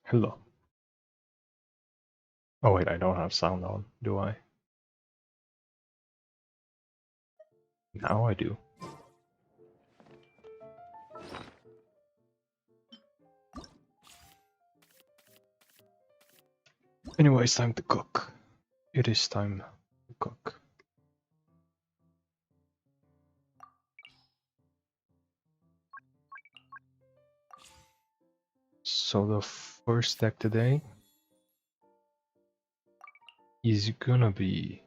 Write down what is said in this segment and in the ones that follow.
Hello. Oh wait, I don't have sound on, do I? Now I do. Anyway, it's time to cook. It is time to cook. So the first deck today is gonna be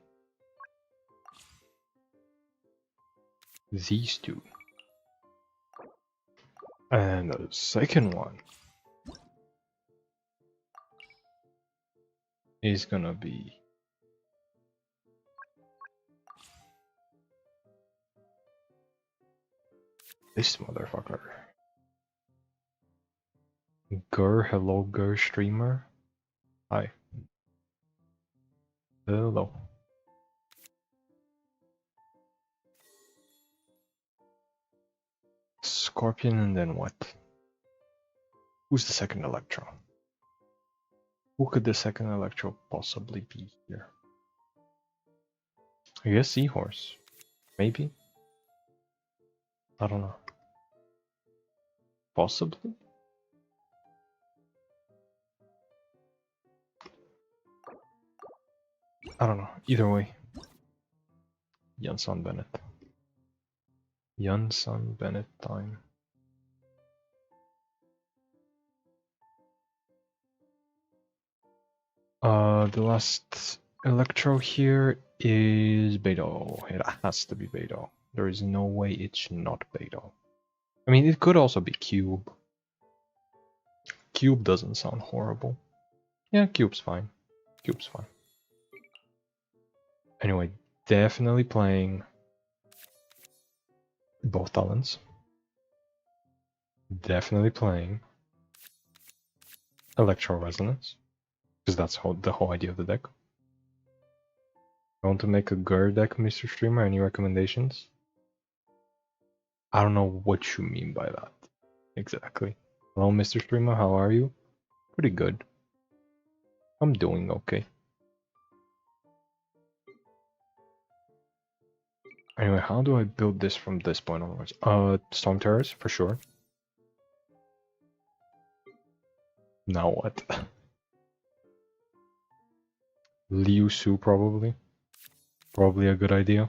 these two. And the second one is gonna be this motherfucker. Hello Gur streamer. Hi. Hello. Scorpion and then what? Who's the second Electro? Who could the second Electro possibly be here? I guess Seahorse. Maybe? I don't know. Possibly? I don't know. Either way. Janson Bennett. Janson Bennett time. The last Electro here is Beidou. It has to be Beidou. There is no way it's not Beidou. I mean, it could also be Cube. Cube doesn't sound horrible. Yeah, Cube's fine. Cube's fine. Anyway, definitely playing both talents. Definitely playing Electro Resonance. Because that's the whole idea of the deck. I want to make a Gur deck, Mr. Streamer. Any recommendations? I don't know what you mean by that. Exactly. Hello, Mr. Streamer. How are you? Pretty good. I'm doing okay. Anyway, how do I build this from this point onwards? Storm Terrors, for sure. Now what? Liu Su, probably. Probably a good idea.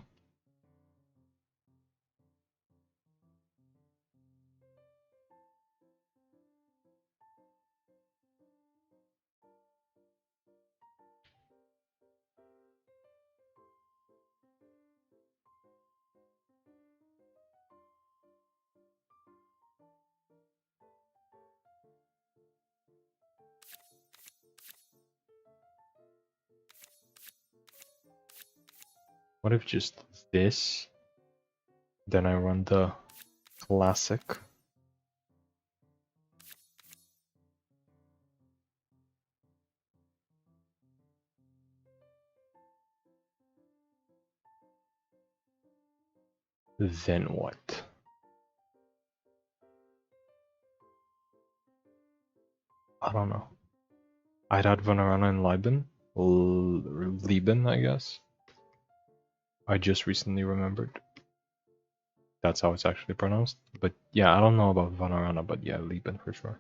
What if just this? Then I run the classic. Then what? I don't know. I'd add Vanarana and Lieben. Lieben, I guess. I just recently remembered. That's how it's actually pronounced. But yeah, I don't know about Vanarana, but yeah, Lieben for sure.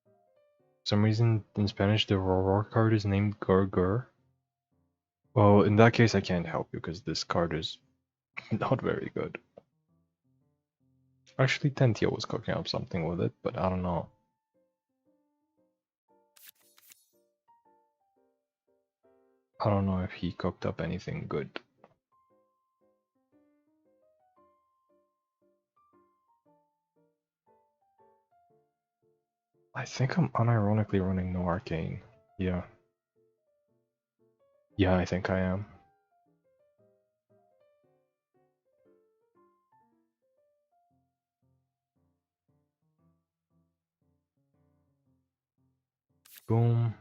For some reason in Spanish the Aurora card is named Gur. Well, in that case I can't help you because this card is not very good. Actually, Tentia was cooking up something with it, but I don't know. I don't know if he cooked up anything good. I think I'm unironically running no arcane. Yeah. Yeah, I think I am. Boom.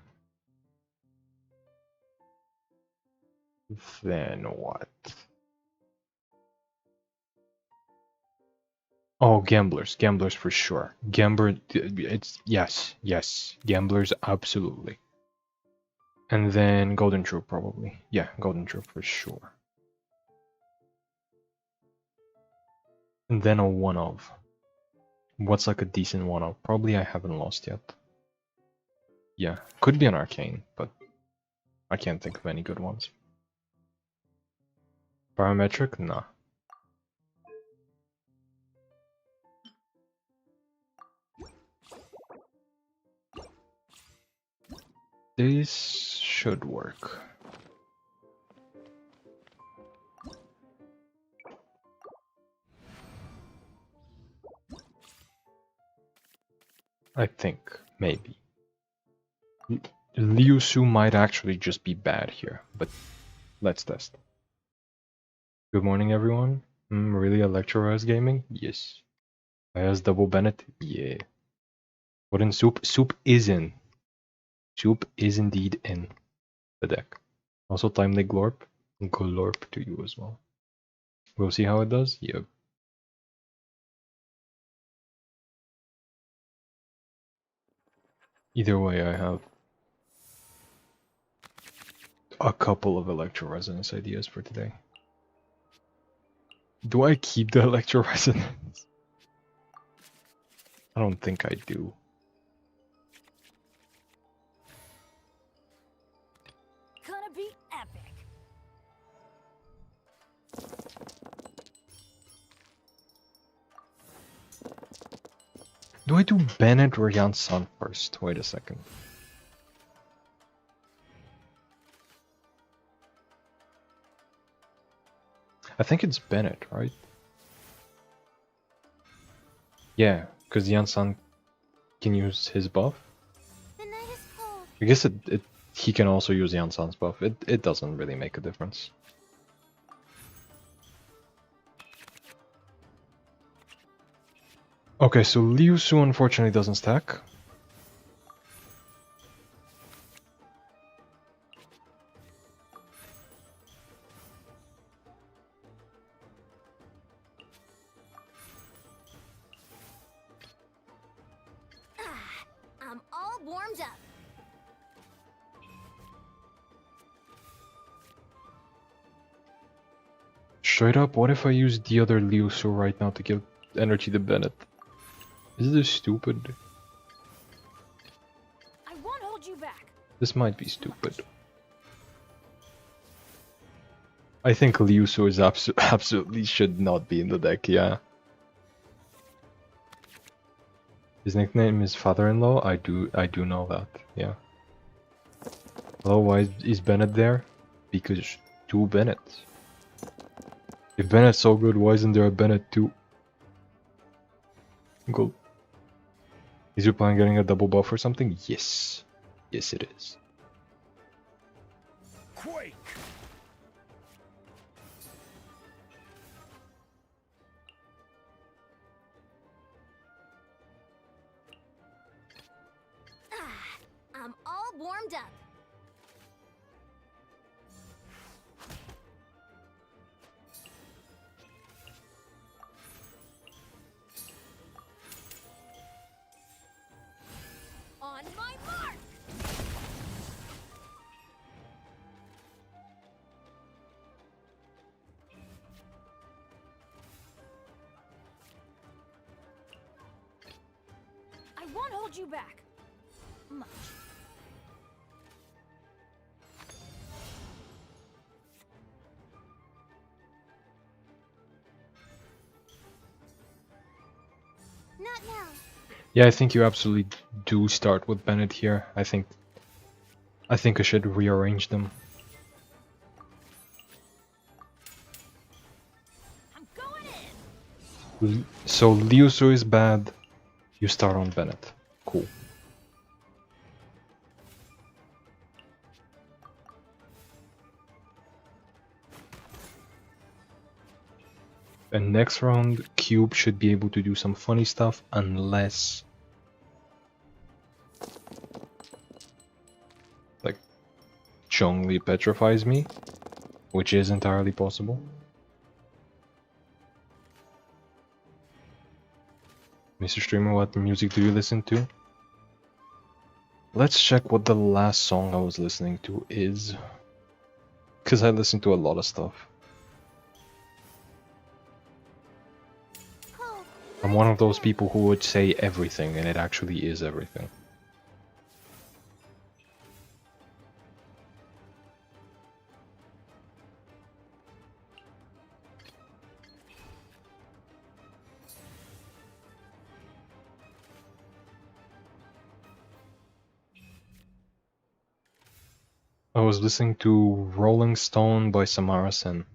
Then what? Oh, gamblers for sure. It's yes, gamblers absolutely. And then golden troop probably. Yeah, golden troop for sure. And then a one of. What's like a decent one of? Probably I haven't lost yet. Yeah, could be an arcane, but I can't think of any good ones. Parametric? Nah. This should work. I think, maybe. Liu Su might actually just be bad here, but let's test. Good morning, everyone. Really Electro Res Gaming? Yes. Has double Bennett? Yeah. What in Soup? Soup is in. Soup is indeed in the deck. Also Timely Glorp. Glorp to you as well. We'll see how it does. Yep. Either way, I have a couple of Electro Resonance ideas for today. Do I keep the Electro Resonance? I don't think I do. Gonna be epic. Do I do Bennett or Jan San first? Wait a second. I think it's Bennett, right? Yeah, because Jan San can use his buff. The night is cold. I guess he can also use Jan San's buff. It doesn't really make a difference. Okay, so Liu Su unfortunately doesn't stack. I'm all warmed up. Straight up, what if I use the other Liu Su right now to give energy to Bennett? Is this stupid? I won't hold you back. This might be stupid. I think Liu Su is absolutely should not be in the deck, yeah. His nickname is father-in-law. I do know that, yeah. Hello, why is Bennett there? Because two Bennetts. If Bennett's so good, why isn't there a Bennett too? Go. Is your plan getting a double buff or something? Yes. Yes, it is. Quake. I'm all warmed up. On my mark. I won't hold you back. Much. Not now. Yeah, I think you absolutely do start with Bennett here. I think I should rearrange them. I'm going in. So Liu Su is bad. You start on Bennett. Cool. And next round, Cube should be able to do some funny stuff unless... like, Zhongli petrifies me, which is entirely possible. Mr. Streamer, what music do you listen to? Let's check what the last song I was listening to is. Because I listen to a lot of stuff. Oh, I'm one of those people who would say everything, and it actually is everything. I was listening to Rolling Stone by Samara Sen.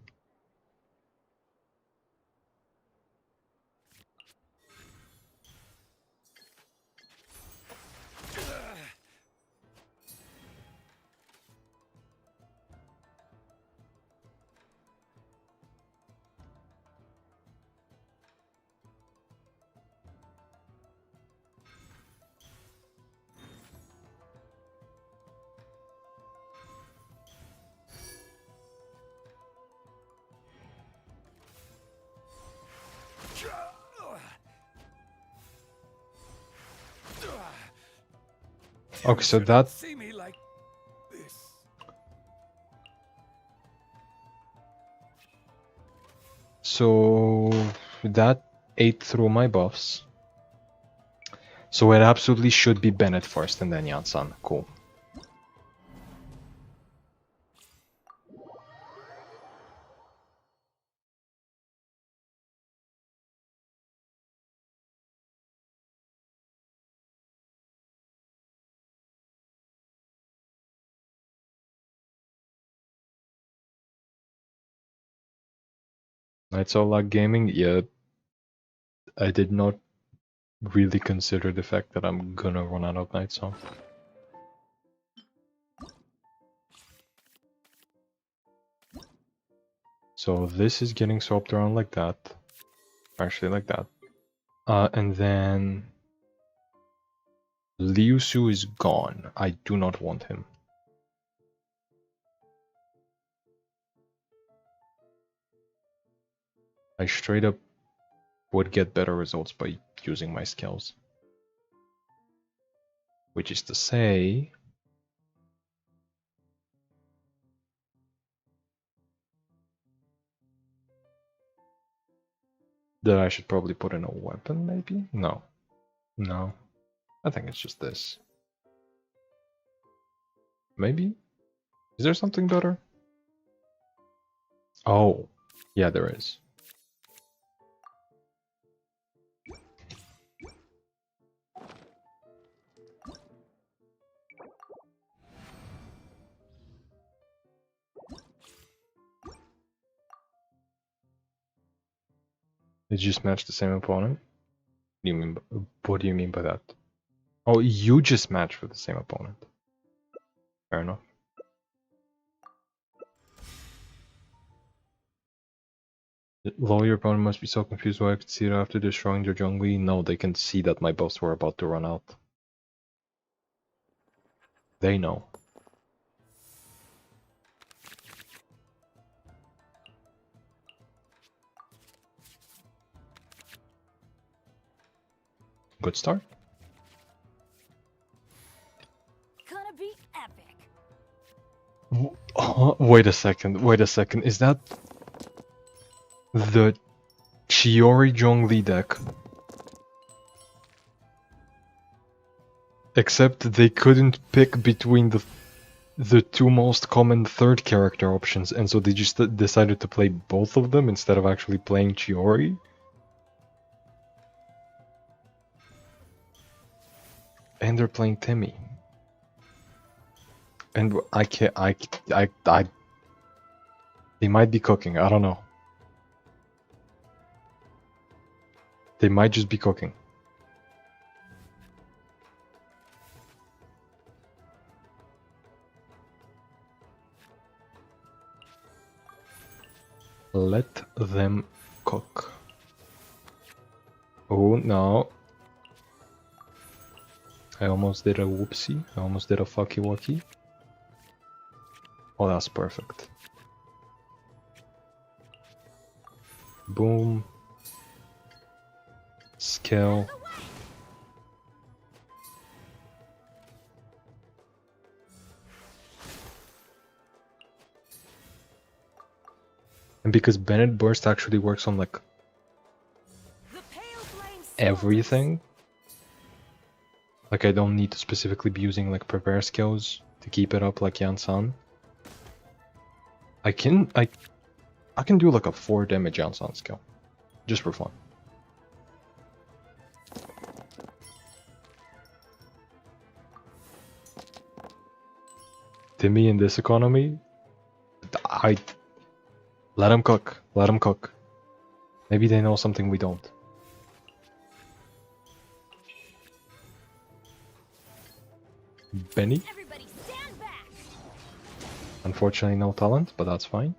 Okay, so that See me like this. that ate through my buffs. So it absolutely should be Bennett first and then Yansan. Cool. Nights All Gaming, yeah, I did not really consider the fact that I'm gonna run out of Night Song. So this is getting swapped around like that. Actually like that. And then Liu Su is gone. I do not want him. I straight up would get better results by using my skills. Which is to say... that I should probably put in a weapon, maybe? No. No. I think it's just this. Maybe? Is there something better? Oh. Yeah, there is. Did you just match the same opponent? What do you mean by that? Oh, you just matched with the same opponent. Fair enough. Lol, your opponent must be so confused why I could see it after destroying their jungly. No, they can see that my buffs were about to run out. They know. Good start. gonna be epic. Wait a second. Is that the Chiori Zhongli deck? Except they couldn't pick between the two most common third character options, and so they just decided to play both of them instead of actually playing Chiori? And they're playing Timmy. And I can't, they might be cooking, I don't know. They might just be cooking. Let them cook. Oh no. I almost did a whoopsie. I almost did a fucky wucky. Oh, that's perfect. Boom. Skill. because Bennett Burst actually works on like The pale flame smolders. everything. Like I don't need to specifically be using like prepare skills to keep it up like Yansan. I can do like a 4 damage Yansan skill. Just for fun. Timmy in this economy, let them cook. Let them cook. Maybe they know something we don't. Benny? Everybody stand back. Unfortunately no talent, but that's fine.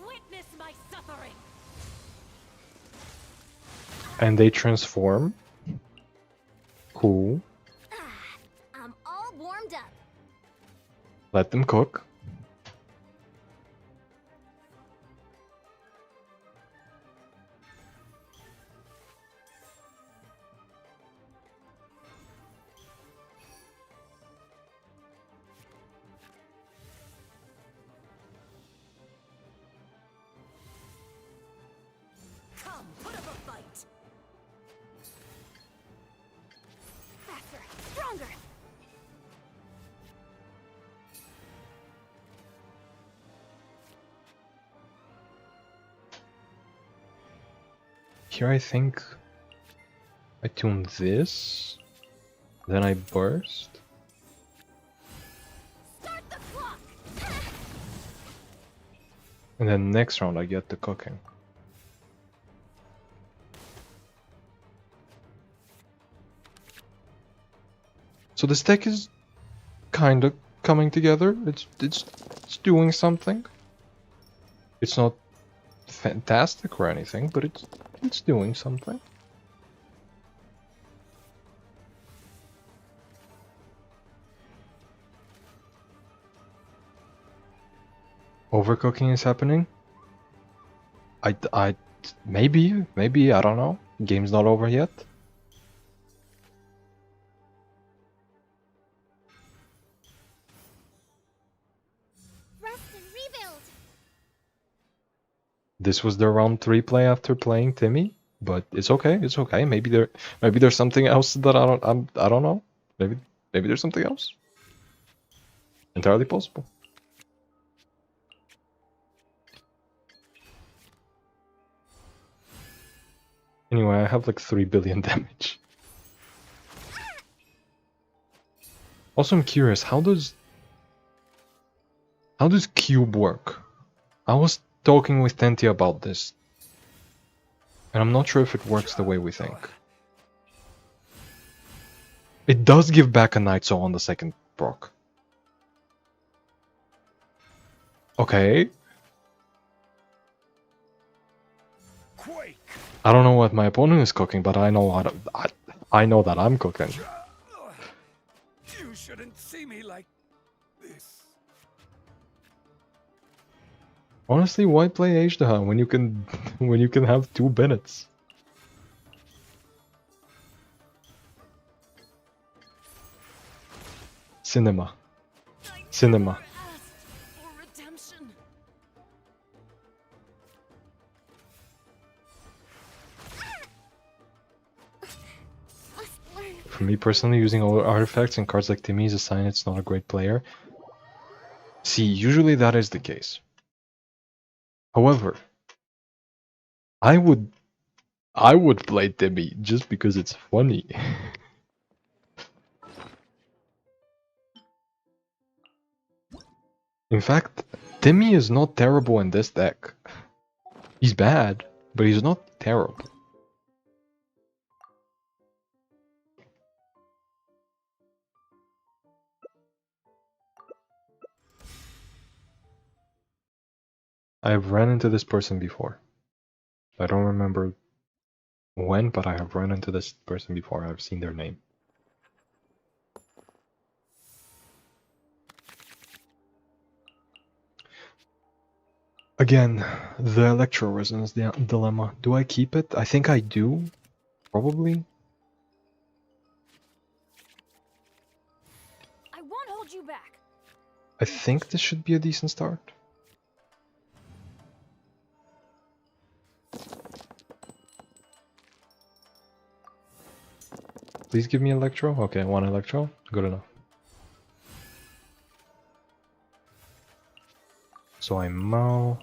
Witness my suffering. And they transform. Cool. I'm all warmed up. Let them cook. Come, put up a fight. Faster, stronger. Here I think I tune this, then I burst. Start the clock. And then next round I get the cooking. So this deck is kind of coming together. It's doing something. It's not fantastic or anything, but it's doing something. Overcooking is happening. Maybe, I don't know. Game's not over yet. Rest and rebuild. This was the round 3 play after playing Timmy, but it's okay. It's okay. Maybe there's something else that I don't know. Maybe there's something else. Entirely possible. Anyway, I have like 3 billion damage. Also, I'm curious, how does cube work? I was talking with Tenty about this, and I'm not sure if it works the way we think. It does give back a Night Soul on the second proc. Okay. Quake. I don't know what my opponent is cooking, but I know I know that I'm cooking. You shouldn't see me like this. Honestly, why play Ashtaha when you can have 2 Bennetts? Cinema. Cinema. Asked for redemption. Must learn. For me personally, using all artifacts and cards like Timmy is a sign it's not a great player. See, usually that is the case. However, I would play Timmy just because it's funny. In fact, Timmy is not terrible in this deck. He's bad, but he's not terrible. I've run into this person before. I don't remember when, but I have run into this person before. I've seen their name. Again, the Electro Res dilemma. Do I keep it? I think I do. Probably. back. I think this should be a decent start. Please give me Electro. Okay, 1 Electro. Good enough. So I mow.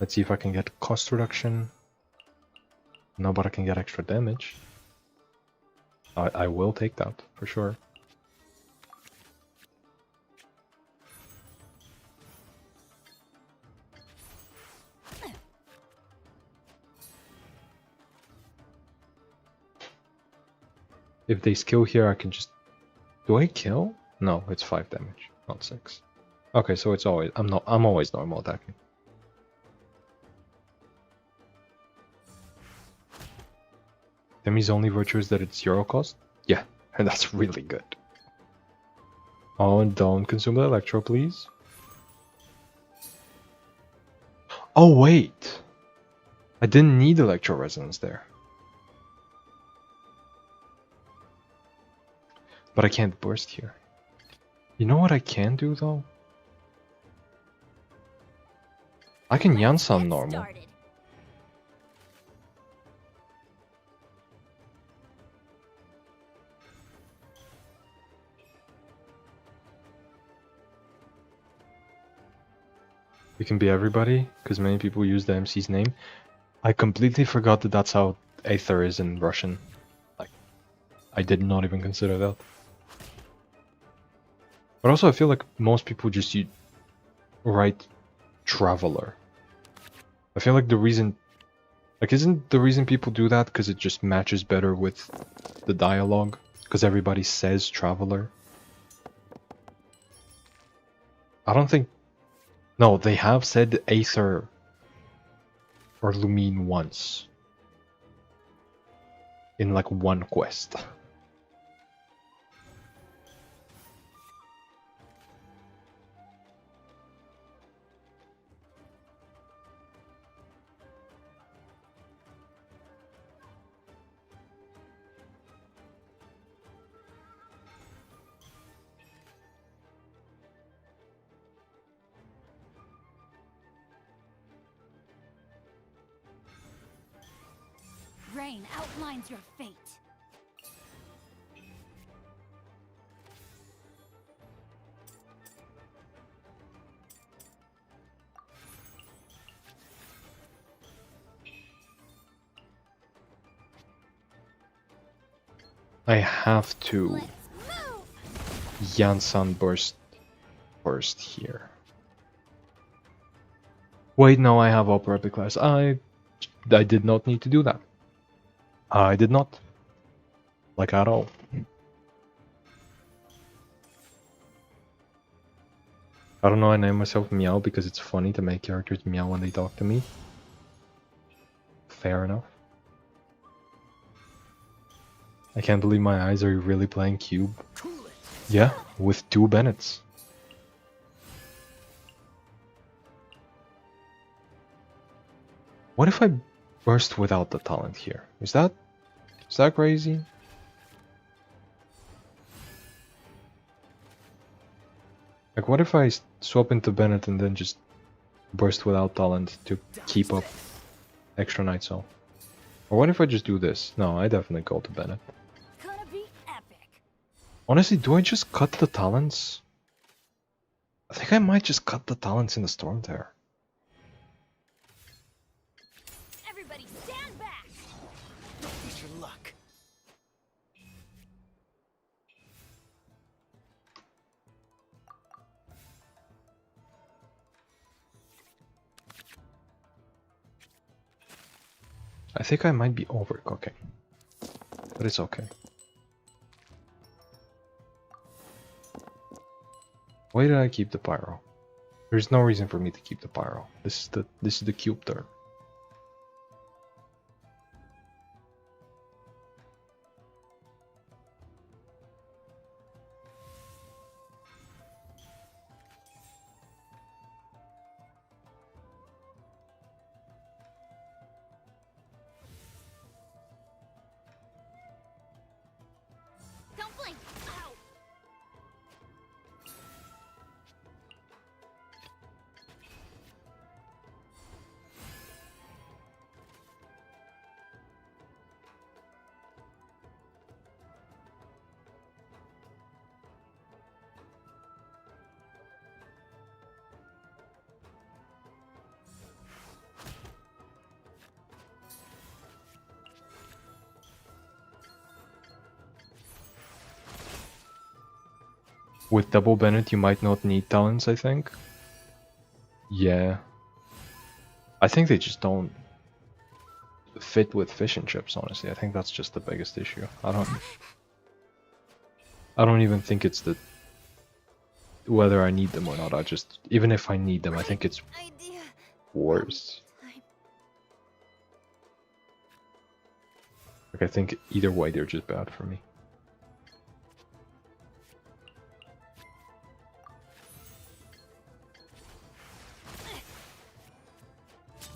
Let's see if I can get cost reduction. No, but I can get extra damage. I will take that, for sure. If they skill here, I can just... Do I kill? No, it's 5 damage, not 6. Okay, so it's always... I'm always normal attacking. Demi's only virtue is that it's 0 cost? Yeah, and that's really good. Oh, and don't consume the Electro, please. Oh, wait! I didn't need Electro Resonance there. But I can't burst here. You know what I can do, though? I can Yansan normal. Started. We can be everybody, because many people use the MC's name. I completely forgot that that's how Aether is in Russian. Like, I did not even consider that. But also, I feel like most people just write Traveler. I feel like the reason... Like, isn't the reason people do that because it just matches better with the dialogue? Because everybody says Traveler? I don't think... No, they have said Aether or Lumine once. In like one quest. Rain outlines your fate. I have to Let's move. Yansan burst first here. Wait, no, I have Upper Epic Class. I did not need to do that. I did not. Like at all. I don't know, I named myself Meow because it's funny to make characters meow when they talk to me. Fair enough. I can't believe my eyes are really playing Cube. Yeah, with 2 Bennets. What if I burst without the talent here? Is that crazy? Like, what if I swap into Bennett and then just burst without talent to keep up extra Night Soul? Or what if I just do this? No, I definitely go to Bennett. Gonna be epic. Honestly, do I just cut the talents? I think I might just cut the talents in the Storm Terror. Everybody stand back. Don't waste your luck. I think I might be overcooking. But it's okay. Why did I keep the Pyro? There's no reason for me to keep the Pyro. This is the cube turn. Don't blink. Ow. With double Bennett, you might not need talents, I think. Yeah. I think they just don't fit with fish and chips, honestly. I think that's just the biggest issue. I don't even think it's the whether I need them or not. I just, even if I need them, I think it's Idea. worse. Like, I think either way, they're just bad for me.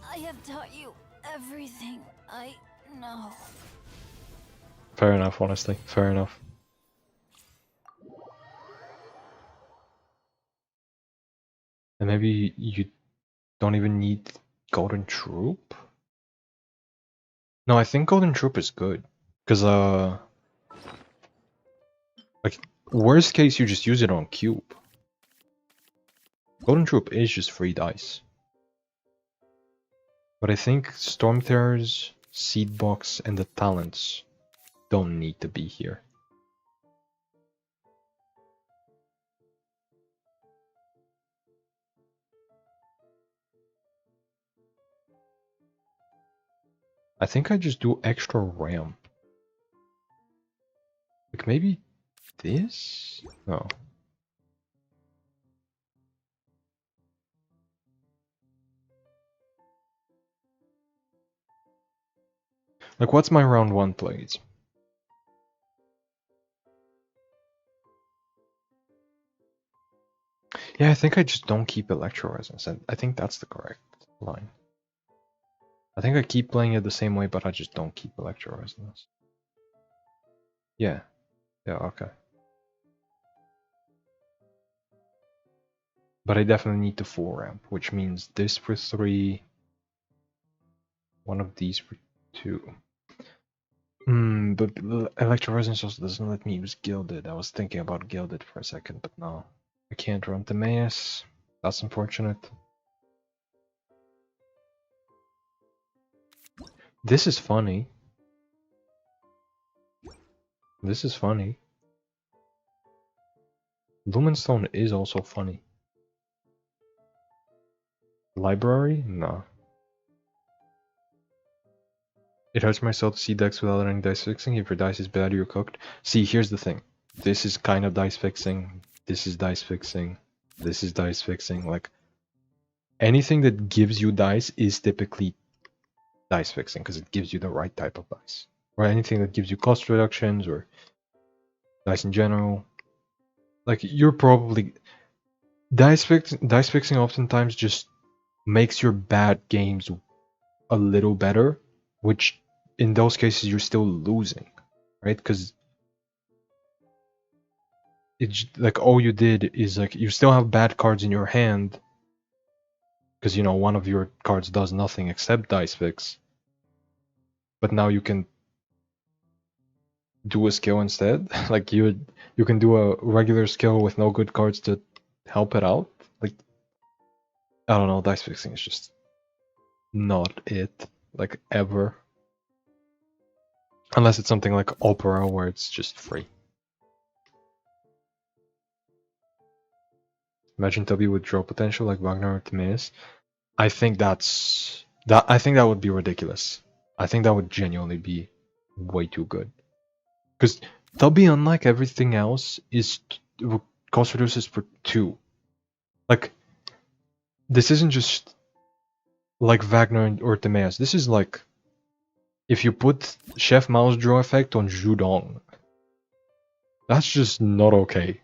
I have taught you everything I know. Fair enough, honestly. Fair enough. And maybe you don't even need Golden Troop? No, I think Golden Troop is good. Because, like, worst case, you just use it on Cube. Golden Troop is just free dice. But I think Storm Terrors, Seed Box, and the talents don't need to be here. I think I just do extra RAM. Like maybe this? No. Like what's my round 1 plays? Yeah, I think I just don't keep Electro Resonance. I think that's the correct line. I think I keep playing it the same way, but I just don't keep Electro Resonance. Yeah. Yeah, okay. But I definitely need the full ramp, which means this for 3, one of these for 2. But Electro Resonance also doesn't let me use Gilded. I was thinking about Gilded for a second, but no. I can't run Timaeus. That's unfortunate. This is funny. This is funny. Lumenstone is also funny. Library? No. It hurts myself to see decks without any dice fixing. If your dice is bad, you're cooked. See, here's the thing. This is kind of dice fixing. This is dice fixing. This is dice fixing. Like, anything that gives you dice is typically dice fixing because it gives you the right type of dice. Or anything that gives you cost reductions or dice in general. Like, you're probably... Dice fixing oftentimes just makes your bad games a little better, which in those cases you're still losing, right? Because it's like all you did is like you still have bad cards in your hand because you know one of your cards does nothing except dice fix, but now you can do a skill instead. Like you can do a regular skill with no good cards to help it out. Like I don't know, dice fixing is just not it, like ever. Unless it's something like Opera where it's just free. Imagine W with draw potential like Wagner or Timaeus. I think I think that would be ridiculous. I think that would genuinely be way too good. Because Tubby, unlike everything else, is cost reduces for 2. Like, this isn't just like Wagner or Timaeus. This is like if you put Chef Mouse draw effect on Zhudong. That's just not okay.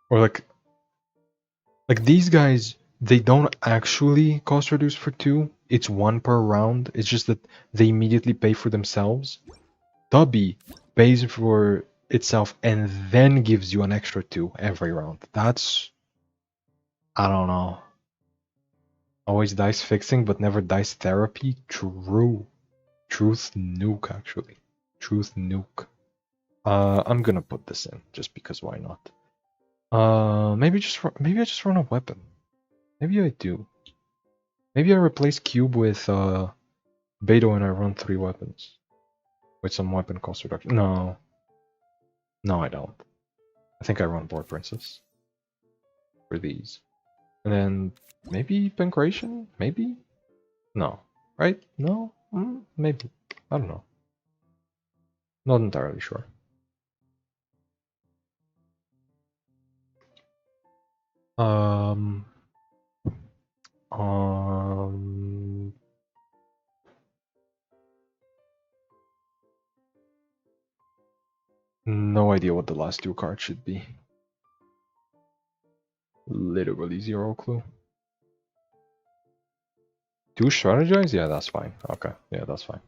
Or like these guys, they don't actually cost reduce for 2. It's 1 per round. It's just that they immediately pay for themselves. Tubby pays for itself and then gives you an extra 2 every round. That's... I don't know. Always dice fixing, but never dice therapy? True. Truth nuke, actually. Truth nuke. I'm gonna put this in, just because why not? Maybe I just run a weapon. Maybe I do. Maybe I replace Cube with Beto and I run 3 weapons. With some weapon cost reduction. No. No, I don't. I think I run Board Princess for these. And then maybe Pancration? Maybe? No. Right? No? Maybe. I don't know. Not entirely sure. Um, um, no idea what the last two cards should be. Literally zero clue. Do strategize? Yeah, that's fine. Okay, yeah, that's fine.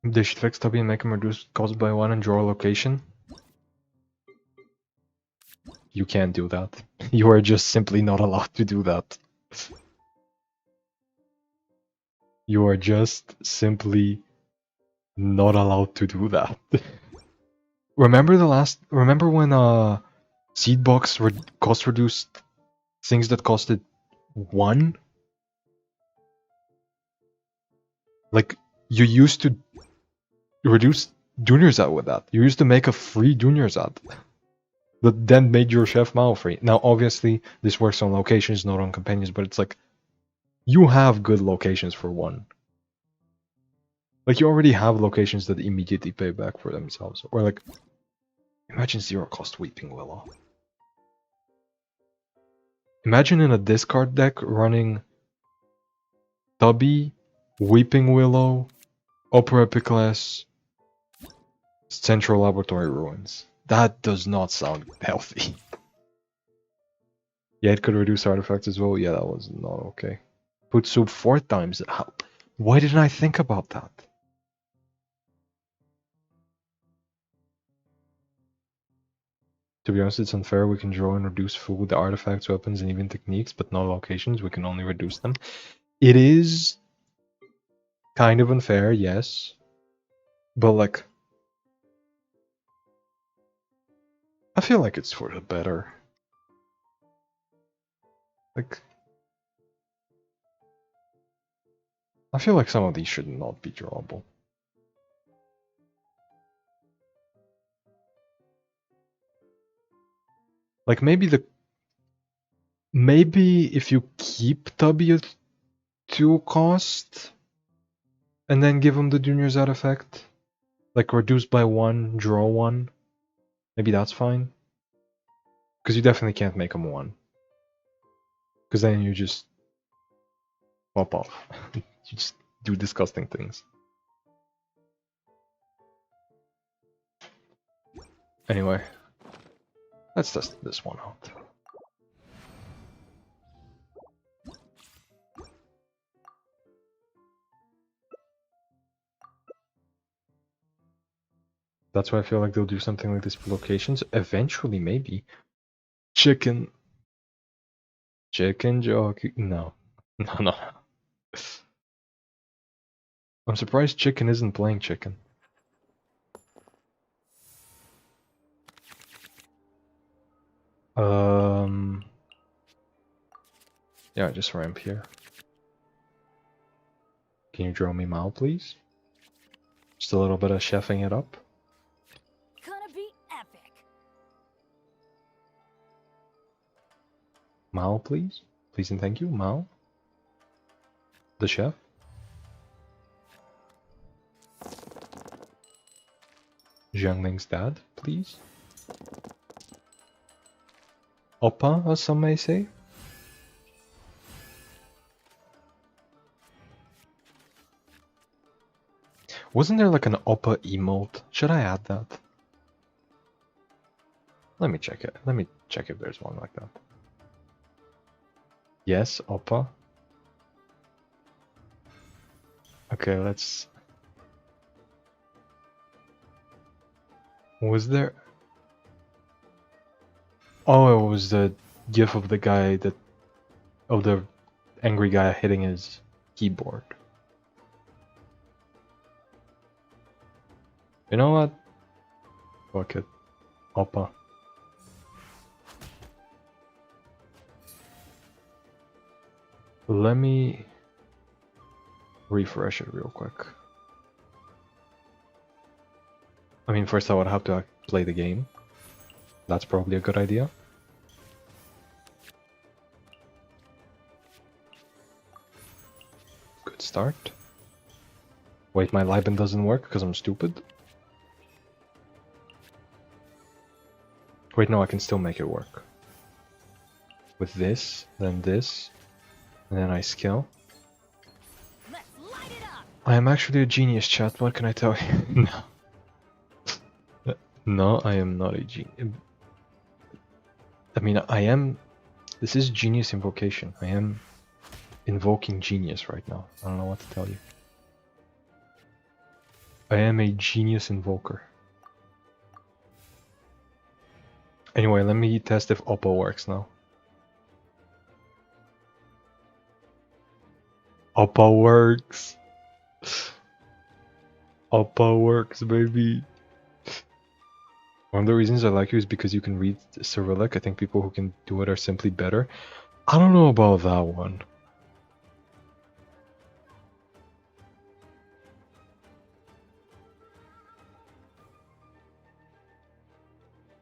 They should fix Tubby and make him reduce cost by 1 and draw a location. You can't do that. You are just simply not allowed to do that. You are just simply not allowed to do that. Remember when Seedbox cost reduced things that costed 1? Like, you used to reduce Dunyarzad with that. You used to make a free Dunyarzad that then made your Chef Mao free. Now, obviously, this works on locations, not on companions, but it's like, you have good locations for 1. Like, you already have locations that immediately pay back for themselves. Or like, imagine 0 cost Weeping Willow. Imagine in a discard deck running Tubby, Weeping Willow, Opera Epicless, Central Laboratory Ruins. That does not sound healthy. Yeah, it could reduce artifacts as well. Yeah, that was not okay. Put soup 4 times. Why didn't I think about that? To be honest, it's unfair. We can draw and reduce food, artifacts, weapons, and even techniques, but not locations. We can only reduce them. It is kind of unfair, yes. But like, I feel like it's for the better. Like, I feel like some of these should not be drawable. Like, maybe if you keep Tubby at 2 cost, and then give him the Dunyarzad effect, like reduce by 1, draw 1, maybe that's fine. Because you definitely can't make him 1. Because then you just pop off. You just do disgusting things. Anyway, let's test this one out. That's why I feel like they'll do something like this for locations. Eventually, maybe. Chicken jockey. No. No. I'm surprised Chicken isn't playing Chicken. Yeah, just ramp here. Can you draw me Mao, please? Just a little bit of chefing it up. Gonna be epic. Mao, please? Please and thank you, Mao. The chef. Jiangling's dad, please. Oppa, as some may say. Wasn't there like an Oppa emote? Should I add that? Let me check it. Let me check if there's one like that. Yes, Oppa. Okay, let's... Was there... Oh, it was the gif of the guy that... Of the angry guy hitting his keyboard. You know what? Fuck it. Oppa. Let me... refresh it real quick. I mean, first I would have to play the game. That's probably a good idea. Good start. Wait, my Liben doesn't work because I'm stupid. Wait, no, I can still make it work. With this, and then I skill. Let's light it up. I am actually a genius, chat. What can I tell you? No. No, I am not a genius. I mean, I am... This is genius invocation. I am invoking genius right now. I don't know what to tell you. I am a genius invoker. Anyway, let me test if Oppo works now. Oppo works! Oppo works, baby! One of the reasons I like you is because you can read Cyrillic. I think people who can do it are simply better. I don't know about that one.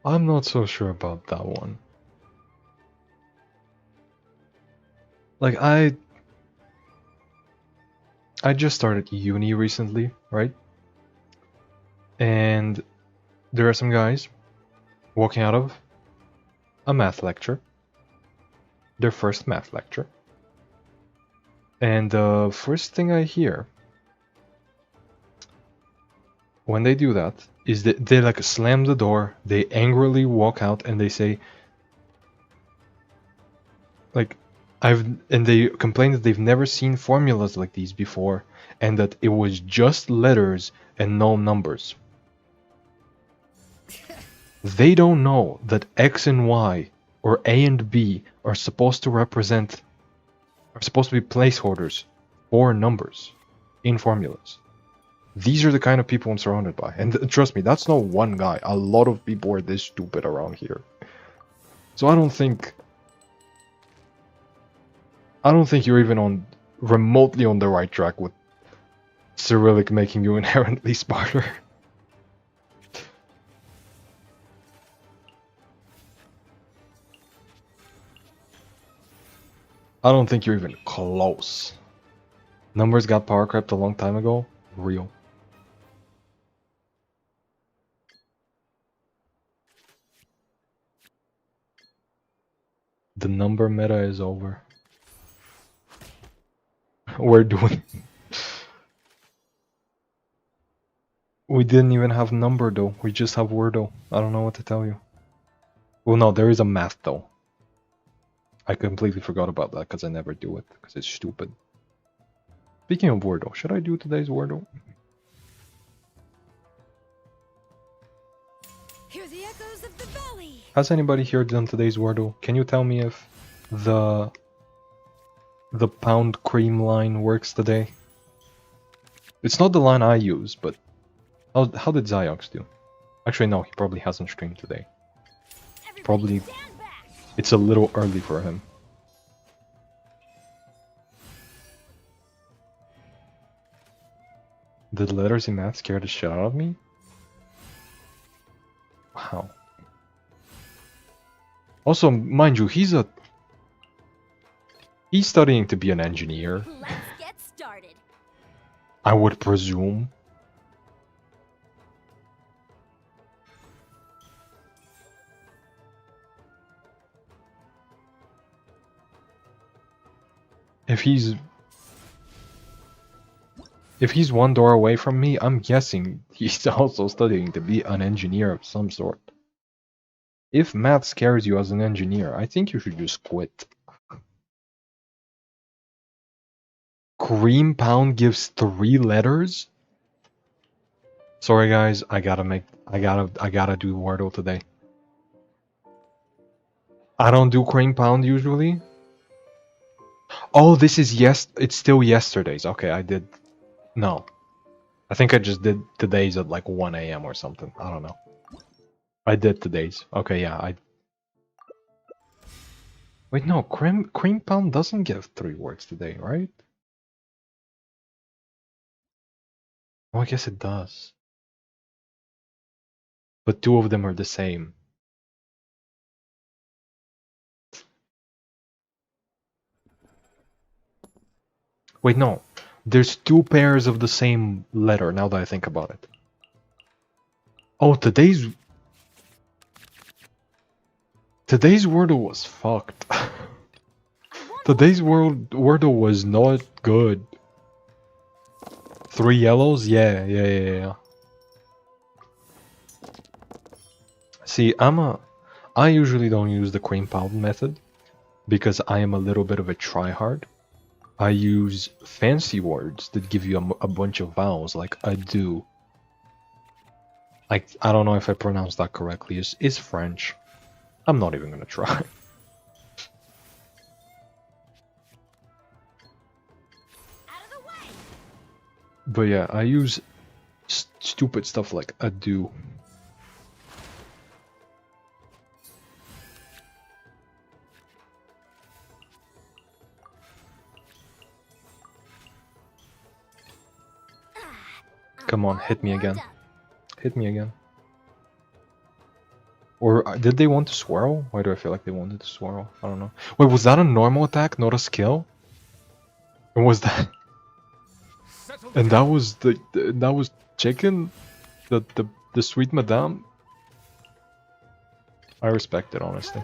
I'm not so sure about that one. Like, I just started uni recently, right? And there are some guys walking out of a math lecture. Their first math lecture. And the first thing I hear when they do that is that they like slam the door, they angrily walk out and they say, like, and they complain that they've never seen formulas like these before and that it was just letters and no numbers. They don't know that X and Y or A and B are supposed to be placeholders for numbers in formulas. These are the kind of people I'm surrounded by. And trust me, that's not one guy. A lot of people are this stupid around here. So I don't think you're even remotely on the right track with Cyrillic making you inherently smarter. I don't think you're even close. Numbers got power crept a long time ago. Real. The number meta is over. We're doing... We didn't even have number though. We just have Wordle. I don't know what to tell you. Well, no, there is a math though. I completely forgot about that because I never do it because it's stupid. Speaking of Wordle, should I do today's Wordle? Hear the echoes of the valley. Has anybody here done today's Wordle? Can you tell me if the pound cream line works today? It's not the line I use, but how did Ziox do? Actually, no, he probably hasn't streamed today. Probably it's a little early for him. Did letters in math scare the shit out of me? Wow. Also, mind you, he's studying to be an engineer. Let's get started. I would presume. If he's one door away from me, I'm guessing he's also studying to be an engineer of some sort. If math scares you as an engineer, I think you should just quit. Cream pound gives 3 letters? Sorry guys, I gotta do Wordle today. I don't do cream pound usually. Oh, this is it's still yesterday's. Okay, I did. No. I think I just did today's at like 1 AM or something. I don't know. I did today's. Okay, yeah, Wait, no, cream pound doesn't give 3 words today, right? Oh, I guess it does. But two of them are the same. Wait, no. There's two pairs of the same letter, now that I think about it. Oh, today's Wordle was fucked. Today's Wordle was not good. 3 yellows? Yeah. See, I usually don't use the cream pound method because I am a little bit of a tryhard. I use fancy words that give you a bunch of vowels, like ado. I don't know if I pronounced that correctly. It's French. I'm not even gonna try. But yeah, I use stupid stuff like ado. Come on, hit me again. Hit me again. Or did they want to swirl? Why do I feel like they wanted to swirl? I don't know. Wait, was that a normal attack, not a skill? Or was that... And that was that was chicken? The sweet madame? I respect it, honestly.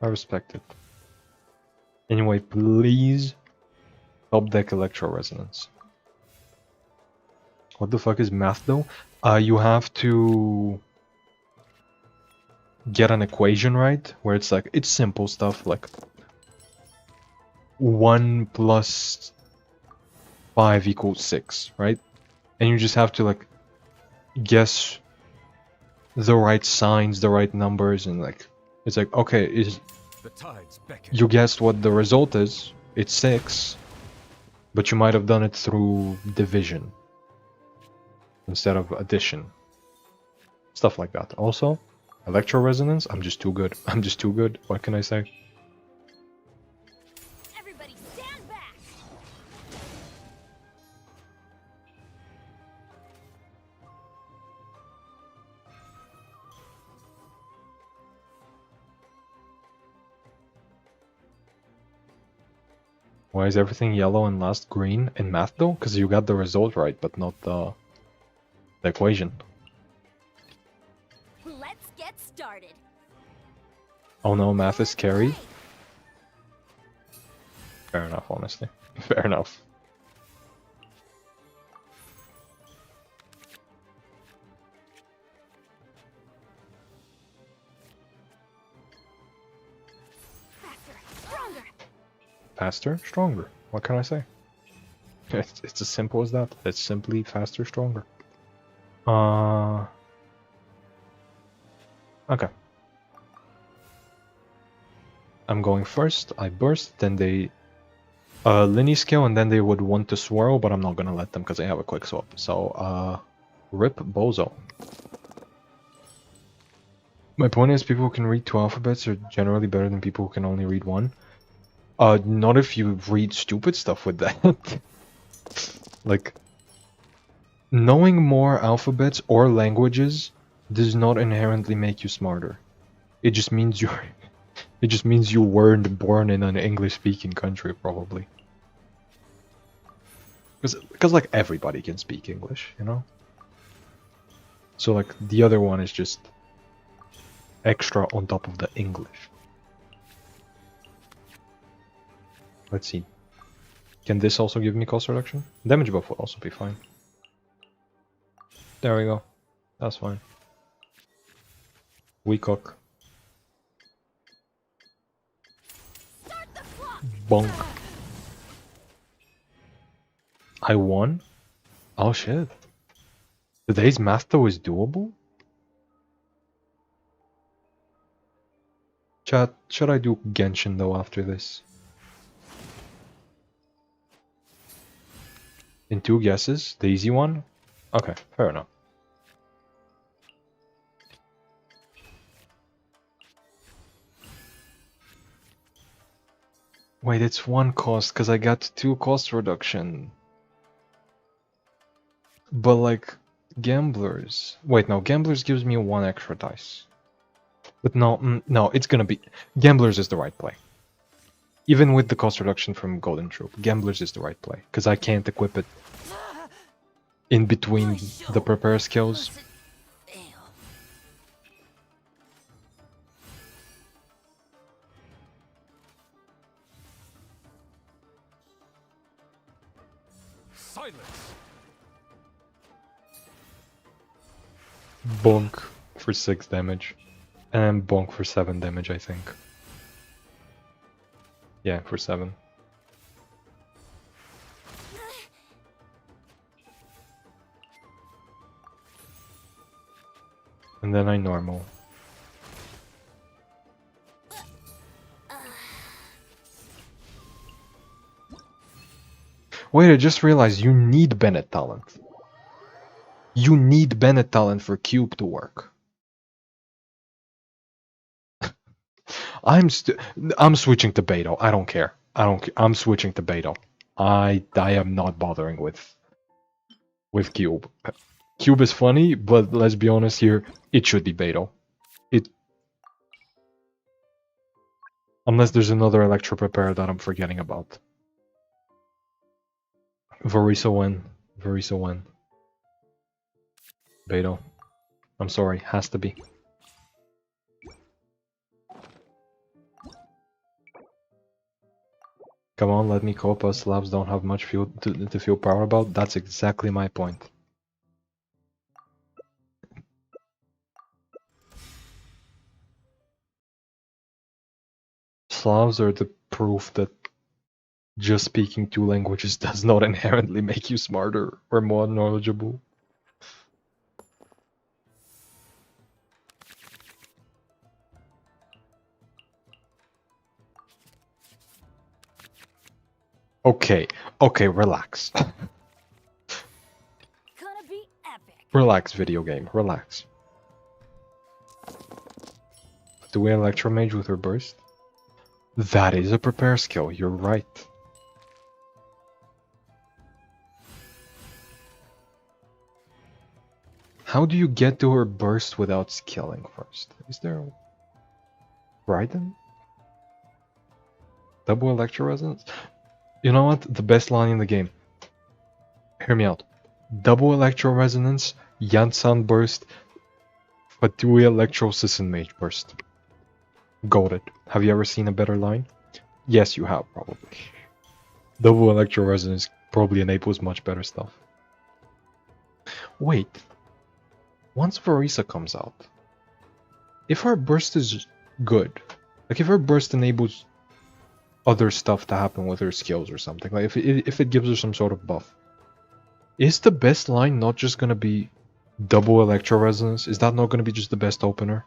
I respect it. Anyway, please top deck Electro Resonance. What the fuck is math though? You have to get an equation right, where it's like, it's simple stuff like 1 plus 5 equals 6, right? And you just have to like guess the right signs, the right numbers, and like, it's like, okay, you guessed what the result is, it's 6, but you might have done it through division instead of addition. Stuff like that. Also, Electro Resonance, I'm just too good. I'm just too good. What can I say? Everybody stand back. Why is everything yellow and last green in math though? Because you got the result right, but not the equation. Let's get started. Oh no, math is scary. Fair enough, honestly. Fair enough. Faster, stronger. What can I say? It's as simple as that. It's simply faster, stronger. Okay. I'm going first. I burst, then they Linny skill, and then they would want to swirl, but I'm not gonna let them because they have a quick swap. So rip Bozo. My point is, people who can read 2 alphabets are generally better than people who can only read 1. Not if you read stupid stuff with that. Like, knowing more alphabets or languages does not inherently make you smarter. It just means you're... It just means you weren't born in an English-speaking country, probably. Because, like, everybody can speak English, you know? So, like, the other one is just extra on top of the English. Let's see. Can this also give me cost reduction? Damage buff will also be fine. There we go. That's fine. We cook. Bonk. I won? Oh shit. Today's math though is doable? Chat, should I do Genshin though after this? In 2 guesses? The easy one? Okay, fair enough. Wait, it's 1 cost because I got 2 cost reduction. But like, Gamblers... Wait, no, Gamblers gives me 1 extra dice. But no, no, it's gonna be... Gamblers is the right play. Even with the cost reduction from Golden Troop, Gamblers is the right play. Because I can't equip it in between the prepare skills. Silence. Bonk for 6 damage. And bonk for 7 damage, I think. Yeah, for 7. And then I normal. Wait, I just realized you need Bennett talent. You need Bennett talent for Cube to work. I'm switching to Beto. I don't care. I'm switching to Beto. I am not bothering with Cube. Cube is funny, but let's be honest here, it should be Beto. Unless there's another Electro Prepare that I'm forgetting about. Variso win. Variso win. Beto. I'm sorry, has to be. Come on, let me cope. Us Slavs don't have much fuel to feel proud about. That's exactly my point. Slavs are the proof that just speaking 2 languages does not inherently make you smarter or more knowledgeable. Okay, relax. Gonna be epic. Relax, video game, relax. Do we Electromage with her burst? That is a prepare skill, you're right. How do you get to her burst without skilling first? Is there... Raiden? Double Electro Resonance? You know what? The best line in the game. Hear me out. Double Electro Resonance, Yansan Burst, Fatui Electro Sisson Mage Burst. Got it. Have you ever seen a better line? Yes, you have, probably. Double Electro Resonance probably enables much better stuff. Wait. Once Varisa comes out, if her burst is good, like if her burst enables other stuff to happen with her skills or something, like if it gives her some sort of buff, is the best line not just gonna be double Electro Resonance? Is that not gonna be just the best opener?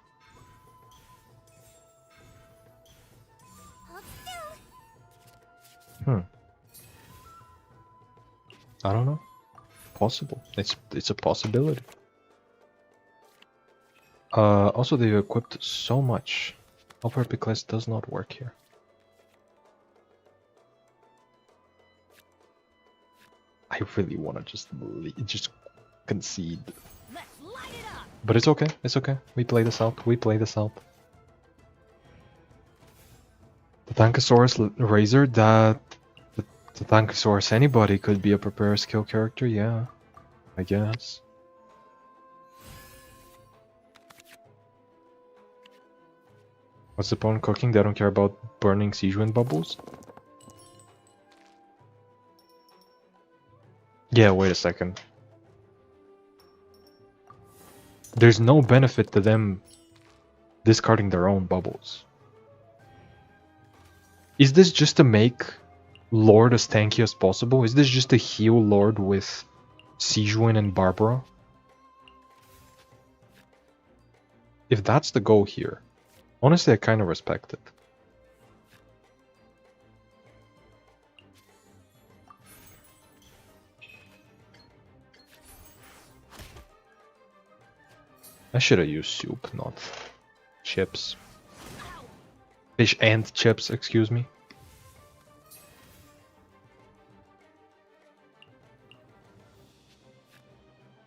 I don't know. Possible. It's a possibility. Also they've equipped so much. Upper Class does not work here. I really want to just concede. Let's light it up. But it's okay. It's okay. We play this out. We play this out. The Tankosaurus Razor, the Tankosaurus anybody could be a prepare skill character, yeah. I guess. What's the point of cooking? They don't care about burning siege wind bubbles? Yeah, wait a second. There's no benefit to them discarding their own bubbles. Is this just to make Lord as tanky as possible? Is this just to heal Lord with Sijuin and Barbara? If that's the goal here, honestly I kind of respect it. I should have used soup, not chips. Fish and chips, excuse me.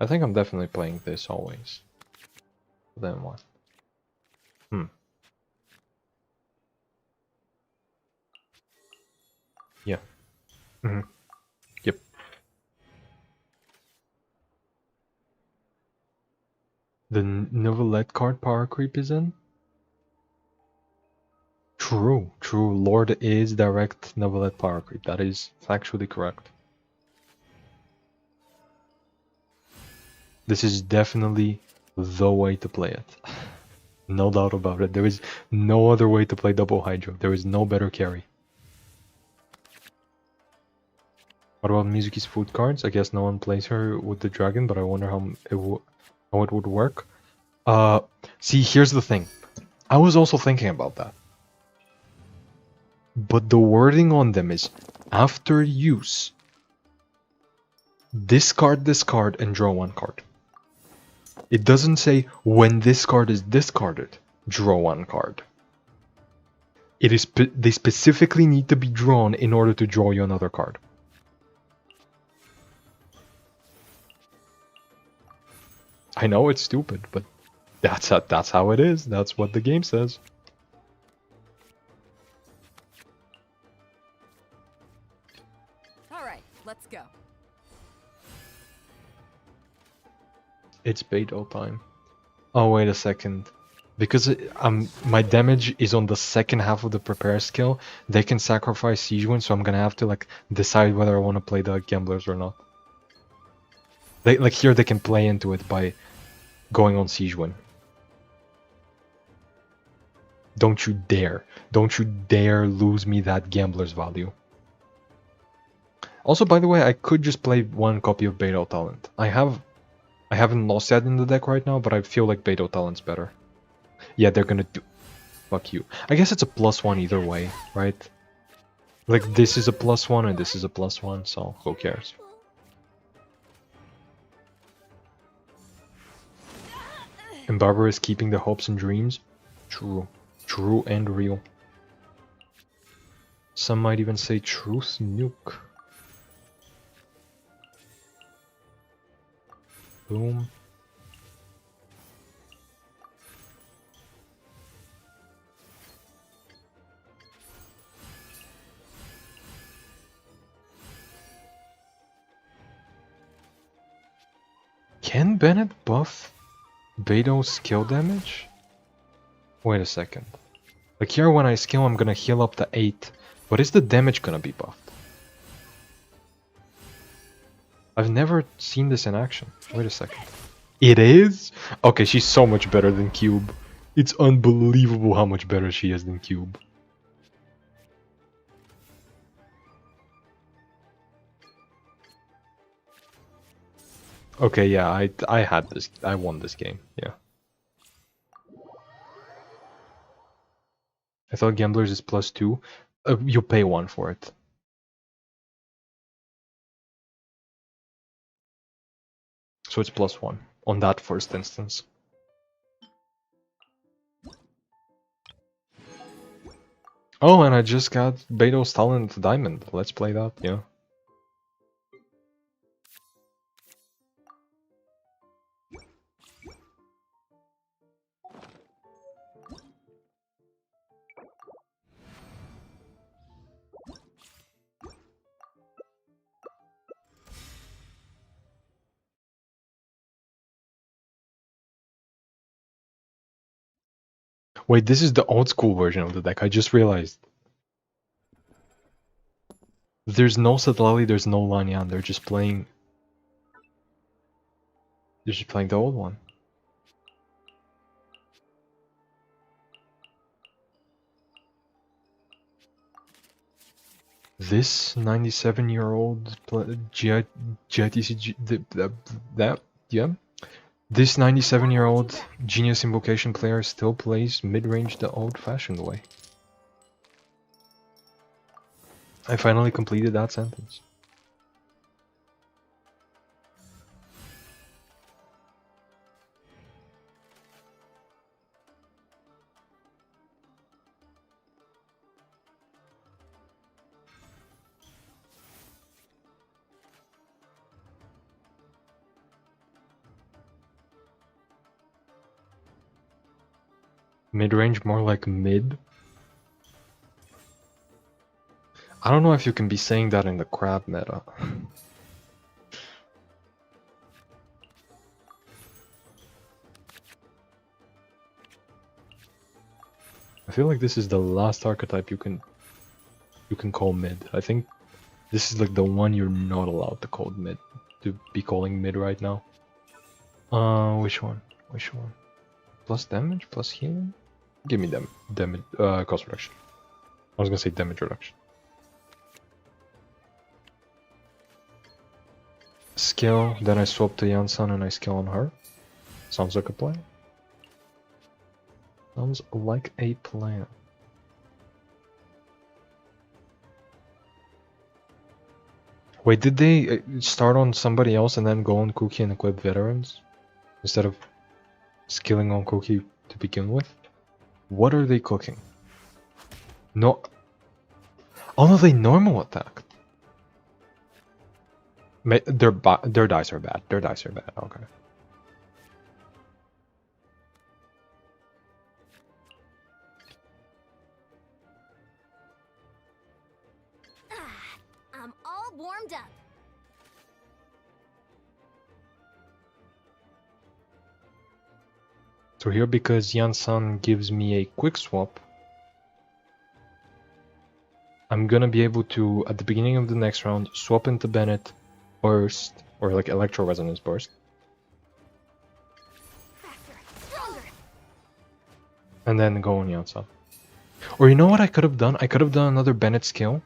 I think I'm definitely playing this always. Then what? Yeah. Yep. The Novelette card power creep is in? True, true. Lord is direct Novelette power creep. That is factually correct. This is definitely the way to play it. No doubt about it. There is no other way to play double Hydro. There is no better carry. What about Mizuki's food cards? I guess no one plays her with the dragon, but I wonder how it would work. See, here's the thing. I was also thinking about that. But the wording on them is after use, discard this card and draw one card. It doesn't say when this card is discarded, draw one card. It is they specifically need to be drawn in order to draw you another card. I know it's stupid, but that's how it is. That's what the game says. All right, let's go. It's Beidou time. Oh, wait a second. Because my damage is on the second half of the prepare skill, they can sacrifice Siege Wind, so I'm gonna have to like decide whether I want to play the gamblers or not. They like here they can play into it by going on Siege Wind. Don't you dare lose me that gambler's value. Also, by the way, I could just play one copy of Beidou Talent. I haven't lost that in the deck right now, but I feel like Beidou Talent's better. Yeah, they're gonna do... Fuck you. I guess it's a +1 either way, right? Like, this is a +1 and this is a +1, so who cares? And Barbara is keeping the hopes and dreams? True. True and real. Some might even say truth nuke. Boom. Can Bennett buff Beidou's skill damage? Wait a second. Like here when I skill I'm gonna heal up to 8. But is the damage gonna be buffed? I've never seen this in action. Wait a second. It is? Okay, she's so much better than Cube. It's unbelievable how much better she is than Cube. Okay, yeah, I had this. I won this game. Yeah. I thought Gamblers is +2. You pay 1 for it. So it's +1 on that first instance. Oh, and I just got Beidou's Talent Diamond. Let's play that, yeah. Wait, this is the old school version of the deck. I just realized. There's no Satlali, there's no Lanyan. They're just playing. They're just playing the old one. This 97-year-old GITC that yeah. This 97-year-old Genius Invocation player still plays mid-range the old-fashioned way. I finally completed that sentence. Mid-range more like mid? I don't know if you can be saying that in the crab meta. I feel like this is the last archetype you can call mid. I think this is like the one you're not allowed to call mid. To be calling mid right now. Which one? Which one? Plus damage? Plus healing? Give me damage, cost reduction. I was gonna say damage reduction. Skill, then I swap to Yansan and I skill on her. Sounds like a plan. Sounds like a plan. Wait, did they start on somebody else and then go on Cookie and equip veterans? Instead of skilling on Cookie to begin with? What are they cooking? No. Oh no, they normal attack. Their dice are bad. Their dice are bad. Okay. I'm all warmed up. So here, because Yansan gives me a quick swap, I'm gonna be able to, at the beginning of the next round, swap into Bennett, burst, or like Electro Resonance burst. And then go on Yansan. Or you know what I could have done? I could have done another Bennett skill.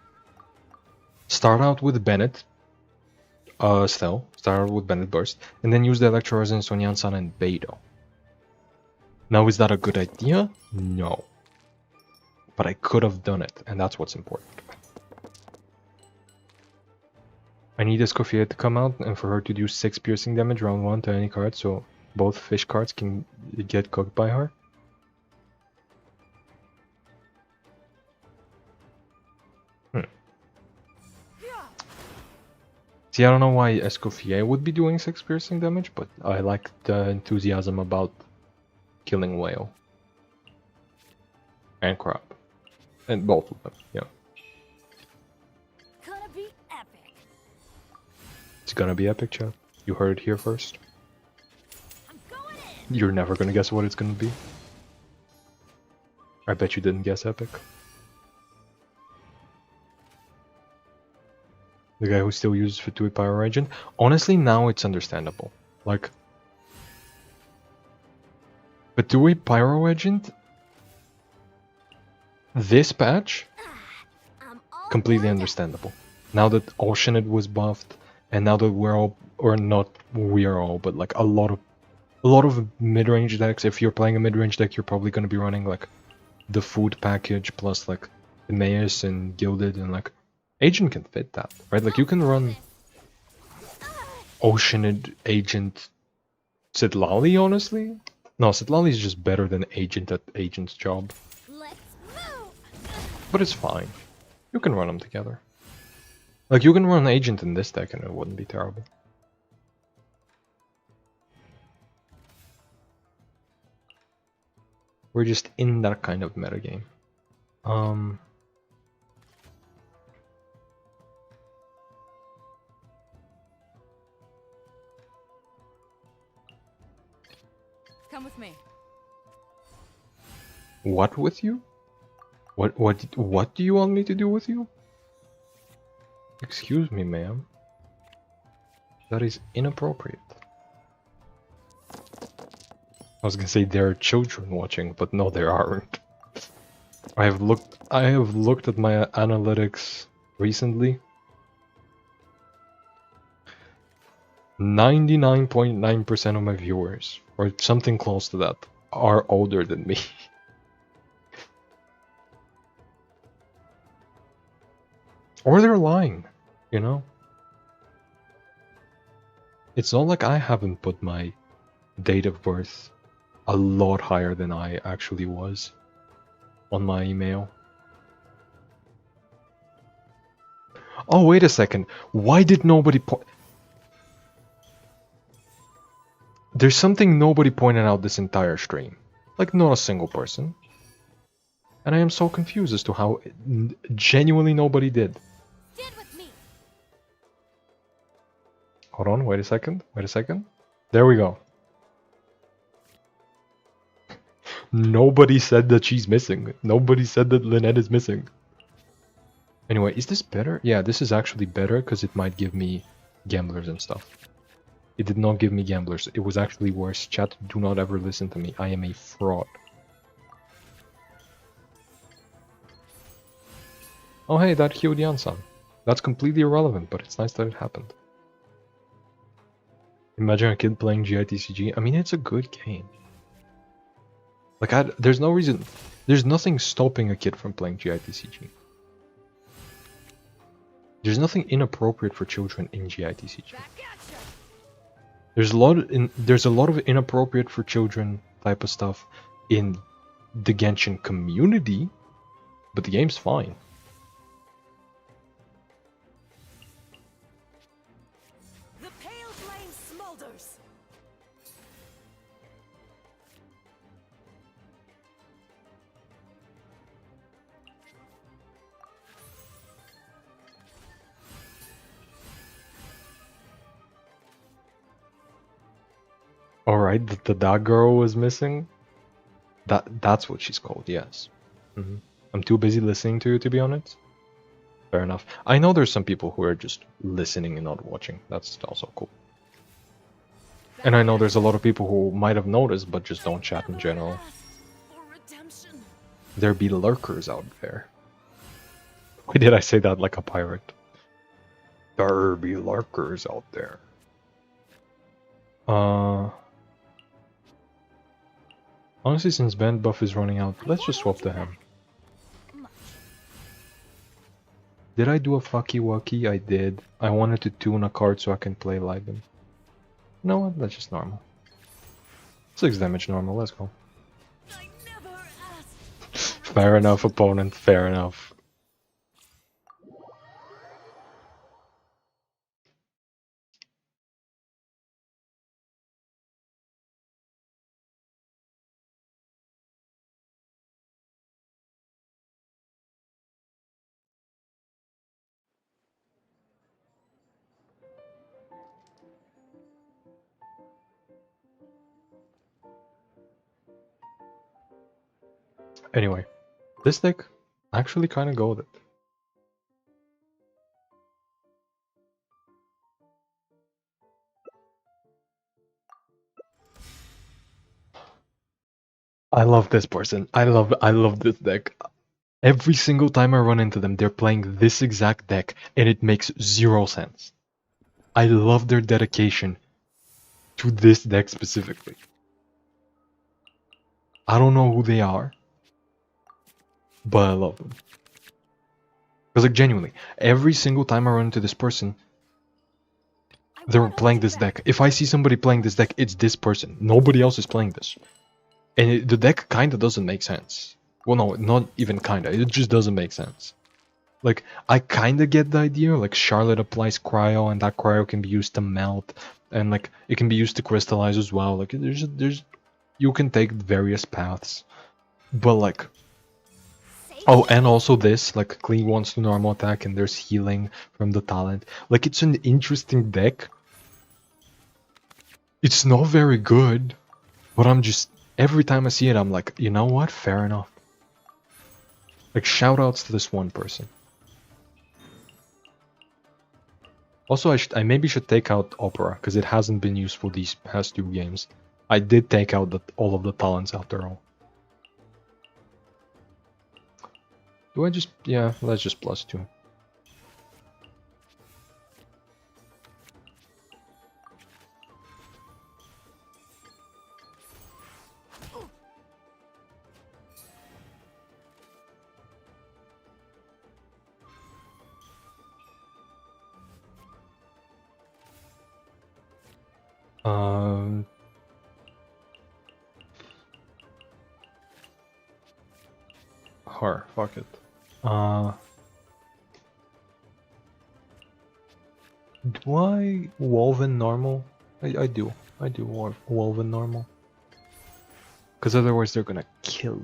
Start out with Bennett, start out with Bennett burst, and then use the Electro Resonance on Yansan and Beidou. Now, is that a good idea? No. But I could have done it, and that's what's important. I need Escoffier to come out, and for her to do 6 piercing damage round 1 to any card, so both fish cards can get cooked by her. See, I don't know why Escoffier would be doing 6 piercing damage, but I like the enthusiasm about killing whale. And crab. And both of them, yeah. Gonna be epic. It's gonna be epic, chat. You heard it here first. I'm going in. You're never gonna guess what it's gonna be. I bet you didn't guess epic. The guy who still uses Fatui Pyro Agent. Honestly, now it's understandable. Like, Fatui Pyro Agent, this patch, completely understandable. Now that Oceanid was buffed, and now that we're all, or not we're all, but like a lot of mid-range decks. If you're playing a mid-range deck, you're probably gonna be running like the food package plus like Emmaus and Gilded, and like Agent can fit that, right? Like you can run Oceanid, Agent, Sitlali, honestly. No, Sitlali is just better than Agent at Agent's job. Let's move. But it's fine. You can run them together. Like, you can run Agent in this deck and it wouldn't be terrible. We're just in that kind of metagame. Come with me. What with you? What do you want me to do with you? Excuse me, ma'am. That is inappropriate. I was gonna say there are children watching, but no, there aren't. I have looked at my analytics recently. 99.9% of my viewers, or something close to that, are older than me. Or they're lying, you know? It's not like I haven't put my date of birth a lot higher than I actually was on my email. Oh, wait a second. Why did nobody There's something nobody pointed out this entire stream. Like, not a single person. And I am so confused as to how genuinely nobody did. Stand with me. Hold on, wait a second. Wait a second. There we go. Nobody said that she's missing. Nobody said that Lynette is missing. Anyway, is this better? Yeah, this is actually better because it might give me gamblers and stuff. It did not give me gamblers. It was actually worse. Chat, do not ever listen to me. I am a fraud. Oh hey, that Hyodian-san. That's completely irrelevant, but it's nice that it happened. Imagine a kid playing GITCG. I mean, it's a good game. Like, there's no reason... There's nothing stopping a kid from playing GITCG. There's nothing inappropriate for children in GITCG. There's a lot of inappropriate for children type of stuff in the Genshin community, but the game's fine. The pale flame smolders. Alright, the dog girl was missing? That's what she's called, yes. I'm too busy listening to you, to be honest. Fair enough. I know there's some people who are just listening and not watching. That's also cool. And I know there's a lot of people who might have noticed, but just don't chat in general. There be lurkers out there. Why did I say that like a pirate? There be lurkers out there. Honestly, since band buff is running out, let's just swap to him. Did I do a fucky wucky? I did. I wanted to tune a card so I can play Liben. You know what? That's just normal. 6 damage normal, let's go. Fair enough, opponent, fair enough. Anyway, this deck actually kind of goaded. I love this person. I love this deck. Every single time I run into them, they're playing this exact deck, and it makes 0 sense. I love their dedication to this deck specifically. I don't know who they are, but I love them. Because, like, genuinely, every single time I run into this person, they're playing this deck. If I see somebody playing this deck, it's this person. Nobody else is playing this. And the deck kinda doesn't make sense. Well, no, not even kinda. It just doesn't make sense. Like, I kinda get the idea. Like, Charlotte applies cryo, and that cryo can be used to melt. And, like, it can be used to crystallize as well. Like, you can take various paths. But, like... Oh, and also this, like, clean wants to normal attack, and there's healing from the talent. Like, it's an interesting deck. It's not very good, but I'm just... Every time I see it, I'm like, you know what? Fair enough. Like, shoutouts to this one person. Also, I maybe should take out Opera, because it hasn't been useful these past 2 games. I did take out all of the talents after all. Do I just... Yeah, let's just +2. Her, fuck it. Do I Wolven normal? I do. I do Wolven normal. Because otherwise they're gonna kill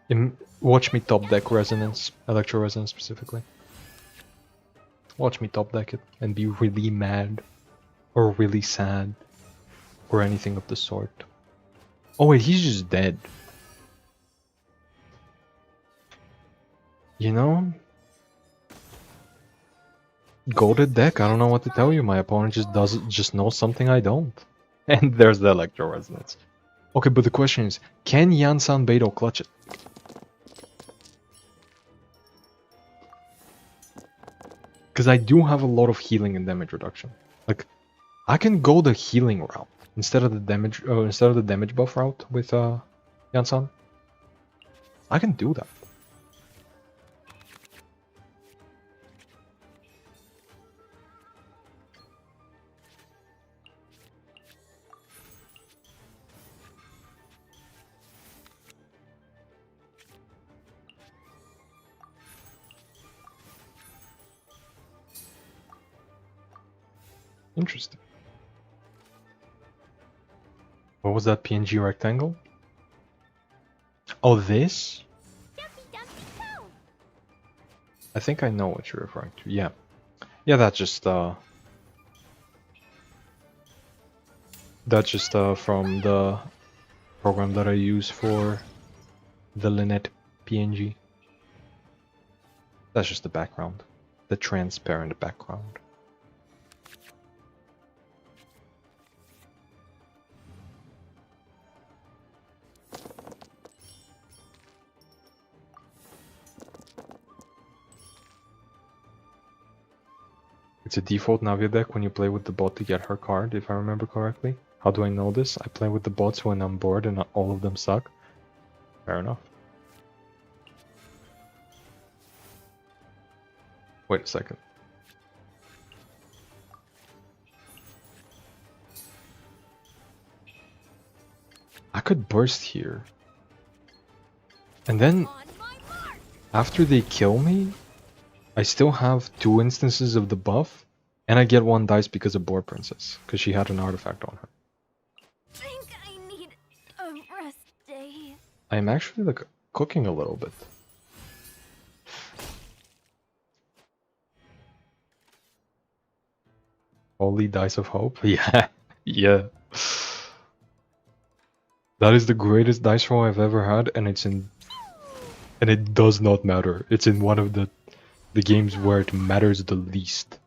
me. Watch me top deck Resonance, Electro Resonance specifically. Watch me top deck it and be really mad. Or really sad. Or anything of the sort. Oh wait, he's just dead. You know? Goated deck, I don't know what to tell you. My opponent just knows something I don't. And there's the Electro Resonance. Okay, but the question is, can Yansan Beidou clutch it? Because I do have a lot of healing and damage reduction. Like, I can go the healing route instead of the damage buff route with Yansan. I can do that. Interesting. What was that PNG rectangle? Oh, this? I think I know what you're referring to. Yeah. Yeah, that's just from the program that I use for the Lynette PNG. That's just the background. The transparent background. It's a default Navia deck when you play with the bot to get her card, if I remember correctly. How do I know this? I play with the bots when I'm bored and all of them suck. Fair enough. Wait a second. I could burst here. And then, after they kill me, I still have 2 instances of the buff, and I get 1 dice because of Boar Princess, because she had an artifact on her. Think I need a rest day. I am actually like cooking a little bit. Holy Dice of Hope? Yeah, yeah. That is the greatest dice roll I've ever had, and and it does not matter. It's in one of the games where it matters the least.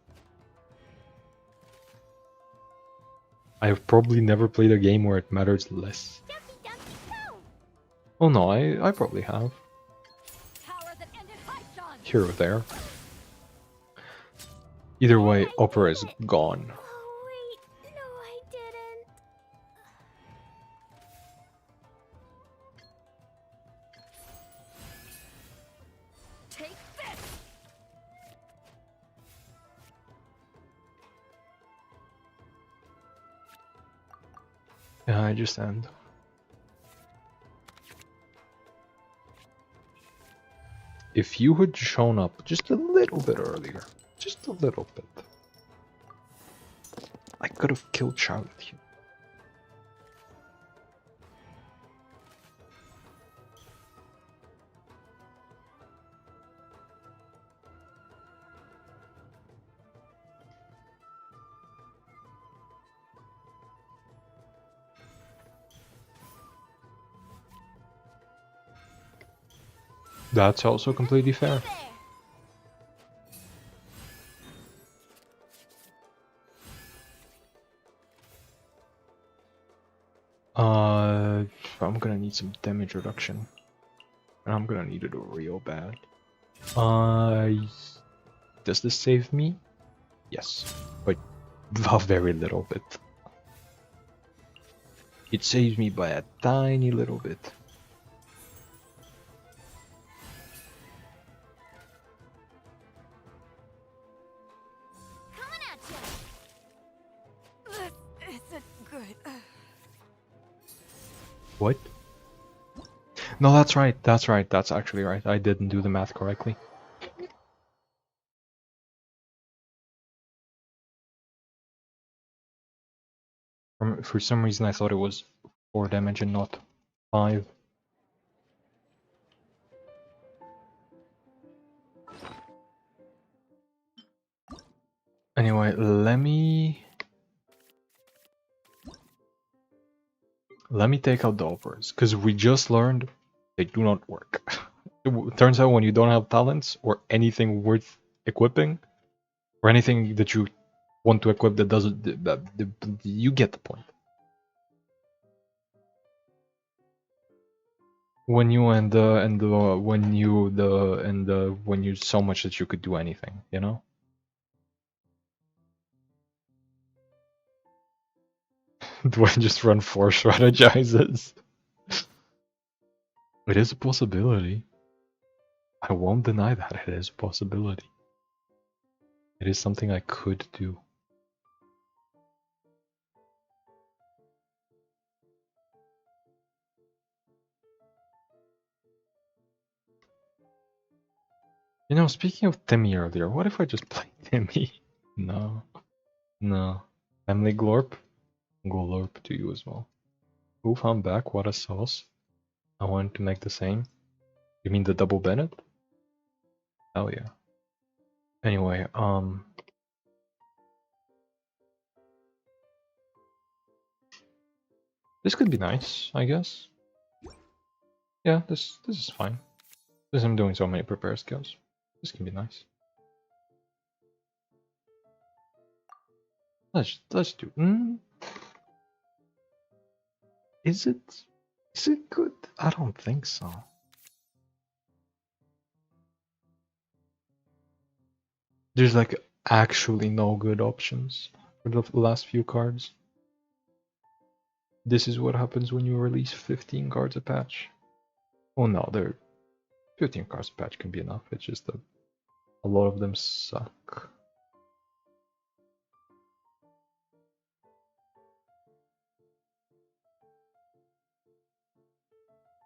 I have probably never played a game where it matters less. Oh no, I probably have. Here or there. Either way, Opera is gone. Oh wait, no I didn't. Take this. Yeah, I just end. If you had shown up just a little bit earlier, just a little bit, I could have killed Charlotte here. That's also completely fair. I'm gonna need some damage reduction. And I'm gonna need it real bad. Does this save me? Yes, but a very little bit. It saves me by a tiny little bit. Coming at you. This isn't good. What? No, that's right. That's right. That's actually right. I didn't do the math correctly. For some reason, I thought it was 4 damage and not 5. Anyway, let me take out the operas, because we just learned they do not work. It turns out when you don't have talents or anything worth equipping, or anything that you want to equip that doesn't, you get the point. When you when you so much that you could do anything, you know. Do I just run 4 strategizes? It is a possibility. I won't deny that it is a possibility. It is something I could do. You know, speaking of Timmy earlier, what if I just play Timmy? No. No. Family Glorp? Glorp to you as well. Oof, I'm back. What a sauce. I wanted to make the same. You mean the double Bennett? Hell yeah. Anyway, this could be nice, I guess. Yeah, this is fine. Because I'm doing so many prepare skills. This can be nice. Let's do. Is it good? I don't think so. There's like actually no good options for the last few cards. This is what happens when you release 15 cards a patch. Oh no, 15 cards a patch can be enough. It's just that a lot of them suck.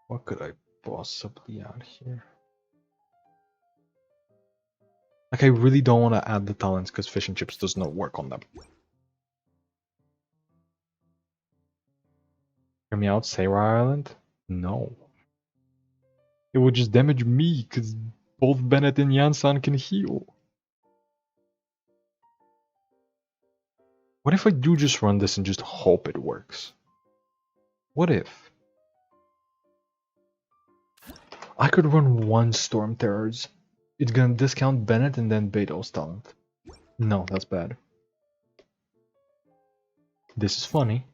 What could I possibly add here? Like, I really don't want to add the talents because fish and chips does not work on them. Hear me out, Sarah Island? No. It would just damage me because both Bennett and Yansan can heal. What if I do just run this and just hope it works? What if? I could run 1 Storm Terrors. It's gonna discount Bennett and then Beto's talent. No, that's bad. This is funny.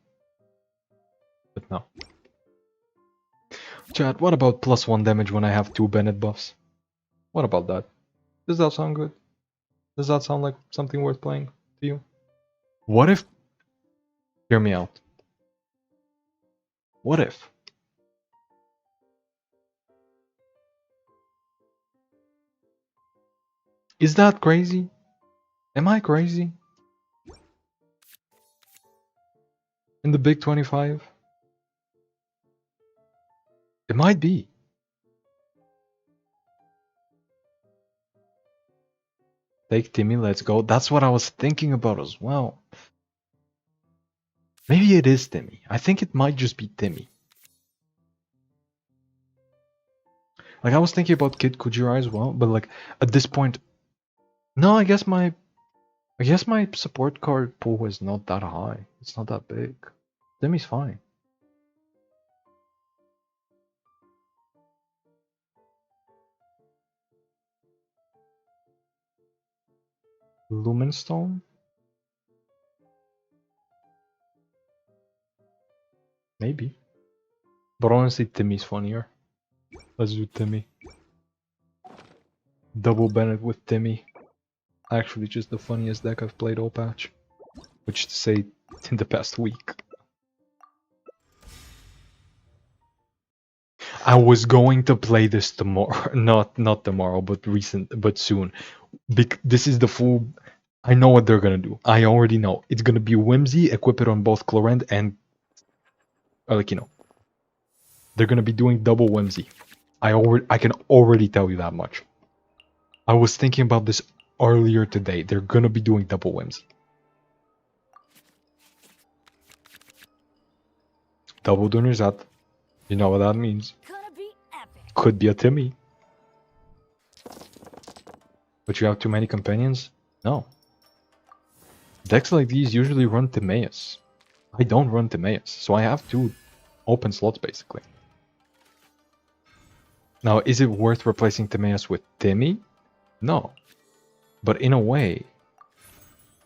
But no. Chat, what about +1 damage when I have 2 Bennett buffs? What about that? Does that sound good? Does that sound like something worth playing to you? What if... Hear me out. What if... Is that crazy? Am I crazy? In the big 25? It might be. Take Timmy, let's go. That's what I was thinking about as well. Maybe it is Timmy. I think it might just be Timmy. Like, I was thinking about Kid Kujira as well, but like, at this point... No, I guess my support card pool is not that high. It's not that big. Timmy's fine. Lumenstone? Maybe. But honestly, Timmy's funnier. Let's do Timmy. Double Bennett with Timmy. Actually, just the funniest deck I've played all patch. Which to say, in the past week. I was going to play this tomorrow. Not tomorrow, but soon. This is the full... I know what they're gonna do. I already know. It's gonna be Whimsy, equip it on both Clorend and... like, you know. They're gonna be doing double Whimsy. I can already tell you that much. I was thinking about this earlier today. They're gonna be doing double Whimsy. Double Dunerzat. You know what that means. Gonna be epic. Could be a Timmy. But you have too many companions? No. Decks like these usually run Timaeus. I don't run Timaeus, so I have 2 open slots basically. Now, is it worth replacing Timaeus with Timmy? No. But in a way,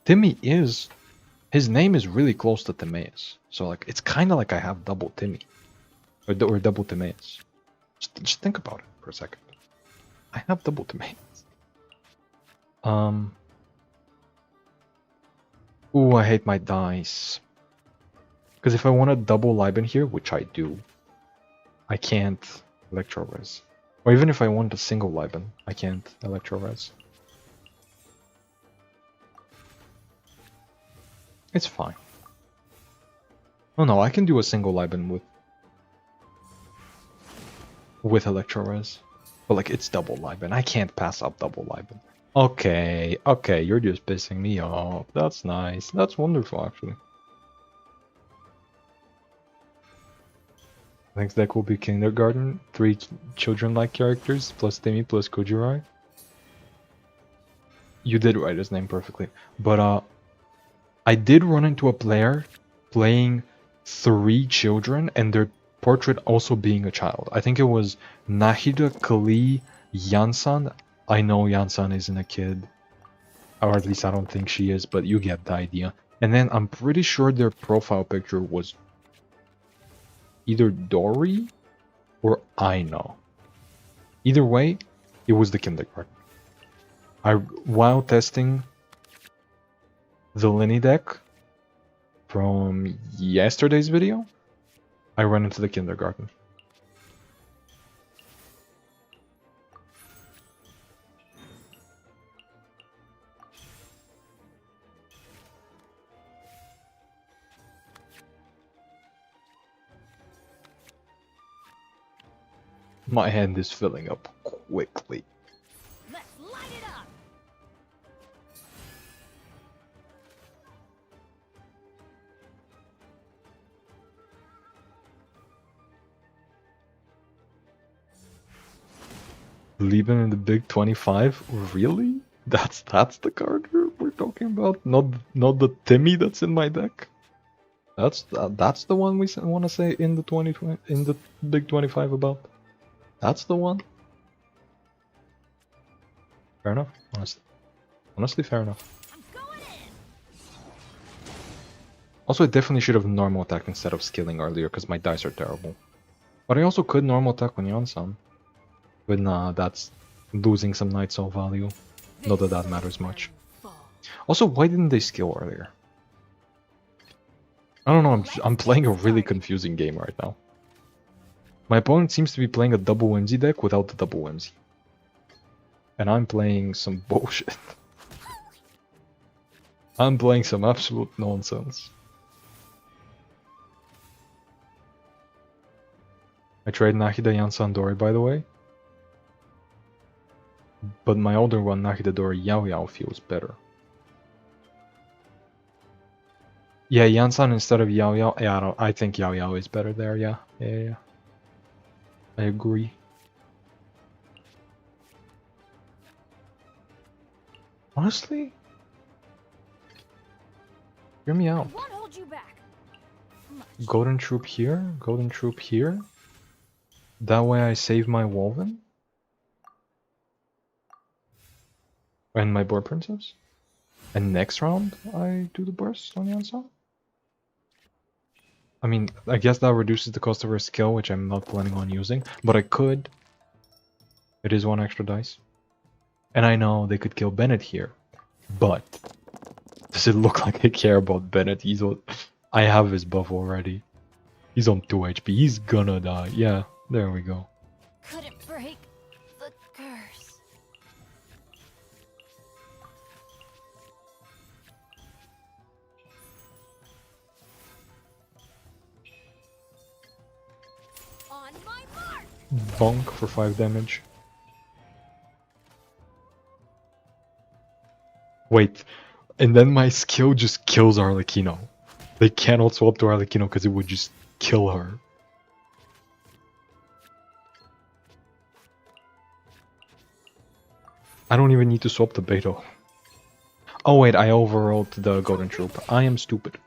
Timmy is... his name is really close to Timaeus. So like, it's kind of like I have double Timmy. Or double Timaeus. Just think about it for a second. I have double Timaeus. Ooh, I hate my dice. Because if I want to double Liben here, which I do, I can't Electro Res. Or even if I want a single Liben, I can't Electro Res. It's fine. Oh no, I can do a single Liben with Electro Res. But like, it's double Liben. I can't pass up double Liben. Okay, okay, you're just pissing me off. That's nice. That's wonderful, actually. Next deck will be Kindergarten. 3 children-like characters, plus Timmy, plus Kujirai. You did write his name perfectly. But, I did run into a player playing 3 children, and their portrait also being a child. I think it was Nahida, Kali, Yansan. I know Yansan isn't a kid. Or at least I don't think she is, but you get the idea. And then I'm pretty sure their profile picture was either Dory or Aino. Either way, it was the kindergarten. While testing the Linny deck from yesterday's video, I ran into the kindergarten. My hand is filling up quickly. Let's light it up. Leaving in the big 25? Really? That's the card we're talking about? Not the Timmy that's in my deck? That's the one we want to say in the in the big 25 about? That's the one? Fair enough, honestly. Honestly, fair enough. I'm going in. Also, I definitely should have normal attacked instead of skilling earlier because my dice are terrible. But I also could normal attack on Yansan. But nah, that's losing some Night Soul value. Not that that matters much. Also, why didn't they skill earlier? I don't know, I'm playing a really confusing game right now. My opponent seems to be playing a double Whimsy deck without the double Whimsy. And I'm playing some bullshit. I'm playing some absolute nonsense. I trade Nahida Yansan Dori, by the way. But my older one, Nahida Dori Yao Yao, feels better. Yeah, Yansan instead of Yao Yao. Yeah, I think Yao Yao is better there, yeah. Yeah. I agree. Honestly? Hear me out. Won't hold you back. Golden Troop here, Golden Troop here. That way I save my Wolven. And my Boar Princess. And next round I do the burst on Yansan. I mean, I guess that reduces the cost of her skill, which I'm not planning on using, but I could. It is 1 extra dice. And I know they could kill Bennett here, but does it look like I care about Bennett? I have his buff already. He's on 2 HP, he's gonna die. Yeah, there we go. Couldn't break the curse. On my mark. Bonk for 5 damage. Wait, and then my skill just kills Arlecchino. They cannot swap to Arlecchino because it would just kill her. I don't even need to swap the Beto. Oh wait, I overrolled the Golden Troop. I am stupid.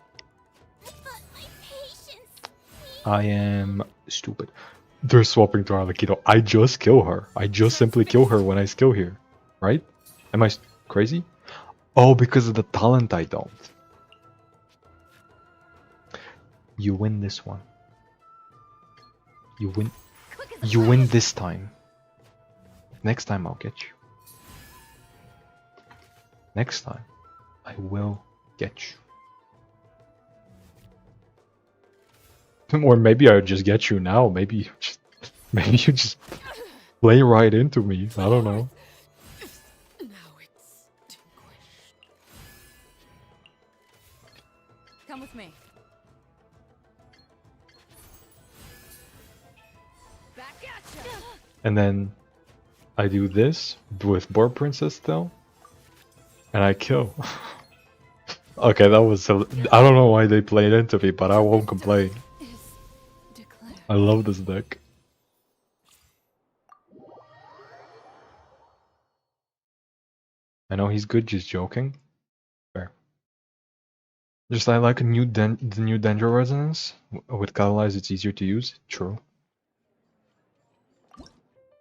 I am stupid. They're swapping to Arlecchino. I just kill her. I just simply kill her when I skill here. Right? Am I crazy? Oh, because of the talent I don't. You win this one. You win. You win this time. Next time I'll get you. Next time I will get you. Or maybe I'll just get you now. Maybe you just play right into me. I don't know. Come with me. Back at ya. And then I do this with Boar Princess still. And I kill. Okay, that was... I don't know why they played into me, but I won't complain. I love this deck. I know he's good, just joking. Fair. Just I like the new Dendro Resonance. With Catalyze it's easier to use. True.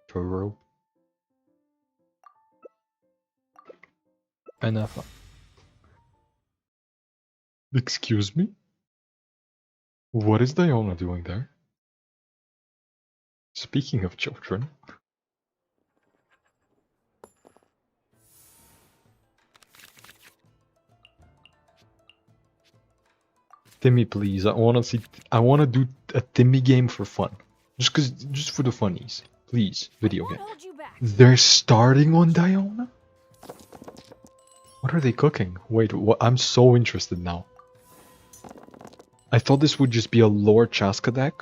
True. Enough. Excuse me? What is Diona doing there? Speaking of children. Timmy, please. I wanna do a Timmy game for fun. Just for the funnies. Please, video game. They're starting on Diona? What are they cooking? Wait, what? I'm so interested now. I thought this would just be a Lord Chaska deck.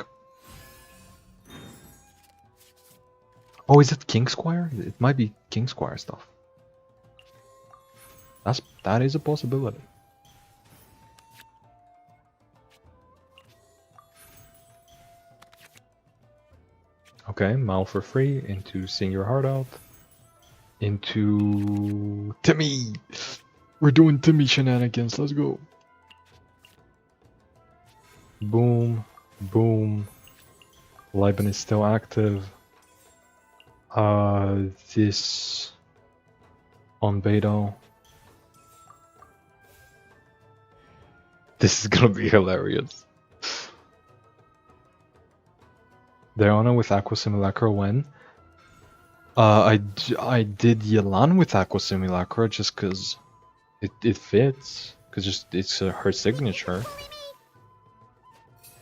Oh, is it King Squire? It might be King Squire stuff. That is a possibility. Okay, Mal for free, into Sing Your Heart Out, into Timmy! We're doing Timmy shenanigans, let's go! Boom, boom. Liban is still active. This on Beto. This is gonna be hilarious. Diona with Aqua Simulacra when? I did Yelan with Aqua Simulacra just cause it fits. Cause it's her signature.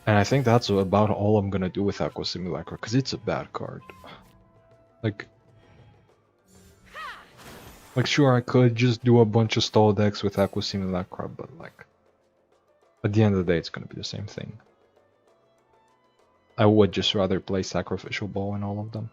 And I think that's about all I'm gonna do with Aqua Simulacra, cause it's a bad card. Like sure I could just do a bunch of stall decks with Aqua Simulacra, but like at the end of the day it's gonna be the same thing. I would just rather play Sacrificial Ball in all of them.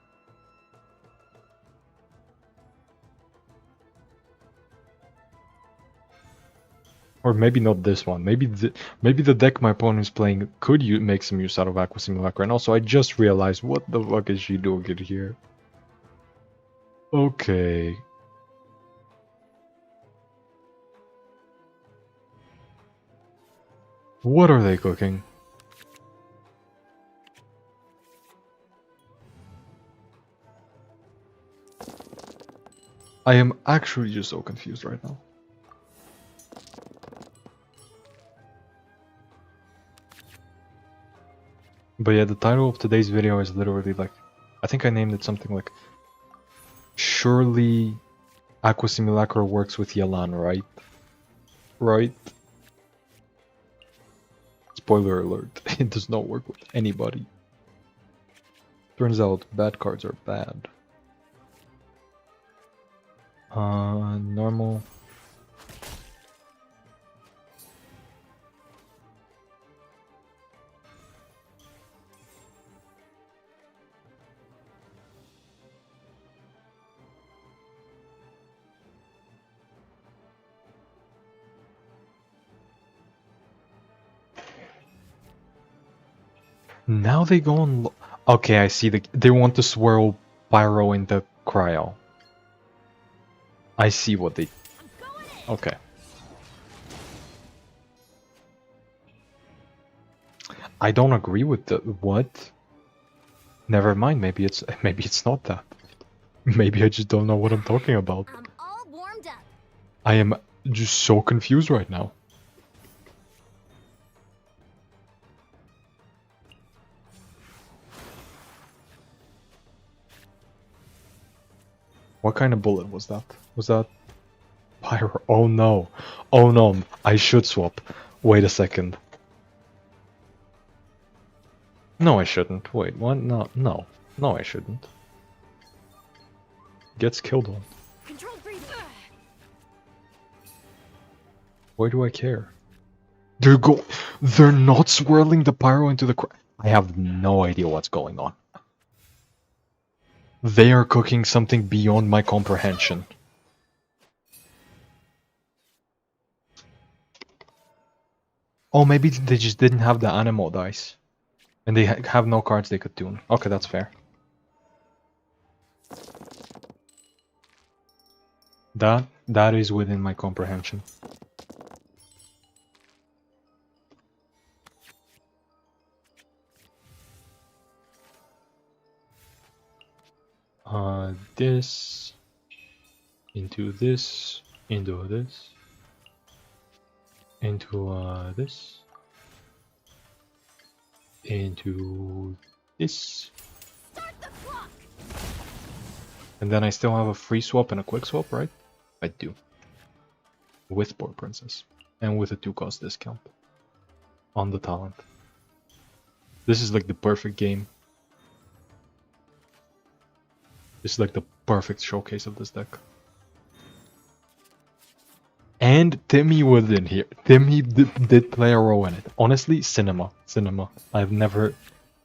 Or maybe not this one. Maybe the deck my opponent is playing could make some use out of Aqua Simulacra. And also I just realized what the fuck is she doing in here? Okay. What are they cooking? I am actually just so confused right now. But yeah, the title of today's video is literally like, I think I named it something like, surely Aqua Simulacra works with Yelan, right? Right? Spoiler alert, it does not work with anybody. Turns out bad cards are bad. Normal. Now they go on. Okay, I see. They want to swirl Pyro into Cryo. I see what they. Okay. I don't agree with the what. Never mind. Maybe it's not that. Maybe I just don't know what I'm talking about. I'm all warmed up. I am just so confused right now. What kind of bullet was that? Was that Pyro? Oh no. Oh no. I should swap. Wait a second. No, I shouldn't. Wait, what? No, no. No, I shouldn't. Gets killed on. Controlled breathing. Why do I care? They're not swirling the Pyro into the I have no idea what's going on. They are cooking something beyond my comprehension. Oh, maybe they just didn't have the animal dice. And they have no cards they could tune. Okay, that's fair. That is within my comprehension. This into this, into this, into this, into this. Start the clock. And then I still have a free swap and a quick swap, right? I do. With Poor Princess. And with a 2-cost discount. On the talent. This is like the perfect game. This is like the perfect showcase of this deck. And Timmy was in here. Timmy did play a role in it. Honestly, cinema. I've never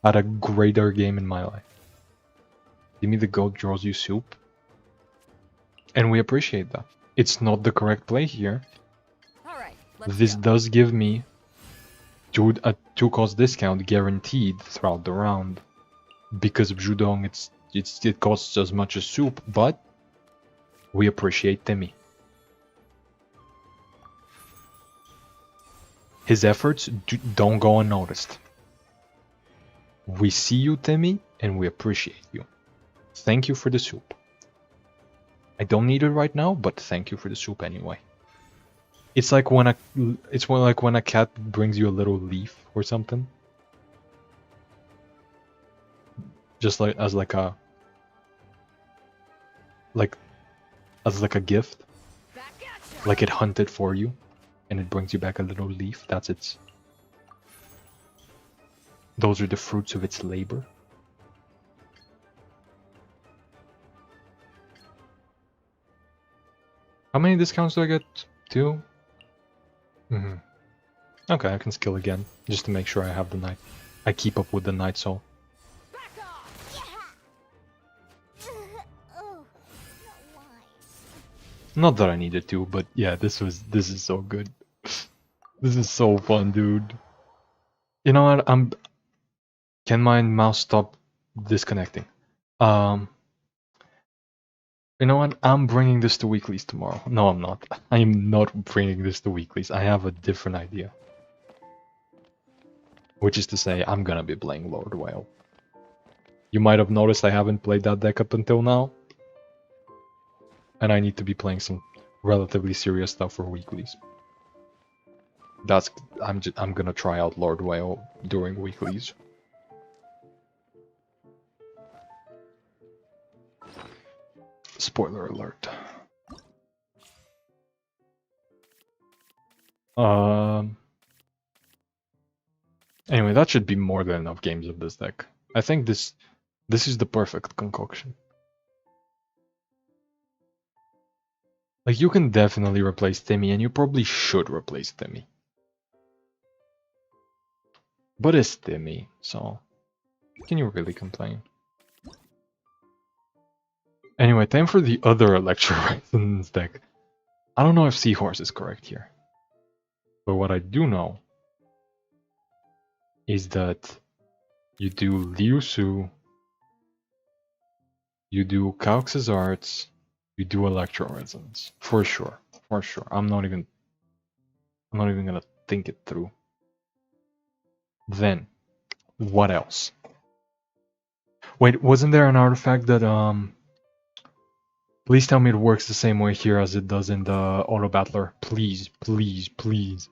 had a greater game in my life. Timmy the Goat draws you soup. And we appreciate that. It's not the correct play here. All right. This does give me a 2-cost discount guaranteed throughout the round. Because of Judong, it costs as much as soup, but we appreciate Timmy. His efforts don't go unnoticed. We see you, Timmy, and we appreciate you. Thank you for the soup. I don't need it right now, but thank you for the soup anyway. It's like when a cat brings you a little leaf or something. Just like as like a gift. Like it hunted for you and it brings you back a little leaf. That's its. Those are the fruits of its labor. How many discounts do I get? 2? Okay, I can skill again, just to make sure I have the night. I keep up with the night soul. Not that I needed to, but yeah, this is so good. This is so fun, dude. You know what? Can my mouse stop disconnecting? You know what? I'm bringing this to weeklies tomorrow. No, I'm not. I am not bringing this to weeklies. I have a different idea. Which is to say, I'm gonna be playing Lord Whale. You might have noticed I haven't played that deck up until now. And I need to be playing some relatively serious stuff for weeklies. I'm gonna try out Lord Whale during weeklies. Spoiler alert. Anyway, that should be more than enough games of this deck. I think this is the perfect concoction. Like, you can definitely replace Timmy, and you probably should replace Timmy. But it's Timmy, so can you really complain? Anyway, time for the other Electro Res deck. I don't know if Seahorse is correct here. But what I do know is that You do Liu Su. You do Caux's Arts. You do Electro Resonance. For sure. For sure. I'm not even gonna think it through. Then, what else? Wait, wasn't there an artifact that please tell me it works the same way here as it does in the Auto Battler. Please, please, please.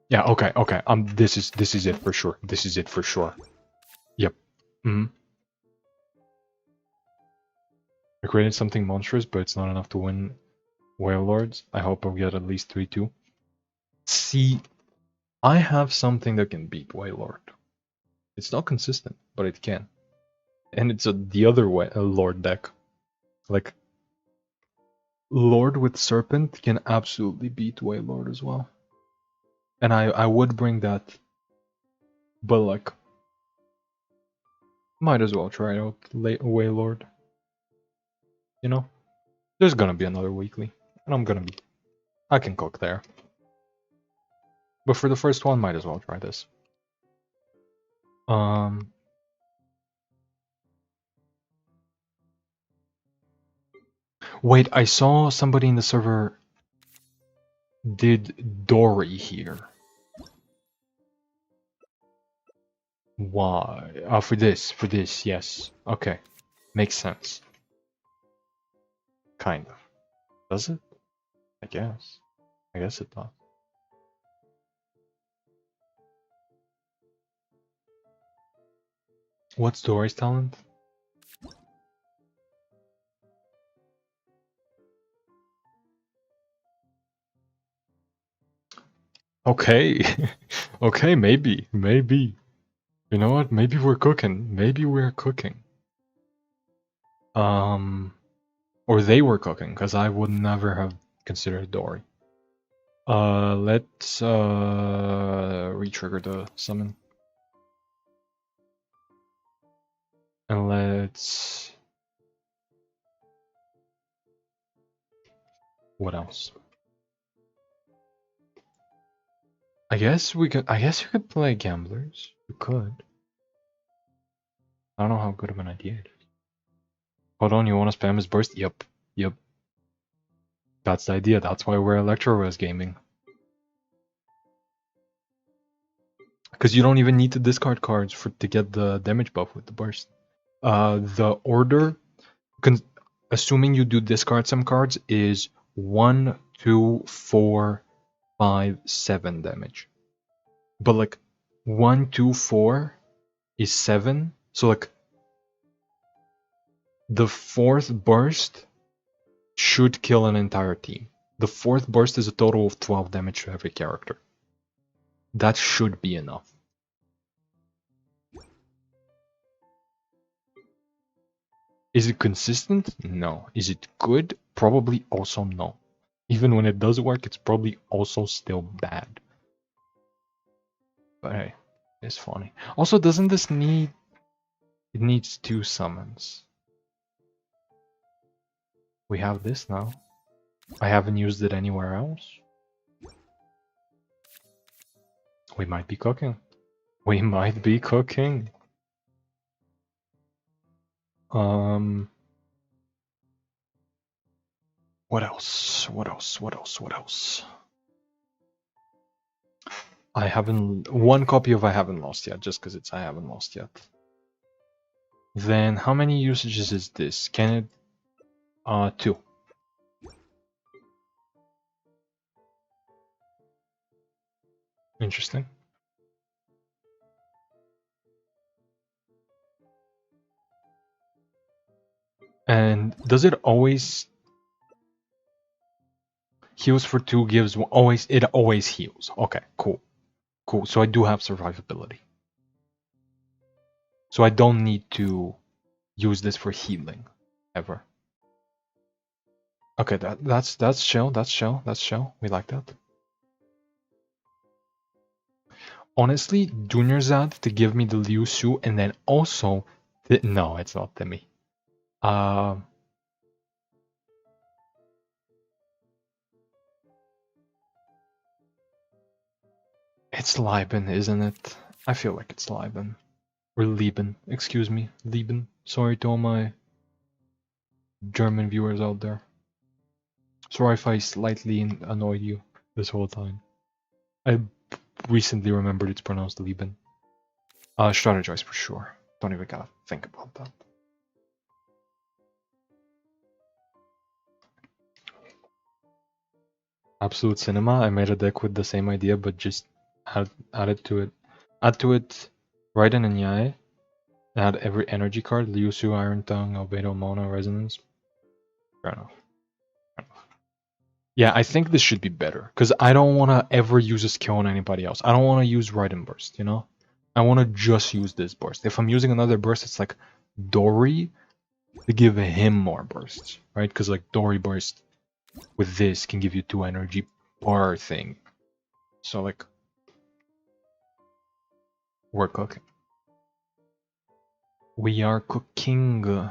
Yeah, okay, okay. This is it for sure. This is it for sure. Yep. I created something monstrous, but it's not enough to win Whale Lords. I hope I'll get at least 3-2. See, I have something that can beat Whale Lord. It's not consistent, but it can. And it's the other way, Lord deck. Like, Lord with Serpent can absolutely beat Whale Lord as well. And I would bring that, but like, might as well try out Whale Lord. You know? There's gonna be another weekly, and I can cook there. But for the first one, might as well try this. Wait, I saw somebody in the server did Dory here. Why? Oh, for this, yes. Okay. Makes sense. Kind of. Does it? I guess. I guess it does. What's Dory's talent? Okay. Okay, maybe. Maybe. You know what? Maybe we're cooking. Maybe we're cooking. Or they were cooking, because I would never have considered Dory. Let's re-trigger the summon. And let's... What else? I guess you could play Gamblers. You could. I don't know how good of an idea it is. Hold on, you wanna spam his burst? Yep. Yep. That's the idea. That's why we're Electro Res Gaming. Because you don't even need to discard cards to get the damage buff with the burst. The order, assuming you do discard some cards, is 1, 2, 4, 5, 7 damage. But like 1, 2, 4 is 7. So like the fourth burst should kill an entire team. The fourth burst is a total of 12 damage to every character. That should be enough. Is it consistent? No. Is it good? Probably also no. Even when it does work, it's probably also still bad. But hey, it's funny. Also, doesn't this need... It needs 2 summons. We have this now. I haven't used it anywhere else. We might be cooking. We might be cooking. What else? What else? What else? What else? I haven't... One copy of I Haven't Lost Yet, just because it's I Haven't Lost Yet. Then how many usages is this? Can it... 2. Interesting. And does it always... Heals for 2 gives... It always heals. Okay, cool. Cool, so I do have survivability. So I don't need to use this for healing, ever. Okay, that's chill, that's chill, that's chill. We like that. Honestly, Dunyarzad to give me the Liu Su and then also... No, it's not Timmy. It's Liben, isn't it? I feel like it's Lieben. Or Lieben, excuse me. Lieben. Sorry to all my German viewers out there. Sorry if I slightly annoyed you this whole time. I recently remembered it's pronounced Lieben. Strategize for sure. Don't even gotta think about that. Absolute Cinema, I made a deck with the same idea, but just add to it Raiden and Yae, add every energy card, Liu Su, Iron Tongue, Albedo, Mona, Resonance. Fair enough. Yeah, I think this should be better, because I don't want to ever use a skill on anybody else. I don't want to use Raiden Burst, you know? I want to just use this burst. If I'm using another burst, it's like Dory to give him more bursts, right? Because like Dory Burst with this can give you 2 energy per thing. So like, we're cooking. We are cooking.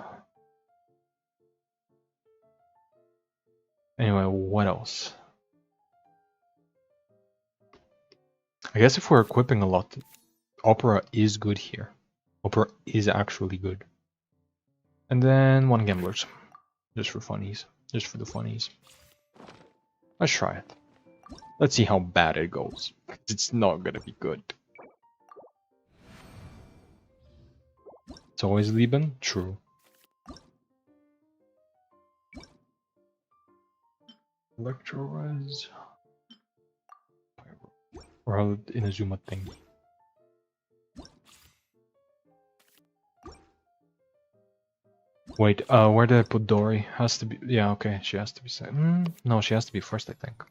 Anyway, what else? I guess if we're equipping a lot, Opera is good here. Opera is actually good. And then 1 Gamblers. Just for funnies. Just for the funnies. Let's try it. Let's see how bad it goes. It's not gonna be good. It's always Lieben? True. Electro Res. Or Inazuma thing. Wait, where did I put Dory? Has to be, yeah, okay, she has to be second. No, she has to be first, I think.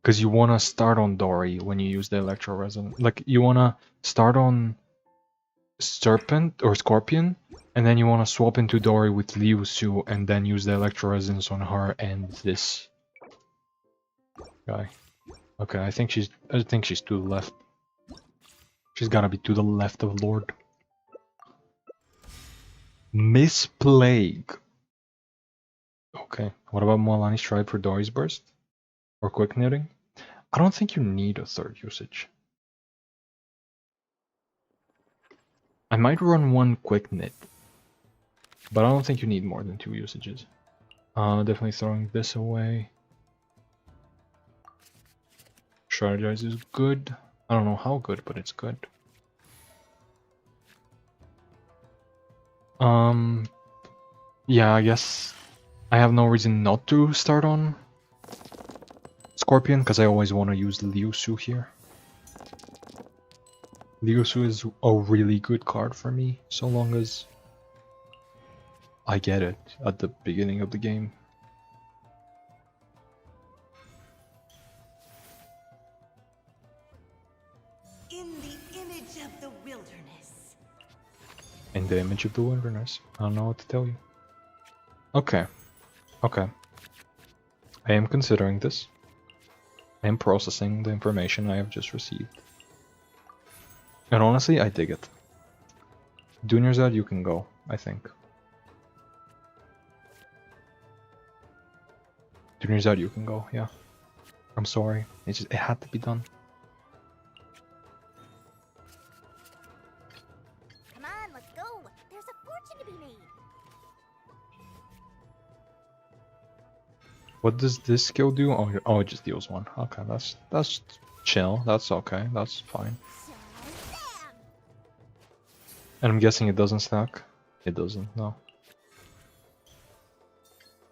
Because you want to start on Dory when you use the Electro Resonance. Like, you want to start on Serpent or Scorpion, and then you want to swap into Dory with Liu Su, and then use the Electro Resonance on her and this guy. Okay, I think she's to the left. She's gotta be to the left of Lord. Miss Plague. Okay, what about Moalani's Tribe for Dory's Burst? Or Quick Knitting? I don't think you need a 3rd usage. I might run 1 Quick Knit, but I don't think you need more than 2 usages. Definitely throwing this away. Strategize is good. I don't know how good, but it's good. Yeah, I guess I have no reason not to start on Scorpion, because I always want to use Liu Su here. Liu Su is a really good card for me, so long as I get it at the beginning of the game. In the image of the wilderness. In the image of the wilderness. I don't know what to tell you. Okay. Okay. I am considering this. I am processing the information I have just received. And honestly, I dig it. Dunyarzad, you can go, I think. Dunyarzad, you can go, yeah. I'm sorry. It had to be done. Come on, let's go. There's a fortune to be made. What does this skill do? Oh, it just deals 1. Okay, that's chill. That's okay. That's fine. And I'm guessing it doesn't stack? It doesn't, no.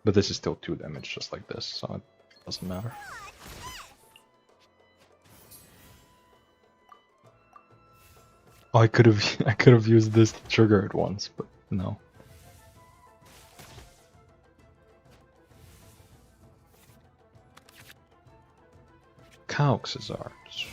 But this is still 2 damage, just like this, so it doesn't matter. Oh, I could have used this to trigger it once, but no. Cauxizards.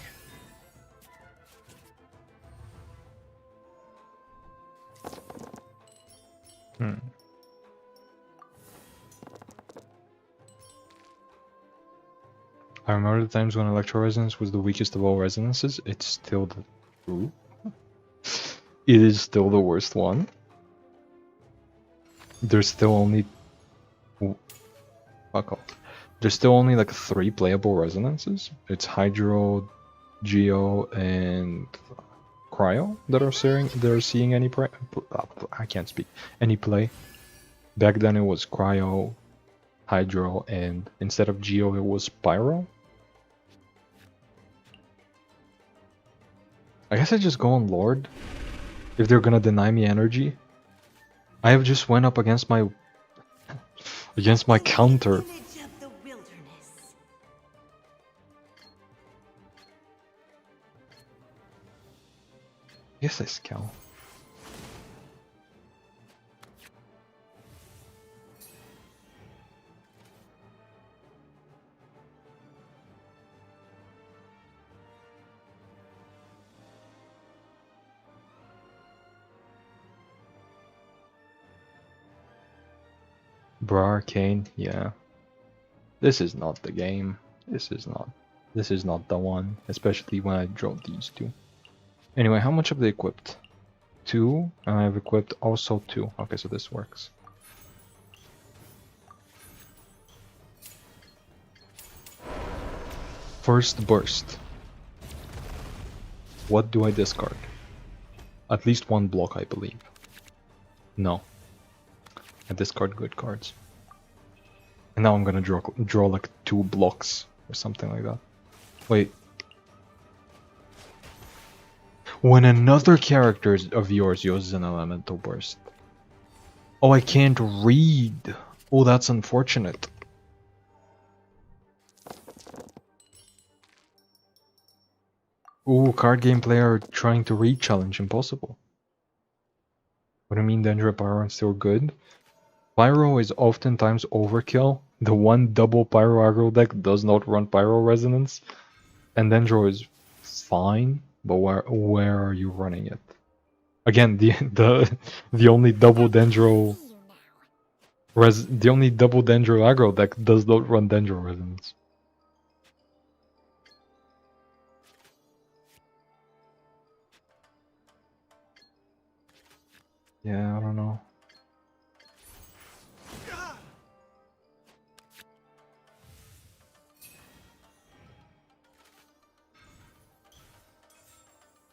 I remember the times when Electro Resonance was the weakest of all resonances. It's still the true. It is still the worst one. There's still only fuck off. There's still only like 3 playable resonances. It's Hydro, Geo, and Cryo that are seeing any I can't speak, any play. Back then it was Cryo, Hydro, and instead of Geo it was Pyro. I guess I just go on Lord if they're gonna deny me energy. I have just went up against my counter. Image of the wilderness. Yes, I scowl. Bra Arcane, yeah. This is not the game. This is not the one, especially when I draw these two. Anyway, how much have they equipped? 2, and I've equipped also 2. Okay, so this works. First burst. What do I discard? At least one block, I believe. No. I discard good cards. And now I'm gonna draw like 2 blocks or something like that. Wait. When another character of yours uses an elemental burst. Oh, I can't read. Oh, that's unfortunate. Ooh, card game player trying to read challenge impossible. What do you mean Dendro Pyro is still good? Pyro is oftentimes overkill. The one double Pyro aggro deck does not run Pyro Resonance. And Dendro is fine, but where are you running it? Again, the only double Dendro aggro deck does not run Dendro Resonance. Yeah, I don't know.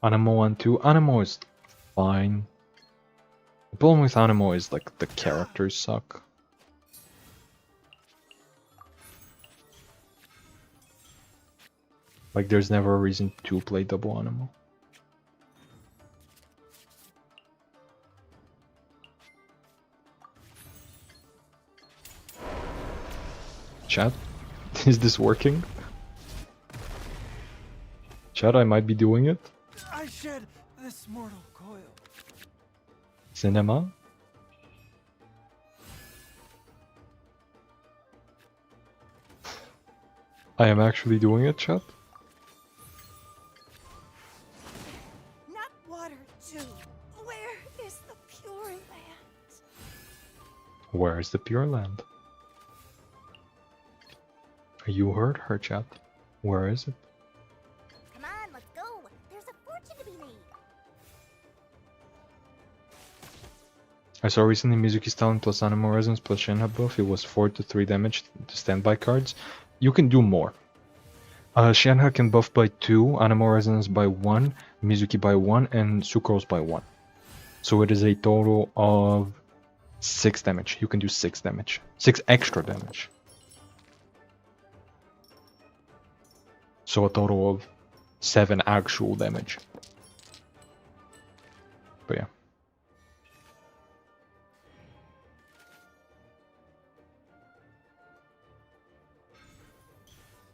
Anemo 1-2. Anemo is fine. The problem with Anemo is like the characters suck. Like there's never a reason to play double Anemo. Chat? Is this working? Chat, I might be doing it. I shed this mortal coil. Cinema? I am actually doing it, chat. Not water, too. Where is the Pure Land? Where is the Pure Land? You heard her, chat. Where is it? Come on, let's go. There's a fortune to be made. I saw recently Mizuki's talent plus Animal Resonance plus Shinra buff. It was 4 to 3 damage to standby cards. You can do more. Shenhe can buff by 2, Animal Resonance by 1, Mizuki by 1, and Sucrose by 1. So it is a total of 6 damage. You can do 6 damage. 6 extra damage. So a total of 7 actual damage. But yeah.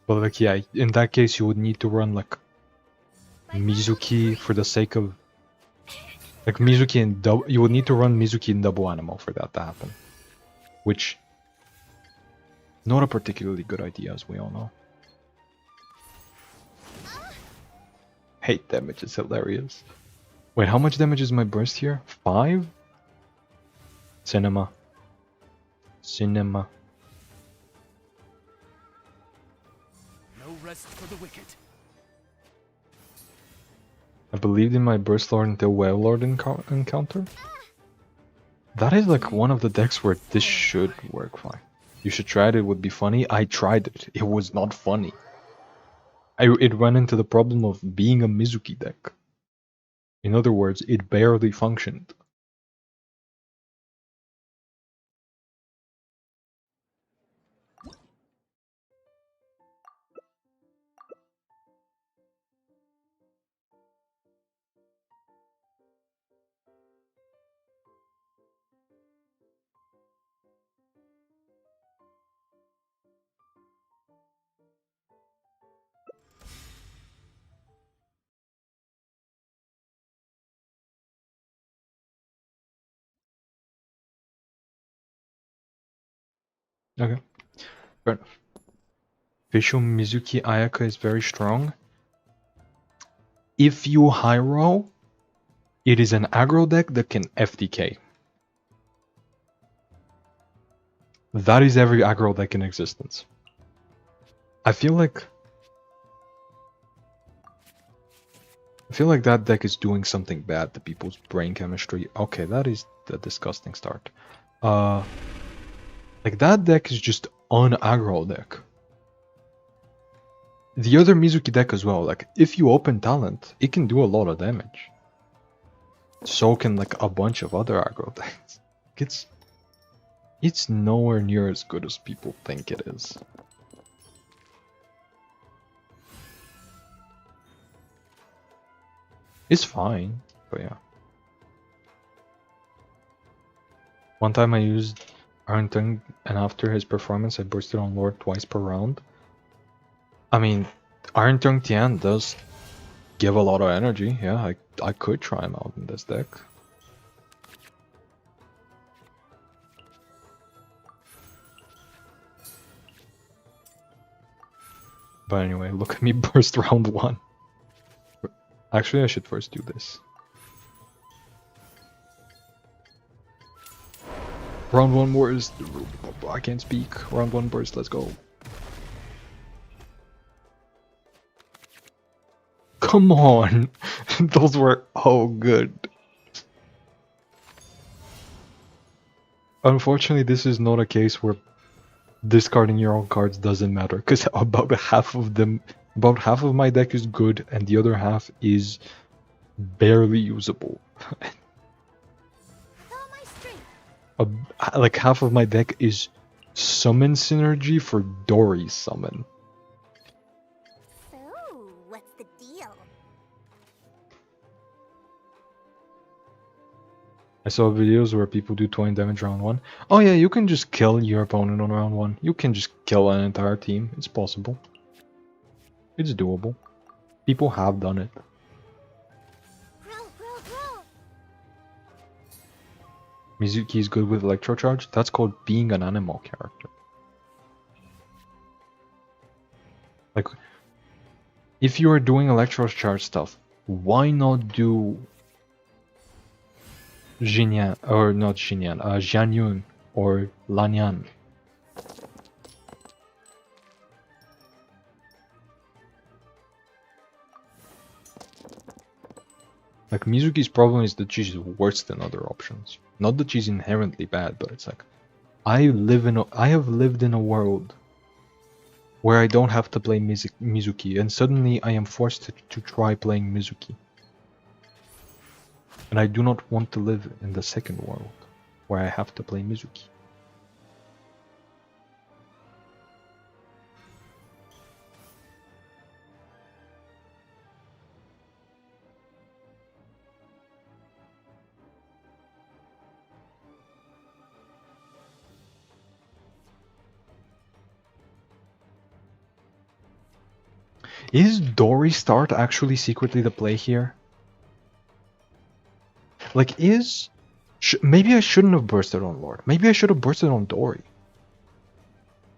But like yeah, in that case you would need to run like Mizuki for the sake of like Mizuki and double. You would need to run Mizuki in double animal for that to happen, which not a particularly good idea, as we all know. Hate damage is hilarious. Wait, how much damage is my burst here? 5? Cinema. Cinema. No rest for the wicked. I believed in my Burst Lord until Whale Lord encounter. That is like one of the decks where this should work fine. You should try it, it would be funny. I tried it, it was not funny. It ran into the problem of being a Mizuki deck. In other words, it barely functioned. Okay, fair enough. Visual Mizuki Ayaka is very strong. If you high roll, it is an aggro deck that can FDK. That is every aggro deck in existence. I feel like that deck is doing something bad to people's brain chemistry. Okay, that is the disgusting start. Like that deck is just an aggro deck. The other Mizuki deck as well, like if you open talent, it can do a lot of damage. So can like a bunch of other aggro decks. It's nowhere near as good as people think it is. It's fine, but yeah. One time I used Iron Tongue, and after his performance I bursted on Lord twice per round. I mean, Iron Tongue Tian does give a lot of energy, yeah, I could try him out in this deck. But anyway, look at me burst round 1. Actually, I should first do this. Round 1 burst. I can't speak. Round 1 burst, let's go. Come on! Those were oh good. Unfortunately, this is not a case where discarding your own cards doesn't matter, because about half of my deck is good and the other half is barely usable. Like half of my deck is summon synergy for Dory's summon. So, what's the deal? I saw videos where people do 20 damage round 1. Oh yeah, you can just kill your opponent on round 1. You can just kill an entire team. It's possible. It's doable. People have done it. Mizuki is good with Electro Charge. That's called being an animal character. Like, if you are doing Electro Charge stuff, why not do Jinyan, or not Jinyan, Jianyun or Lanyan? Like, Mizuki's problem is that she's worse than other options. Not that she's inherently bad, but it's like, I have lived in a world where I don't have to play Mizuki, and suddenly I am forced to try playing Mizuki. And I do not want to live in the second world, where I have to play Mizuki. Is Dory start actually secretly the play here? Like, maybe I shouldn't have bursted on Lord. Maybe I should have bursted on Dory.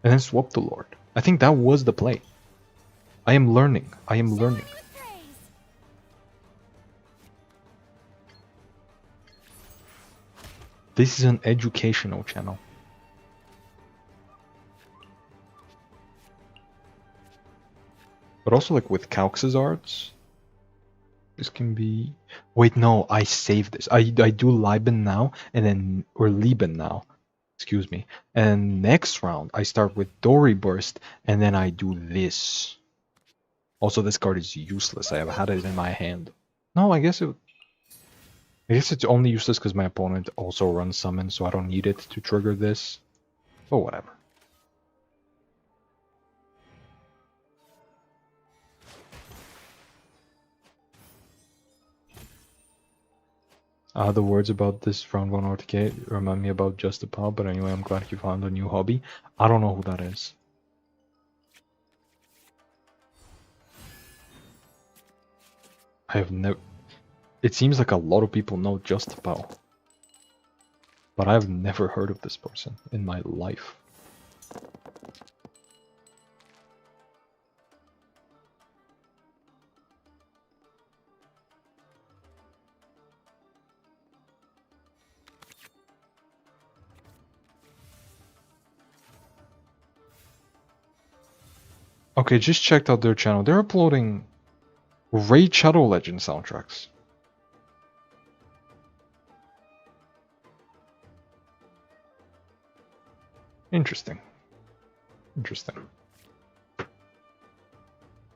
And then swapped the Lord. I think that was the play. I am learning. I am learning. This is an educational channel. But also, like, with Calx's arts, this can be... Wait, no, I saved this. I do Lieben now, and then... Or Lieben now. Excuse me. And next round, I start with Dory Burst, and then I do this. Also, this card is useless. I have had it in my hand. No, I guess it... I guess it's only useless because my opponent also runs summon, so I don't need it to trigger this. But whatever. The words about this round 1 RTK remind me about Just a Pal, but anyway, I'm glad you found a new hobby. I don't know who that is. I have never... It seems like a lot of people know Just a Pal. But I've never heard of this person in my life. Okay, just checked out their channel. They're uploading Raid Shadow Legends soundtracks. Interesting. Interesting.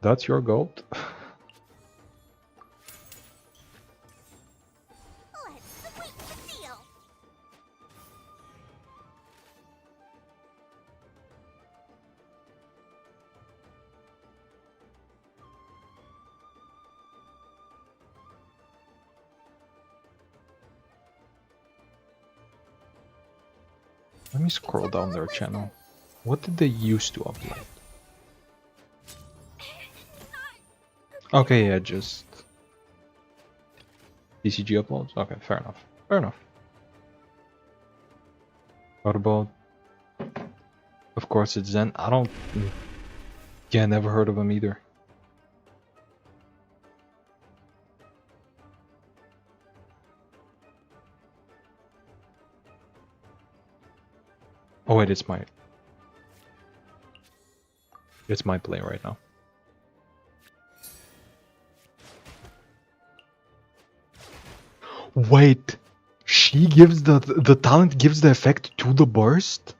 That's your gold? Let's sweep the deal. Let me scroll down their channel. What did they used to upload? Okay, yeah, just DCG uploads? Okay, fair enough. Fair enough. What about... Of course it's Zen. I don't... Yeah, never heard of him either. Oh wait, it's my play right now. Wait, she gives the talent gives the effect to the burst?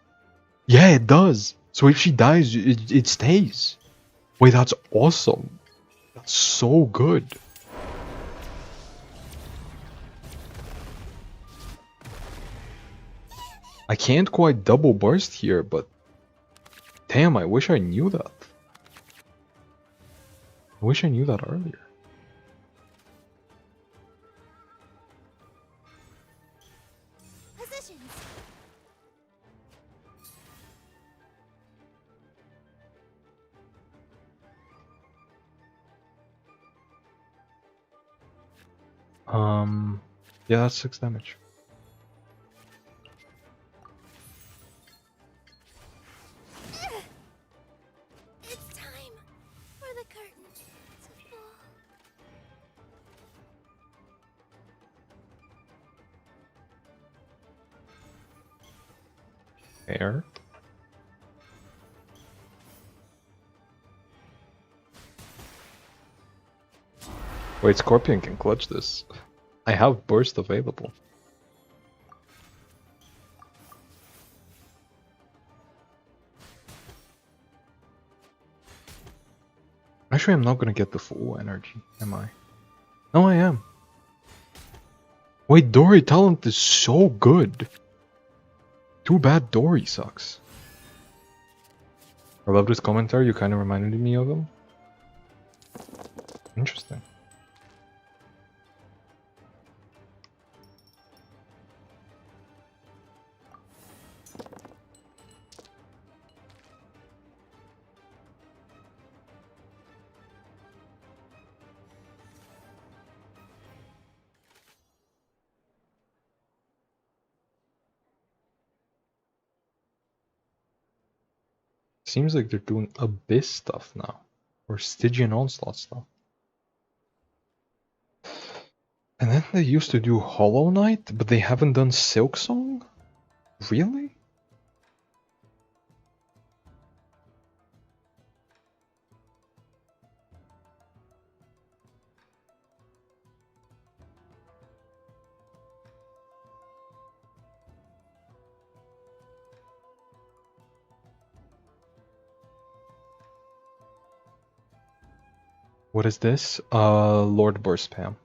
Yeah, it does. So if she dies, it stays. Wait, that's awesome. That's so good. I can't quite double burst here, but damn, I wish I knew that. I wish I knew that earlier. Positions. Yeah, that's 6 damage. It's time for the curtain to fall. Fair. Wait, Scorpion can clutch this. I have burst available. Actually, I'm not gonna get the full energy, am I? No, I am. Wait, Dory talent is so good. Too bad Dory sucks. I love this commentary, you kind of reminded me of him. Interesting. Seems like they're doing Abyss stuff now. Or Stygian Onslaught stuff. And then they used to do Hollow Knight, but they haven't done Silk Song? Really? What is this? Lord Burst Spam.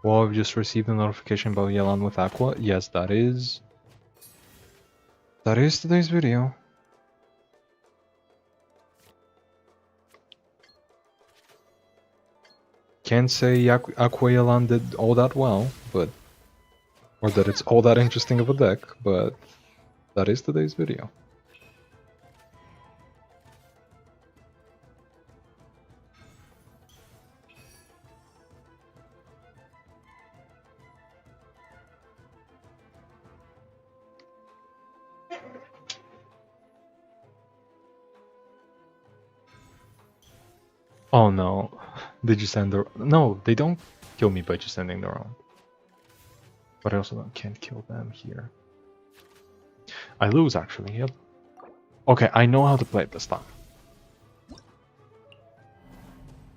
Well, I've just received a notification about Yelan with Aqua. Yes, that is today's video. Can't say Aqua Yelan did all that well, but or that it's all that interesting of a deck, but that is today's video. Oh no, did you send the... No, they don't kill me by just sending their own. But I also can't kill them here. I lose actually, yep. Okay, I know how to play it this time.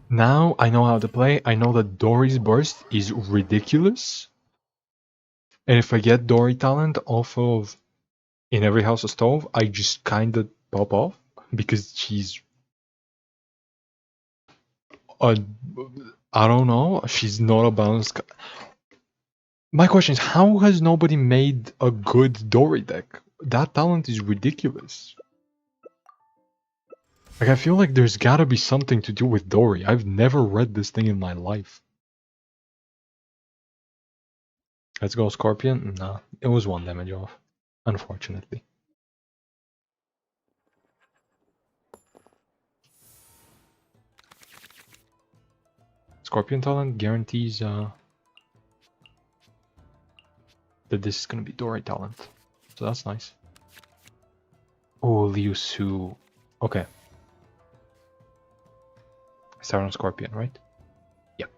Now I know how to play. I know that Dory's burst is ridiculous. And if I get Dory talent off of In Every House a Stove, I just kinda pop off. Because she's... I don't know, she's not a balanced... My question is, how has nobody made a good Dory deck? That talent is ridiculous. Like, I feel like there's gotta be something to do with Dory. I've never read this thing in my life. Let's go Scorpion? Nah, it was 1 damage off. Unfortunately. Scorpion talent guarantees that this is gonna be Dory talent. So that's nice. Oh, Liu Su. Okay. Start on Scorpion, right? Yep.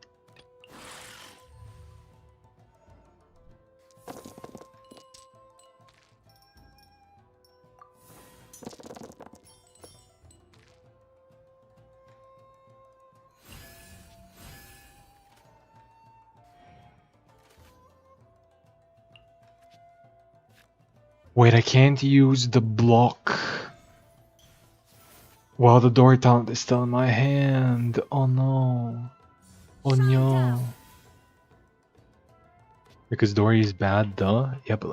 Wait, I can't use the block while the Dory talent is still in my hand. Oh no. Oh no. Because Dory is bad, duh? Yeah, but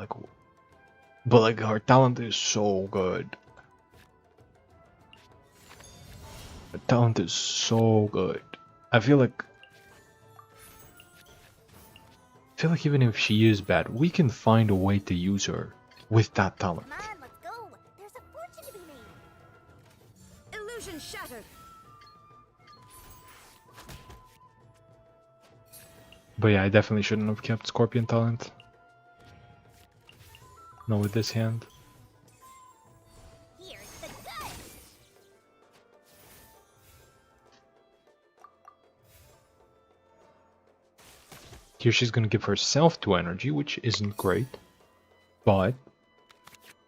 like her talent is so good. Her talent is so good. I feel like even if she is bad, we can find a way to use her with that talent. Come on, let's go. There's a fortune to be made. Illusion shattered. But yeah, I definitely shouldn't have kept Scorpion talent. No, with this hand. Here's the goods. Here she's gonna give herself 2 energy, which isn't great. But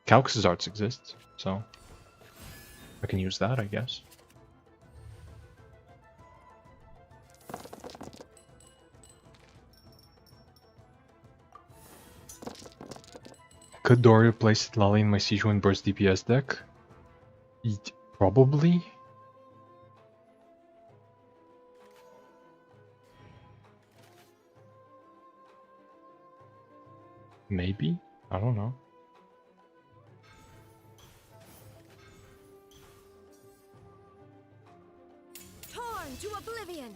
Calx's arts exists, so I can use that, I guess. Could Dory replace Lally in my Siege Wind Burst DPS deck? Probably. Maybe? I don't know. Torn to oblivion.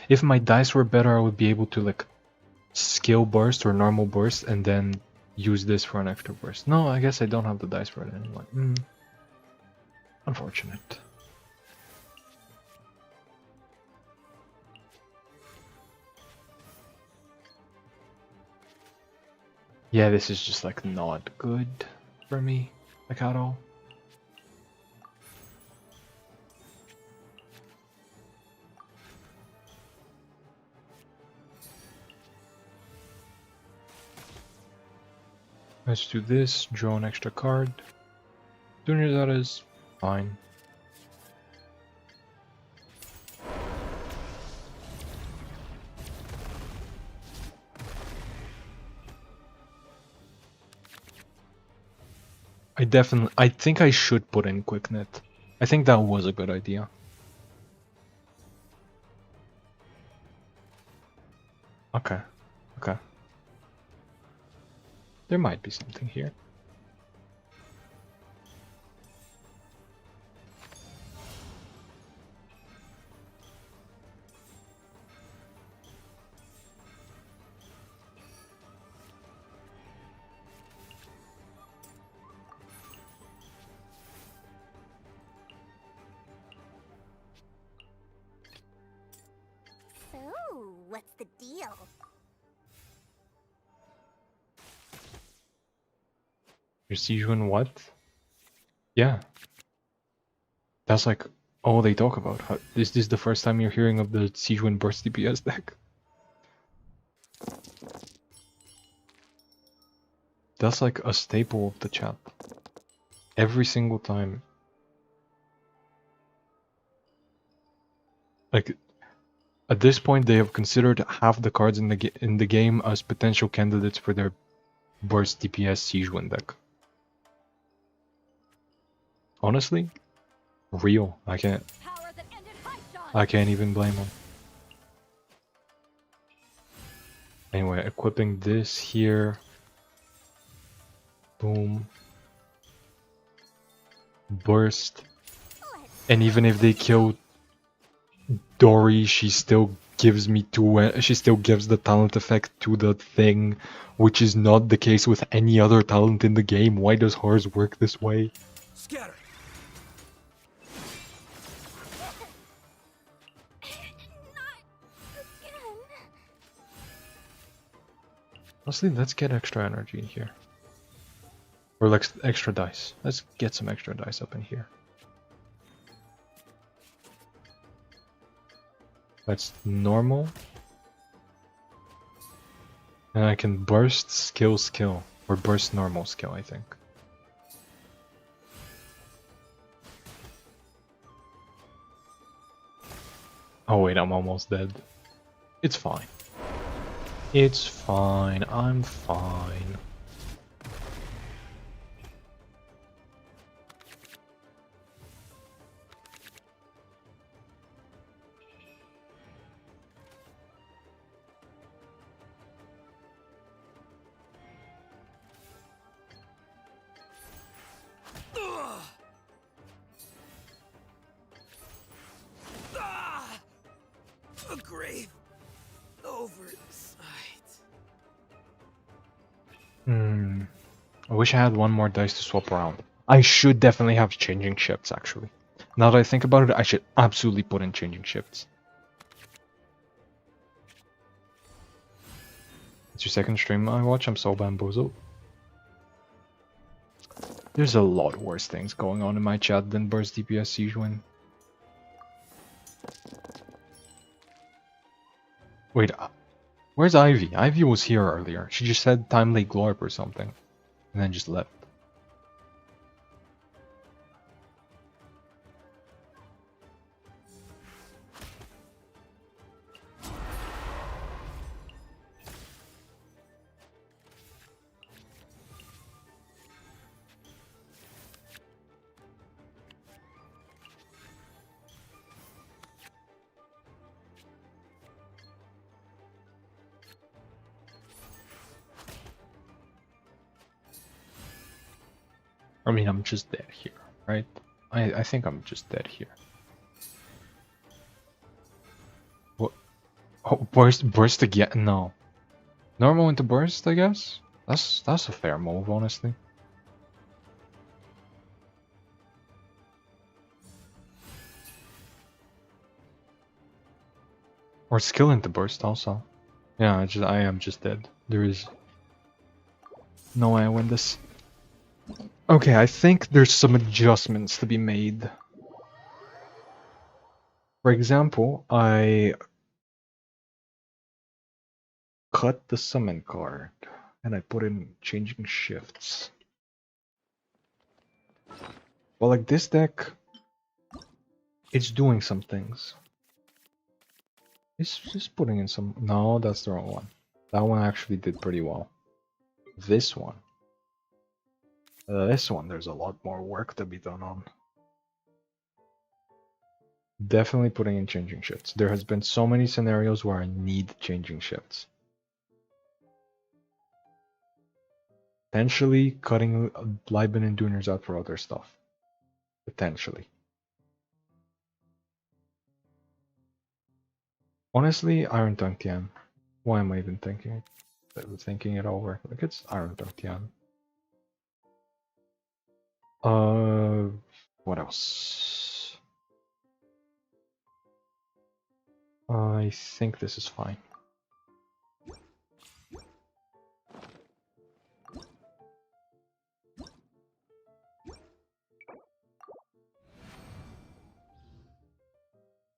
If my dice were better, I would be able to like skill burst or normal burst and then use this for an extra burst. No, I guess I don't have the dice for it anymore. Unfortunate. Yeah, this is just like not good for me, like at all. Let's do this, draw an extra card. Junior, that is fine. I think I should put in Quick Knit. I think that was a good idea. Okay, okay. There might be something here. So, what's the deal? Your Sijuan what? Yeah. That's like all they talk about. Is this the first time you're hearing of the Sijuan burst DPS deck? That's like a staple of the chat. Every single time. Like, at this point, they have considered half the cards in the game as potential candidates for their burst DPS Sijuan deck. Honestly, real. I can't even blame them. Anyway, equipping this here. Boom. Burst. And even if they kill Dory, she still gives me she still gives the talent effect to the thing, which is not the case with any other talent in the game. Why does hers work this way? Scatter. Honestly, let's get extra energy in here. Or like extra dice. Let's get some extra dice up in here. That's normal. And I can burst skill. Or burst normal skill, I think. Oh wait, I'm almost dead. It's fine. It's fine. I'm fine. A grave oversight. I wish I had one more dice to swap around. I should definitely have changing shifts, actually. Now that I think about it, I should absolutely put in changing shifts. It's your second stream I watch, I'm so bamboozled. There's a lot worse things going on in my chat than burst DPS Sijuan. Wait, where's Ivy? Ivy was here earlier. She just said timely glorp or something. And then just left. I mean, I'm just dead here, right? I think I'm just dead here. What? Oh, burst again? No. Normal into burst, I guess? That's a fair move, honestly. Or skill into burst also. Yeah, I am just dead. There is no way I win this. Okay, I think there's some adjustments to be made. For example, I cut the summon card and I put in changing shifts. Well, like this deck, it's doing some things. It's just putting in some... No, that's the wrong one. That one actually did pretty well. This one. This one, there's a lot more work to be done on. Definitely putting in changing shifts. There has been so many scenarios where I need changing shifts. Potentially cutting Liben and Duners out for other stuff. Potentially. Honestly, Iron Tongue Tian. Why am I even thinking it over? Like, it's Iron Tongue Tian. What else? I think this is fine.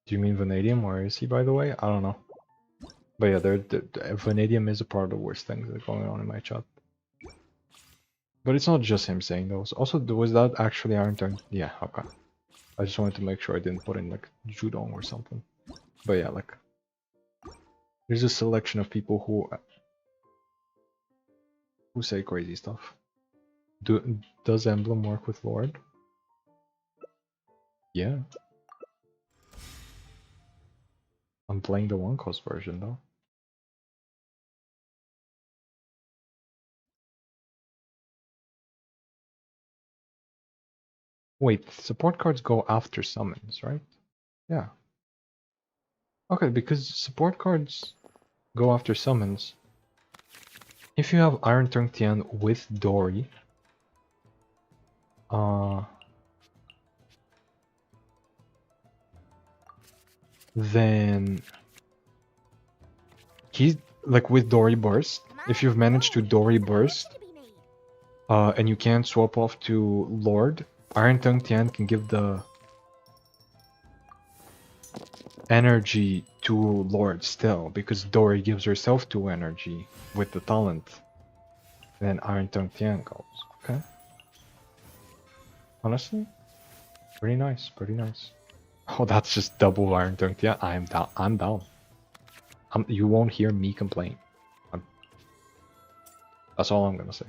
Do you mean Vanadium? Where is he, by the way? I don't know. But yeah, Vanadium is a part of the worst things that are going on in my chat. But it's not just him saying those. Also, was that actually Iron Tongue? Yeah, okay. I just wanted to make sure I didn't put in like Judong or something. But yeah, like there's a selection of people who say crazy stuff. Does Emblem work with Lord? Yeah. I'm playing the 1-cost version though. Wait, support cards go after summons, right? Yeah. Okay, because support cards go after summons. If you have Iron Tongue Tian with Dory, then he's like with Dory Burst. If you've managed to Dory Burst, and you can't swap off to Lord, Iron Tongue Tian can give the energy to Lord still, because Dory gives herself 2 energy with the talent. Then Iron Tongue Tian goes. Okay. Honestly, pretty nice, pretty nice. Oh, that's just double Iron Tongue Tian. I'm down. I'm down. You won't hear me complain. That's all I'm gonna say.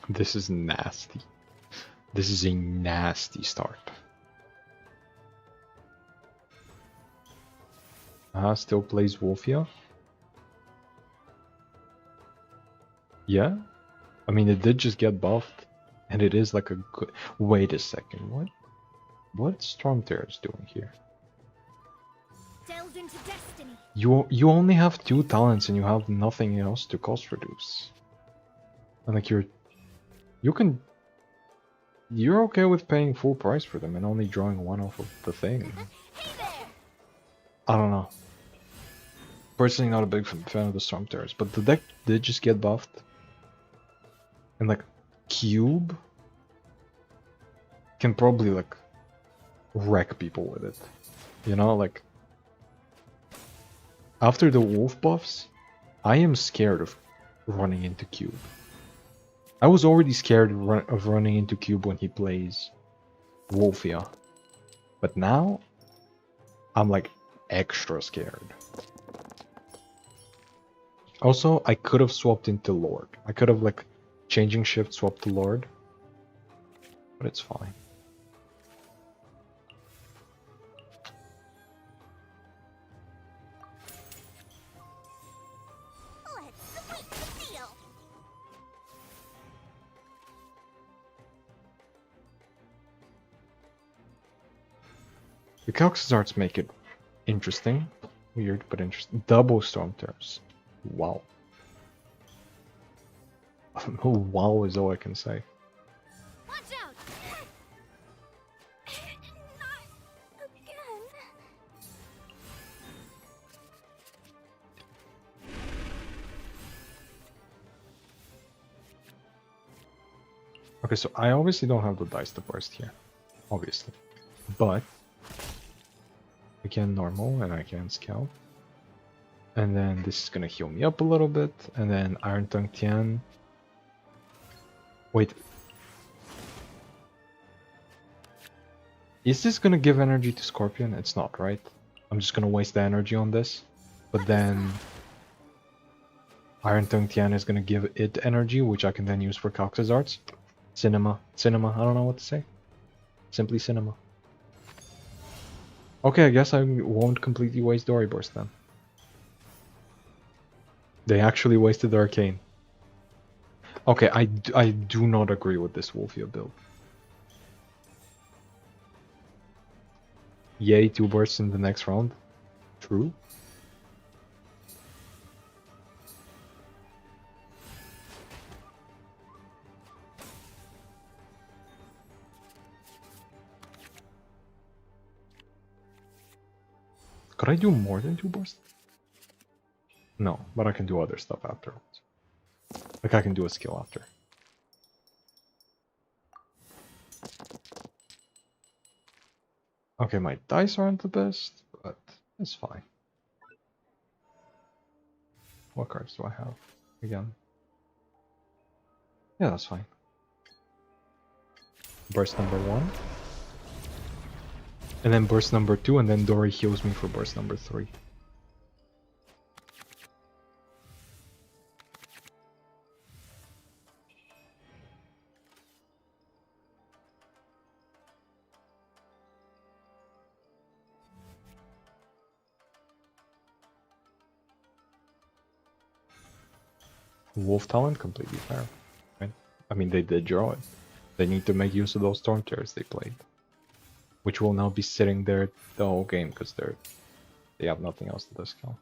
This is nasty. This is a nasty start. Still plays Wolfia? Yeah? I mean, it did just get buffed, and it is like a good... Wait a second, what? What's Stormterror's doing here? Delve into destiny. You only have 2 talents and you have nothing else to cost reduce. And like you're okay with paying full price for them and only drawing 1 off of the thing. Hey there. I don't know. Personally, not a big fan of the Stormterrors, but the deck did just get buffed. And like, Cube can probably like wreck people with it. You know, like after the wolf buffs, I am scared of running into Cube. I was already scared of running into Cube when he plays Wolfia. But now, I'm like extra scared. Also, I could have swapped into Lord. I could have like changing shift swapped to Lord. But it's fine. Let's sweep the field. The Calx's arts make it interesting. Weird, but interesting. Double Stormterrors. Wow. Wow is all I can say. Watch out. Not again. Okay, so I obviously don't have the dice to burst here. Obviously. But I can normal and I can scout. And then this is gonna heal me up a little bit. And then Iron Tongue Tian. Wait. Is this gonna give energy to Scorpion? It's not, right? I'm just gonna waste the energy on this. But then Iron Tongue Tian is gonna give it energy, which I can then use for Cox's arts. Cinema. Cinema, I don't know what to say. Simply cinema. Okay, I guess I won't completely waste Dory Burst then. They actually wasted the Arcane. Okay, I do not agree with this Wolfia build. Yay, 2 bursts in the next round. True. Could I do more than 2 bursts? No, but I can do other stuff afterwards. Like I can do a skill after. Okay, my dice aren't the best, but it's fine. What cards do I have? Again. Yeah, that's fine. Burst number 1. And then burst number 2, and then Dory heals me for burst number 3. Wolf Talent, completely fair. Right? I mean, they did draw it. They need to make use of those Storm Terrors they played. Which will now be sitting there the whole game, because they have nothing else to discount.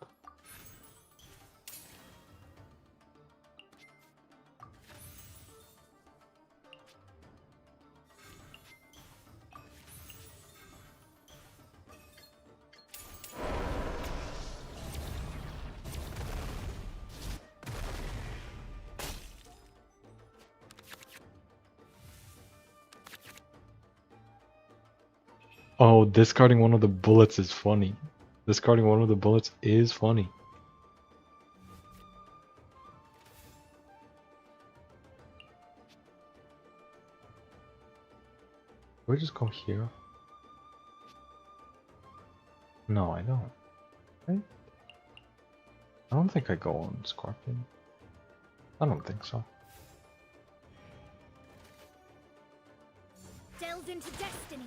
Oh, discarding one of the bullets is funny. Discarding one of the bullets is funny. Do I just go here? No, I don't. Right? I don't think I go on Scorpion. I don't think so. Delve into destiny.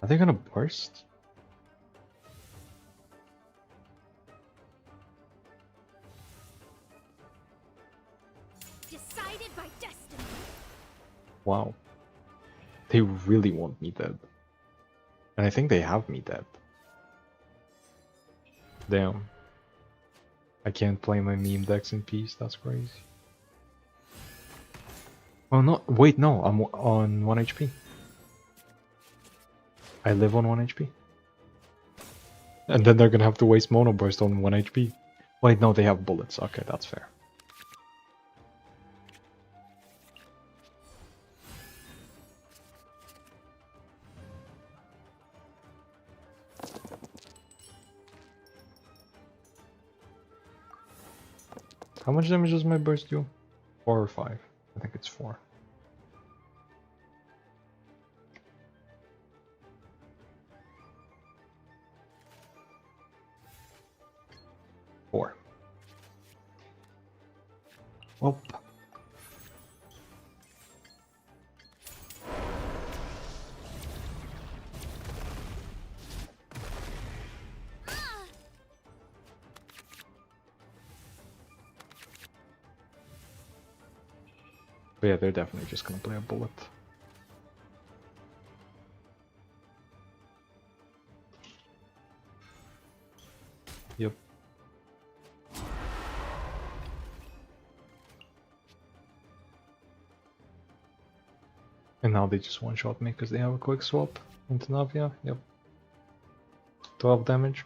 Are they gonna burst? Decided by destiny. Wow. They really want me dead. And I think they have me dead. Damn. I can't play my meme decks in peace, that's crazy. Oh no, wait, no, I'm on 1 HP. I live on 1 HP. And then they're gonna have to waste Mono Burst on 1 HP. Wait, no, they have bullets. Okay, that's fair. How much damage does my burst do? 4 or 5? I think it's 4. Well, but yeah, they're definitely just gonna play a bullet. Yep. And now they just one-shot me because they have a quick swap into Navia. Yep. 12 damage.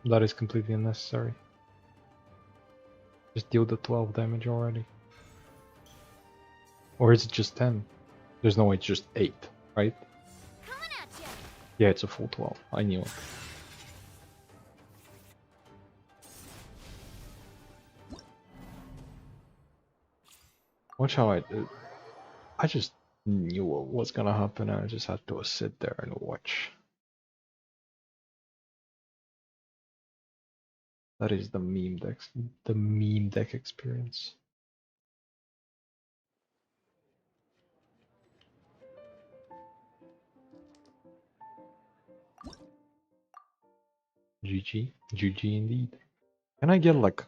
That is completely unnecessary. Just deal the 12 damage already. Or is it just 10? There's no way it's just 8, right? Coming at ya. Yeah, it's a full 12. I knew it. Watch how I just knew what was gonna happen and I just had to sit there and watch. That is the meme deck experience. GG, GG indeed. Can I get like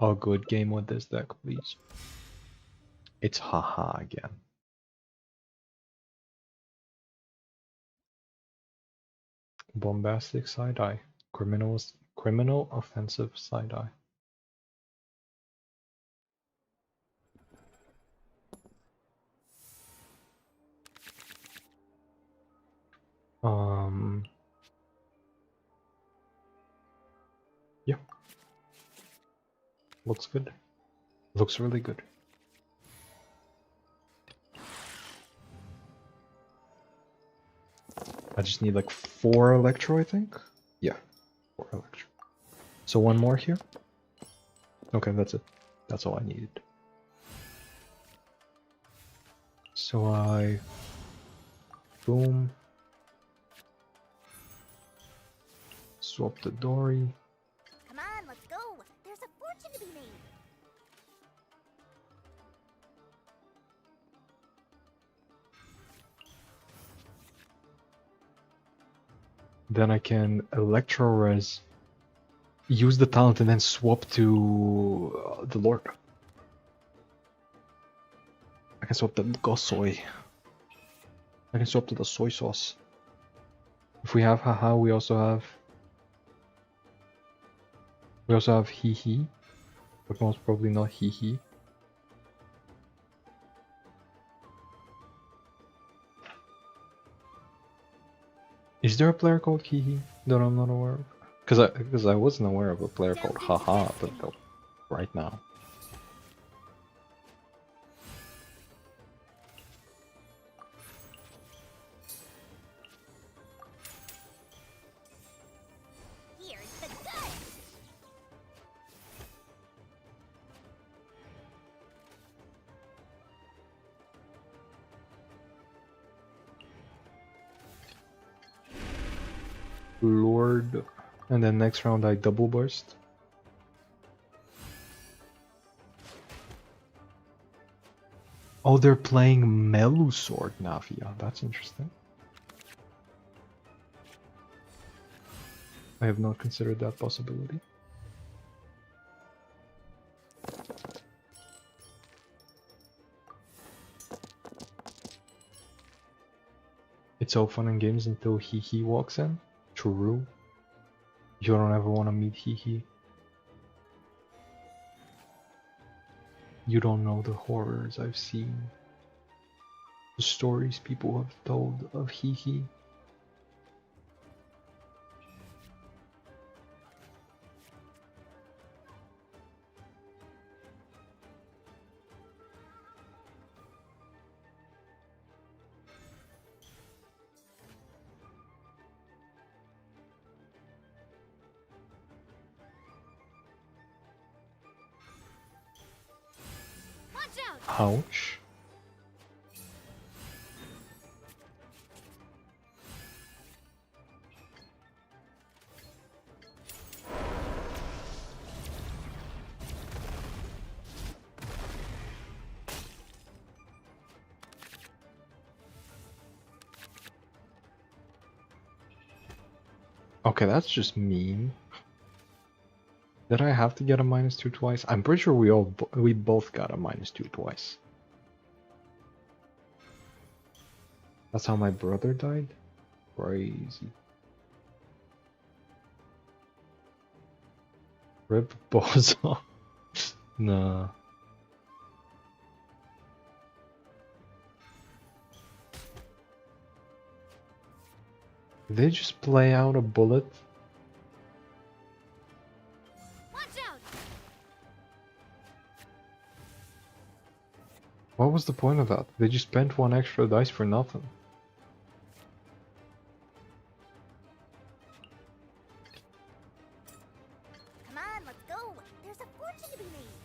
a good game with this deck, please? It's haha again. Bombastic side eye. Criminal offensive side eye. Yeah. Looks good. Looks really good. I just need like 4 Electro, I think? Yeah, 4 Electro. So 1 more here? Okay, that's it. That's all I needed. So I... Boom. Swap the Dory. Come on, let's go. There's a fortune to be made. Then I can Electro Res. Use the talent and then swap to the Lord. I can swap the Gossoy. I can swap to the soy sauce. If we have haha, we also have hee hee, but most probably not hee hee. Is there a player called hee hee that I'm not aware of? Because I wasn't aware of a player called haha up until right now. Here's the goods. Lord, and then next round I double burst. Oh, they're playing Melusword Navia. That's interesting. I have not considered that possibility. It's all fun and games until Hee Hee walks in. True. You don't ever want to meet Hee Hee. You don't know the horrors I've seen. The stories people have told of Hee Hee. Watch out. Ouch. Okay, that's just mean. Did I have to get a -2 twice? I'm pretty sure we both got a -2 twice. That's how my brother died? Crazy. Rip Bozo. Nah. Did they just play out a bullet? Watch out. What was the point of that? They just spent 1 extra dice for nothing. Come on, let's go. There's a fortune to be made.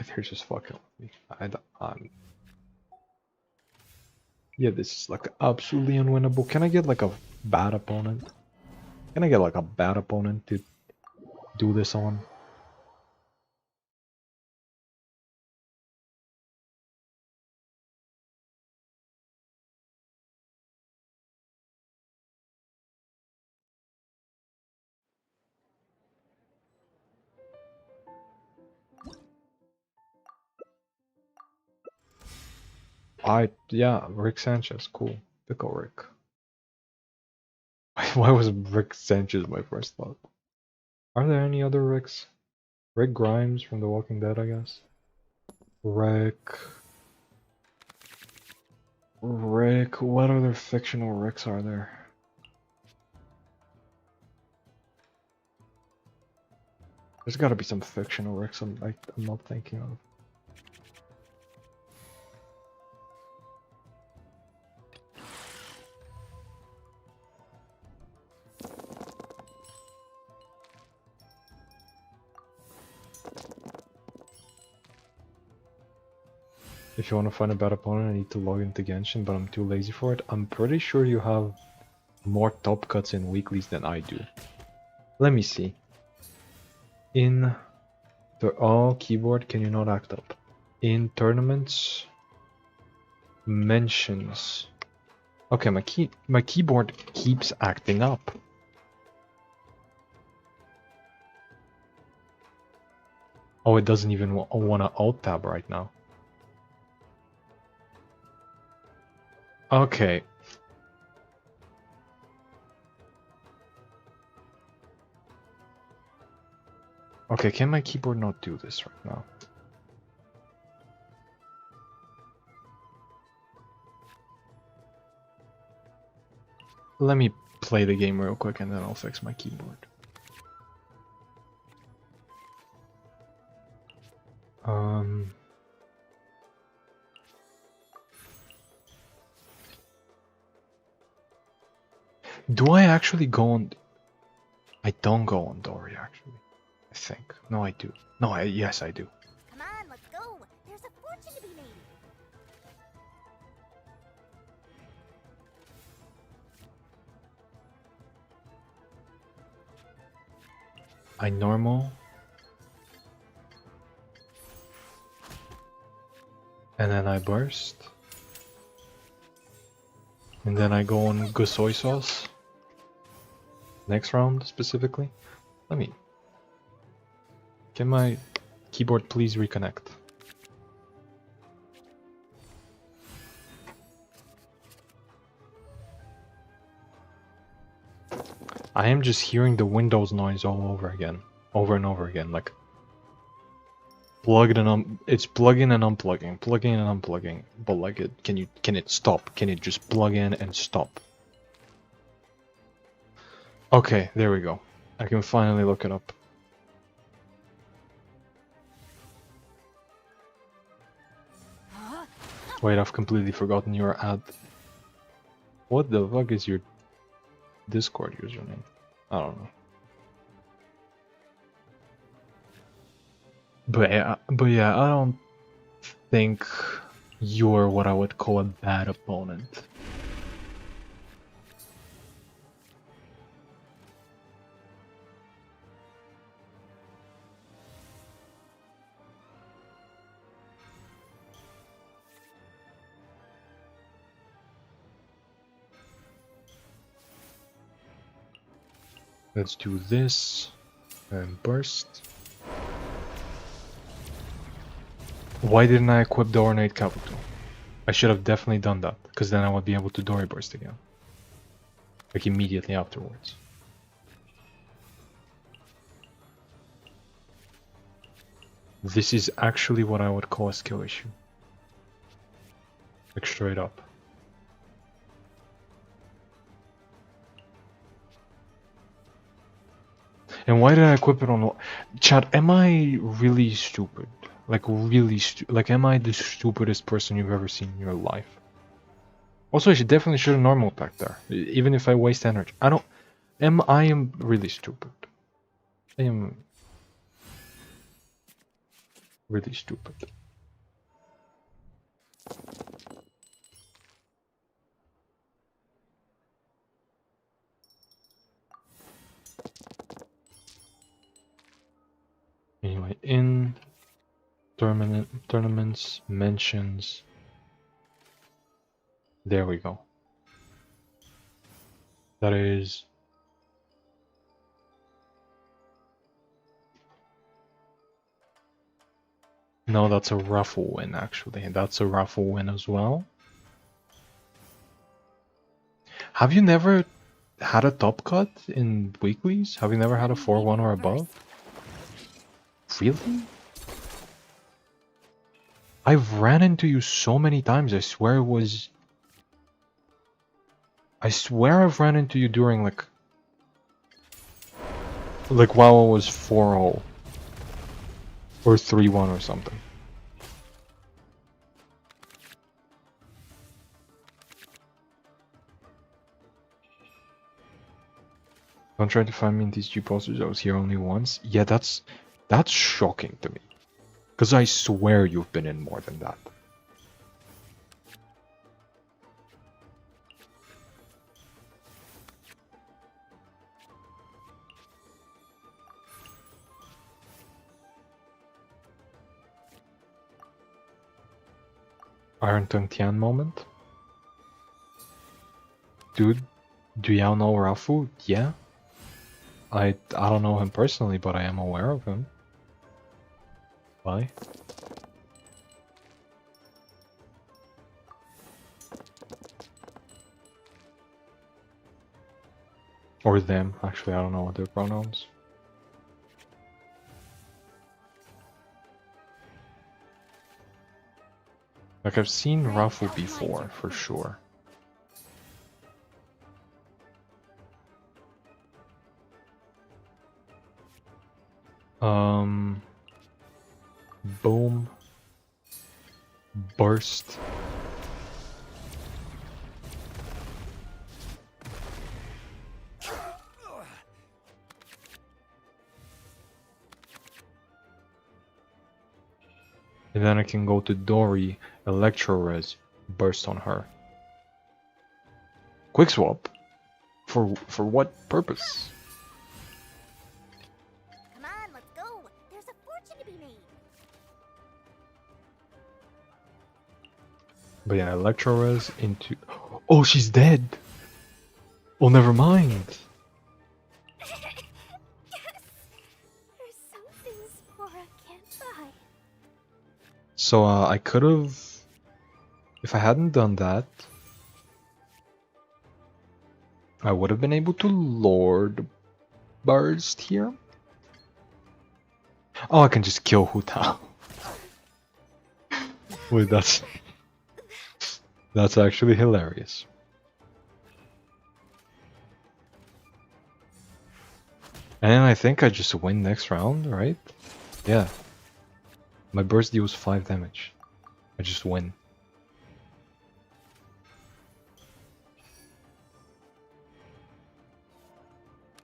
they're just fucking with me. Yeah, this is like absolutely unwinnable. Can I get like a bad opponent? Can I get like a bad opponent to do this on? Yeah, Rick Sanchez, cool. Pickle Rick. Why was Rick Sanchez my first thought? Are there any other Ricks? Rick Grimes from The Walking Dead, I guess. Rick. What other fictional Ricks are there? There's gotta be some fictional Ricks I'm not thinking of. If you want to find a bad opponent, I need to log into Genshin, but I'm too lazy for it. I'm pretty sure you have more top cuts in weeklies than I do. Let me see. In the keyboard, can you not act up? In tournaments, mentions. Okay, my keyboard keeps acting up. Oh, it doesn't even want to alt tab right now. Okay. Okay, can my keyboard not do this right now? Let me play the game real quick and then I'll fix my keyboard. Do I actually go on... I don't go on Dory, actually. I think. No, I do. No, yes, I do. Come on, let's go. There's a fortune to be made. I normal. And then I burst. And then I go on soy sauce. Next round, specifically. Let me... Can my keyboard please reconnect? I am just hearing the Windows noise all over again. Over and over again, like... It's plugging and unplugging, plugging and unplugging. But like can it stop? Can it just plug in and stop? Okay, there we go. I can finally look it up. Wait, I've completely forgotten your ad. What the fuck is your Discord username? I don't know. But yeah, I don't think you're what I would call a bad opponent. Let's do this and burst. Why didn't I equip the Ornate Capital? I should have definitely done that, because then I would be able to Dory Burst again. Like immediately afterwards. This is actually what I would call a skill issue. Like straight up. And why did I equip it on... Chat, am I really stupid? Like really like am I the stupidest person you've ever seen in your life? Also, I definitely should have normal attack there. Even if I waste energy. I am really stupid. I am... Really stupid. Anyway, in tournaments, mentions. There we go. That is. No, that's a raffle win, actually. That's a raffle win as well. Have you never had a top cut in weeklies? Have you never had a 4-1 or above? Really? I've ran into you so many times. I swear it was... I swear I've ran into you during like while it was 4-0. Or 3-1 or something. Don't try to find me in these G posters. I was here only once. Yeah, that's shocking to me. Because I swear you've been in more than that. Iron Tongue Tian moment. Dude, do y'all know Rafu? Yeah. I don't know him personally, but I am aware of him. Why? Or them, actually, I don't know what their pronouns. Like, I've seen Rafu before, for sure. Boom. Burst. And then I can go to Dory, Electro Res, burst on her. Quick swap? For what purpose? Come on, let's go. There's a fortune to be made. But yeah, Electro Res into... Oh, she's dead! Oh, never mind! Yes! There's some things Laura can't buy. So, I could've... If I hadn't done that... I would have been able to Lord Burst here. Oh, I can just kill Hu Tao. Wait, that's actually hilarious. And I think I just win next round, right? Yeah. My burst deals 5 damage. I just win.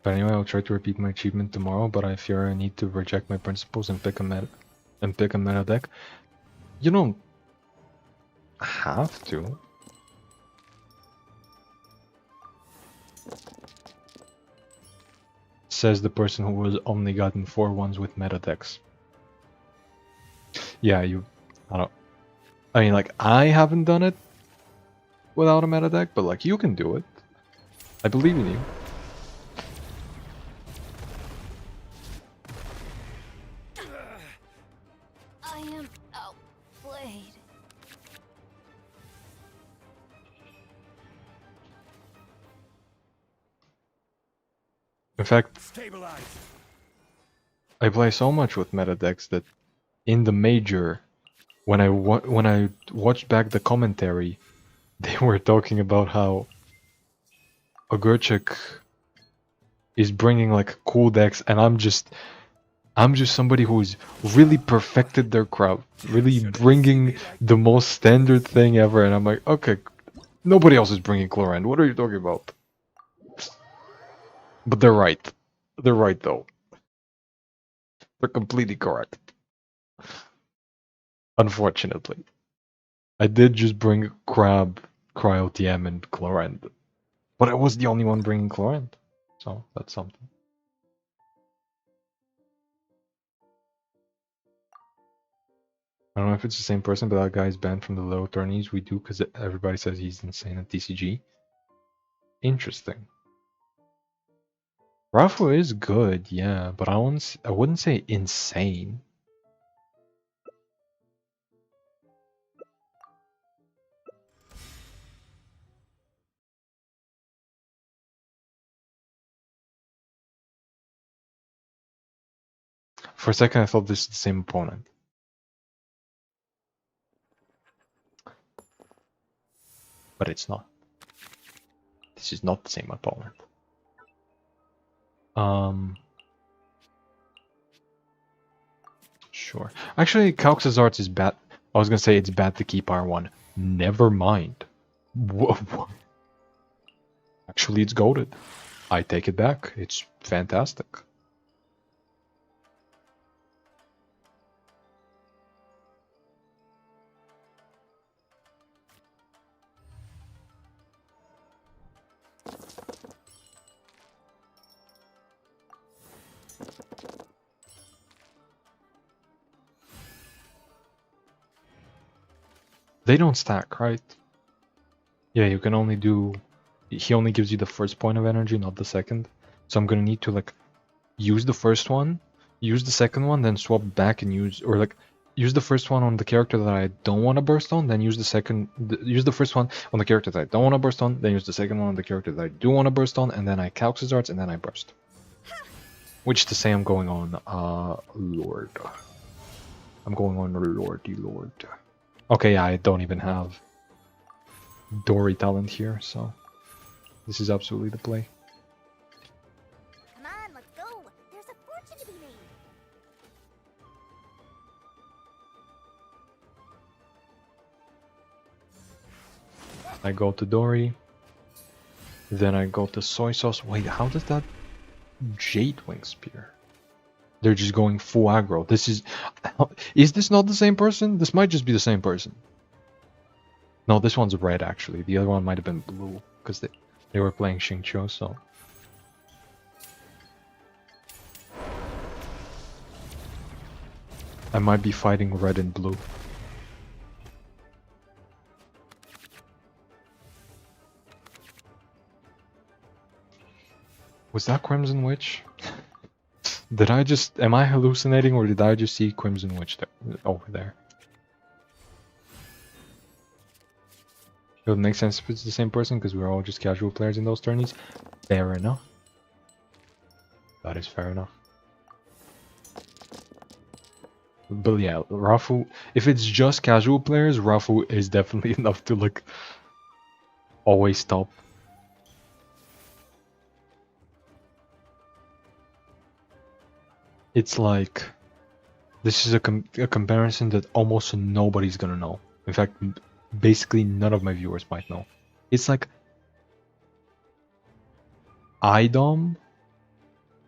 But anyway, I'll try to repeat my achievement tomorrow, but I fear I need to reject my principles and pick a meta deck. You don't have to. Says the person who has only gotten 4-1s with meta decks. Yeah, I mean, like, I haven't done it without a meta deck, but like, you can do it. I believe in you. I am outplayed. In fact, Stabilize. I play so much with meta decks that in the major, when I watched back the commentary, they were talking about how Ogurchik is bringing like cool decks, and I'm just somebody who's really perfected their crowd, really bringing the most standard thing ever, and I'm like, okay, nobody else is bringing Chlorine. What are you talking about? But they're right. They're right though. They're completely correct. Unfortunately. I did just bring Crab, Cryo TM, and Chlorant. But I was the only one bringing Chlorant. So, that's something. I don't know if it's the same person, but that guy's banned from the low tourneys we do because everybody says he's insane at TCG. Interesting. Rafu is good, yeah, but I wouldn't say insane. For a second, I thought this is the same opponent. But it's not. This is not the same opponent. Sure. Actually, Calx's Arts is bad. I was gonna say it's bad to keep R1. Never mind. Whoa. Actually, it's goated. I take it back. It's fantastic. They don't stack, right? Yeah, you can only do... He only gives you the first point of energy, not the second. So I'm gonna need to, like, use the first one, use the second one, then swap back and use... Or, like, use the first one on the character that I don't want to burst on, then use the second... Use the first one on the character that I don't want to burst on, then use the second one on the character that I do want to burst on, and then I Calx's Arts, and then I burst. Which to say I'm going on, Lord. I'm going on Lordy Lord. Okay, I don't even have Dory talent here, so this is absolutely the play. Come on, let's go. There's a fortune to be made. I go to Dory. Then I go to Soy Sauce. Wait, how does that Jade Wing Spear? They're just going full aggro. This is... Is this not the same person? This might just be the same person. No, this one's red, actually. The other one might have been blue, because they were playing Xingqiu, so... I might be fighting red and blue. Was that Crimson Witch? Did I just... Am I hallucinating, or did I just see Crimson Witch there, over there? It would make sense if it's the same person, because we're all just casual players in those tourneys. Fair enough. That is fair enough. But yeah, Rafu... If it's just casual players, Rafu is definitely enough to, like, always stop. It's like... This is a comparison that almost nobody's gonna know. In fact, basically none of my viewers might know. It's like... IDOM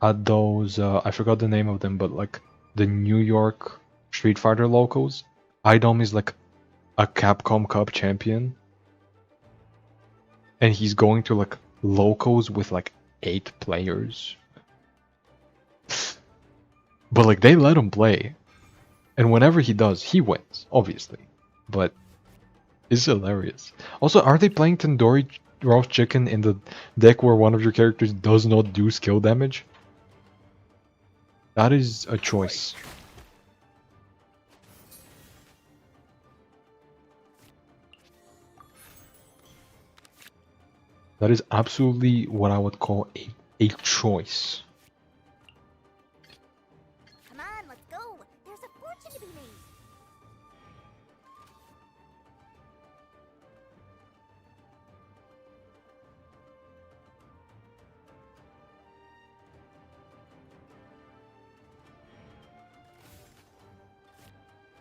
at those... I forgot the name of them, but like the New York Street Fighter locals. IDOM is like a Capcom Cup champion. And he's going to like locals with like 8 players. But like they let him play. And whenever he does, he wins, obviously. But it's hilarious. Also, are they playing Tandoori Roast Chicken in the deck where one of your characters does not do skill damage? That is a choice. That is absolutely what I would call a choice. Come on, let's go. There's a fortune to be made.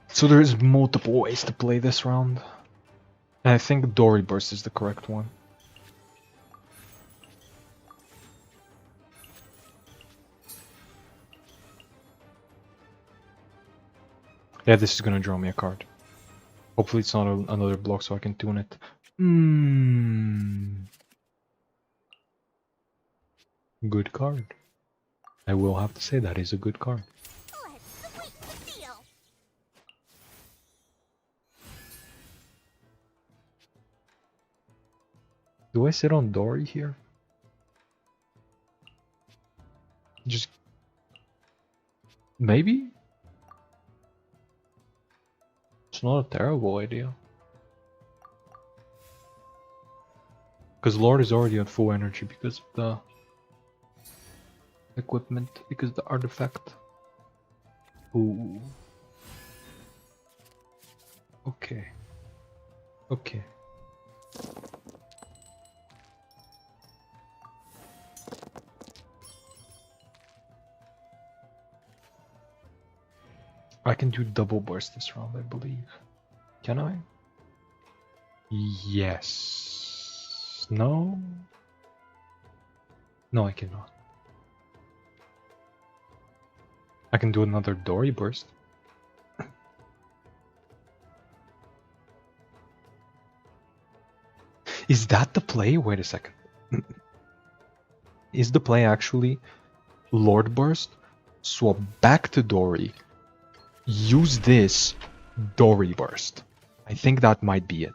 So there's multiple ways to play this round. And I think Dory Burst is the correct one. Yeah, this is gonna draw me a card. Hopefully it's not another block so I can tune it. Good card. I will have to say that is a good card. Let's sweeten the deal. Do I sit on Dory here? Just... maybe? It's not a terrible idea. Because Lord is already at full energy because of the equipment, because the artifact. Ooh. Okay. Okay. I can do double burst this round, I believe. Can I? Yes. No? No, I cannot. I can do another Dory burst. Is that the play? Wait a second. Is the play actually Lord burst, swap back to Dory, use this Dory burst? I think that might be it.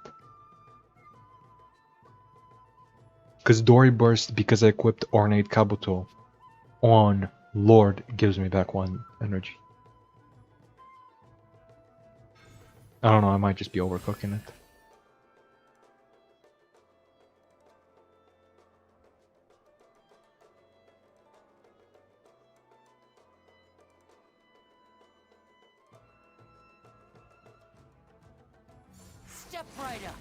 Because Dory burst, because I equipped Ornate Kabuto on Lord, gives me back 1 energy. I don't know, I might just be overcooking it. Step right up.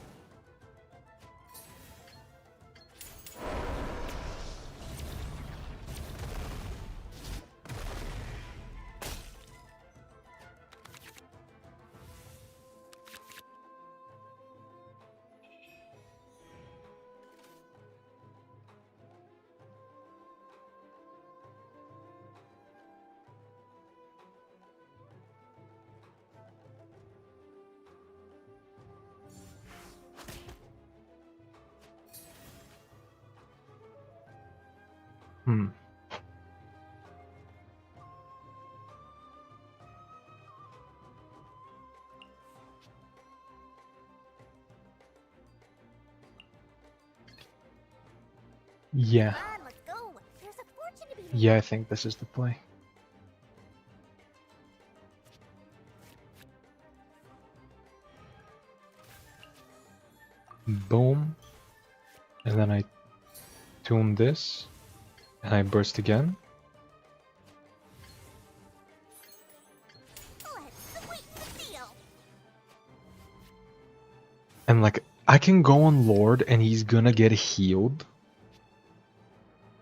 Yeah. Come on, let's go. There's a fortune to be made. Yeah, I think this is the play. Boom. And then I tune this. And I burst again. Let's sweeten the deal. And like, I can go on Lord and he's gonna get healed.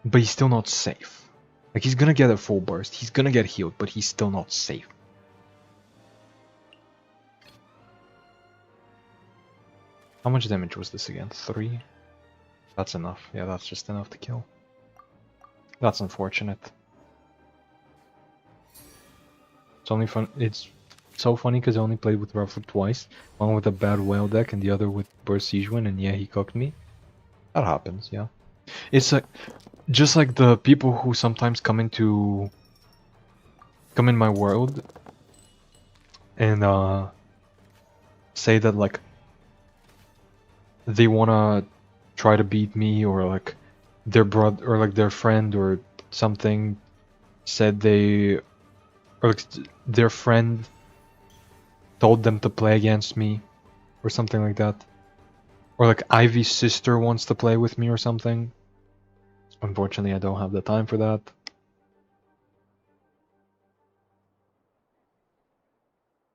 But he's still not safe. Like, he's gonna get a full burst. He's gonna get healed, but he's still not safe. How much damage was this again? 3? That's enough. Yeah, that's just enough to kill. That's unfortunate. It's only fun. It's so funny because I only played with Ruffle twice. One with a bad whale deck and the other with Burst Siege Wind, and yeah, he cooked me. That happens, yeah. It's like just like the people who sometimes come in my world and say that like they wanna try to beat me, or like their brother or like their friend or something said they, or like their friend told them to play against me or something like that, or like Ivy's sister wants to play with me or something. Unfortunately, I don't have the time for that.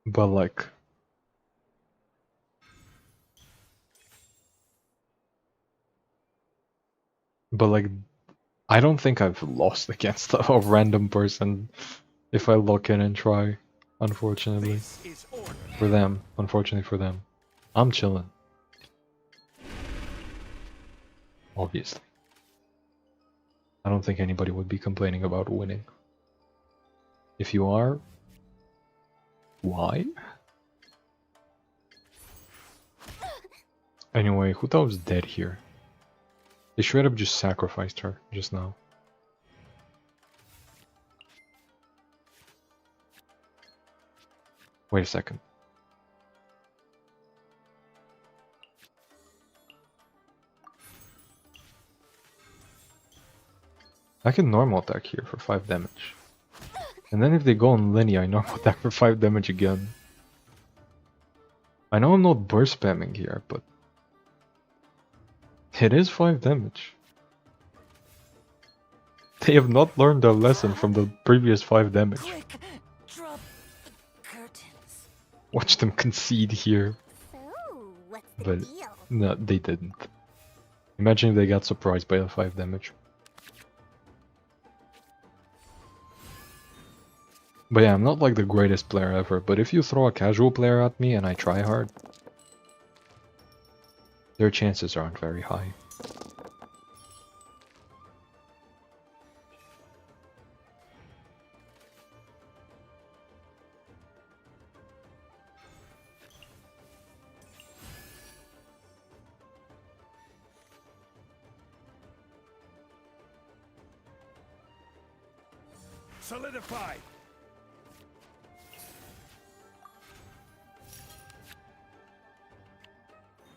But like, I don't think I've lost against a random person if I look in and try, unfortunately. This is order. For them, unfortunately for them. I'm chilling. Obviously. I don't think anybody would be complaining about winning. If you are, why? Anyway, Huta was dead here. They straight up just sacrificed her just now. Wait a second. I can normal attack here for 5 damage. And then if they go on Lenny, I normal attack for 5 damage again. I know I'm not burst spamming here, but it is 5 damage. They have not learned their lesson from the previous 5 damage. Quick, drop the curtains. Watch them concede here. So, what's the But deal? no, they didn't. Imagine if they got surprised by the 5 damage. But yeah, I'm not like the greatest player ever, but if you throw a casual player at me and I try hard, their chances aren't very high. Solidify.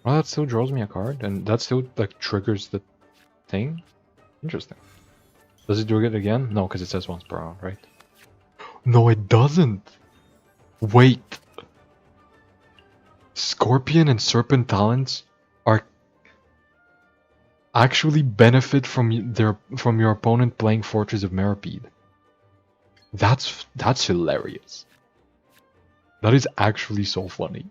Well, that still draws me a card, and that still like triggers the thing? Interesting. Does it do it again? No, because it says once per round, right? No, it doesn't! Wait! Scorpion and Serpent talents are actually benefit from your opponent playing Fortress of Meripede. That's hilarious. That is actually so funny.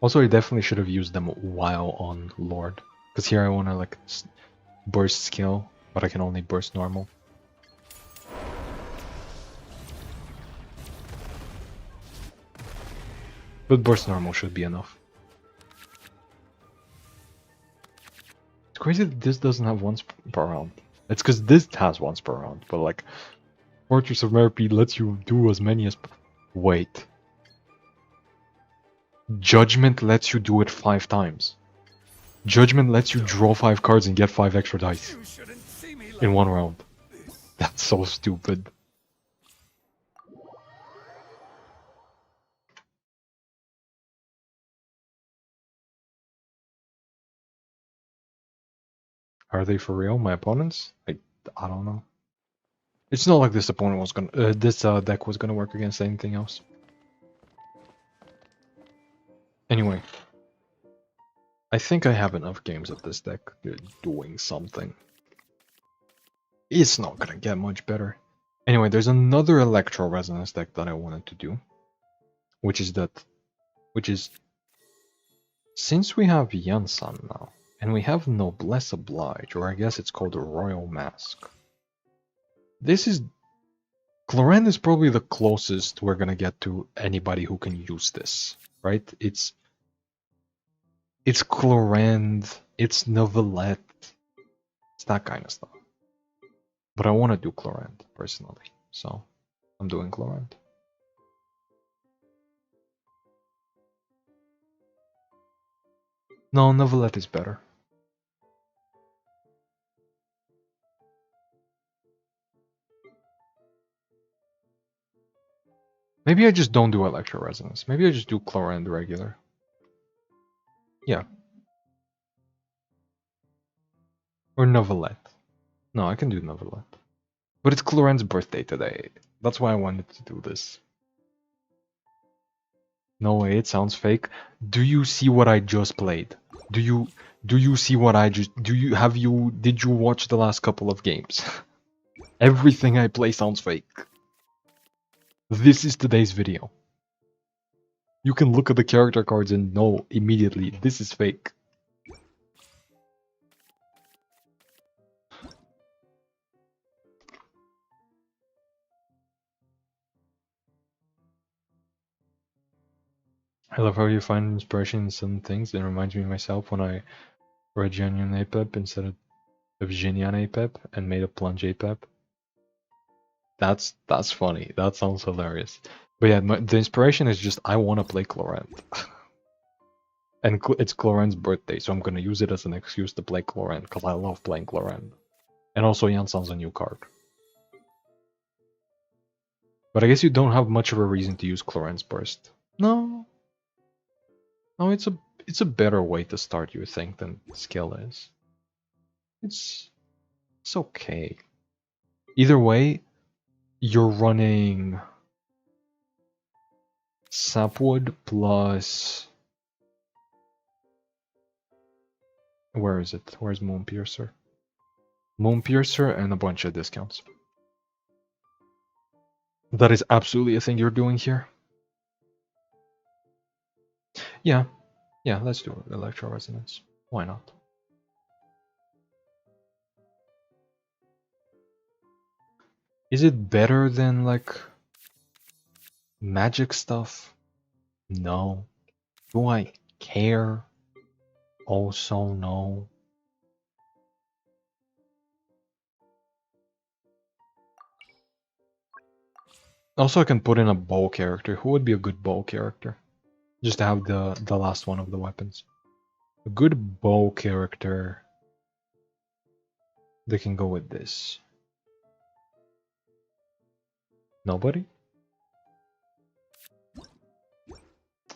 Also, I definitely should have used them while on Lord, because here I want to like burst skill, but I can only burst normal. But burst normal should be enough. It's crazy that this doesn't have once per round. It's because this has once per round, but like Fortress of Meripede lets you do as many as. Wait. Judgment lets you do it 5 times. Judgment lets you draw 5 cards and get 5 extra dice You shouldn't see me like in 1 round. That's so stupid. Are they for real, my opponents? I don't know. It's not like this opponent was gonna. This deck was gonna work against anything else. Anyway, I think I have enough games of this deck doing something. It's not gonna get much better. Anyway, there's another Electro Resonance deck that I wanted to do, which is since we have Yansan now, and we have Noblesse Oblige, or I guess it's called a Royal Mask. This is... Clorinde is probably the closest we're gonna get to anybody who can use this, right? It's Clorinde, it's Novelette, it's that kind of stuff. But I want to do Clorinde, personally, so I'm doing Clorinde. No, Novelette is better. Maybe I just don't do Electro Resonance. Maybe I just do Clorinde regular. Yeah. Or Novelette. No, I can do Novelette. But it's Clorinde's birthday today. That's why I wanted to do this. No way, it sounds fake. Do you see what I just played? Do you see what I just... Did you watch the last couple of games? Everything I play sounds fake. This is today's video. You can look at the character cards and know immediately this is fake. I love how you find inspiration in some things. It reminds me of myself when I read Genuine APEP instead of Xinyan APEP and made a Plunge APEP. That's funny. That sounds hilarious. But yeah, the inspiration is just I want to play Chlorant. And it's Chlorant's birthday, so I'm gonna use it as an excuse to play Chlorant, because I love playing Chlorant. And also Yansan's a new card. But I guess you don't have much of a reason to use Chlorant's Burst. No. No, it's a better way to start, you think, than Skill is. It's okay. Either way, you're running Sapwood plus... Where is it? Where's Moonpiercer? Moonpiercer and a bunch of discounts. That is absolutely a thing you're doing here. Yeah, let's do it. Electro Resonance. Why not? Is it better than like magic stuff? No. Do I care? Also no. Also, I can put in a bow character. Who would be a good bow character? Just to have the last one of the weapons. A good bow character. They can go with this. Nobody?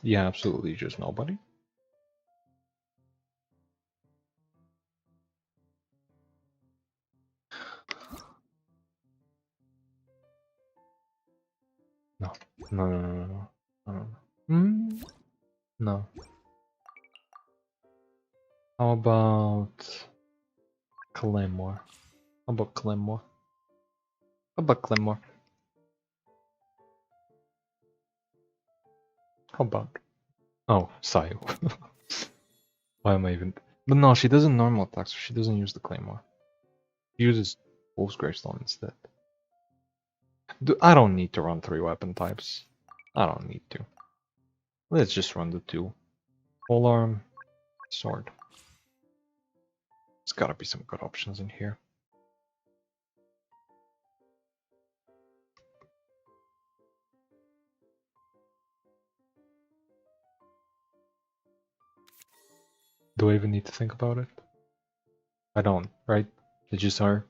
Yeah, absolutely just nobody. No. No. How about Claymore? How about Claymore? How about Claymore? How about... Oh, Sayu. Why am I even... But no, she doesn't normal attack, so she doesn't use the Claymore. She uses Wolf's Gravestone instead. I don't need to run 3 weapon types. I don't need to. Let's just run the 2. Polearm, Sword. There's gotta be some good options in here. Do I even need to think about it? I don't, right? It's just her.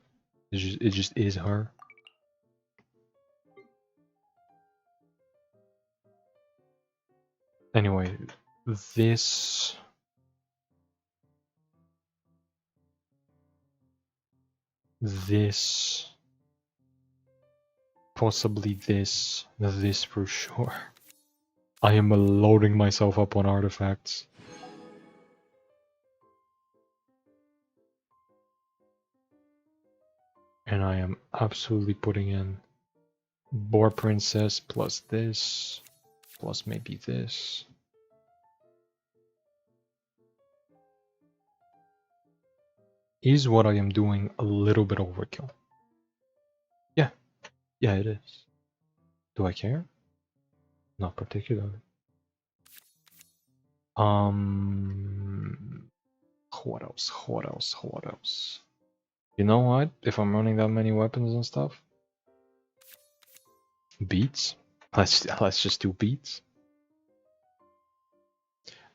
It just is her. Anyway, this... Possibly this for sure. I am loading myself up on artifacts. And I am absolutely putting in Boar Princess plus this, plus maybe this. Is what I am doing a little bit overkill? Yeah, it is. Do I care? Not particularly. What else? You know what? If I'm running that many weapons and stuff, beats. Let's just do beats.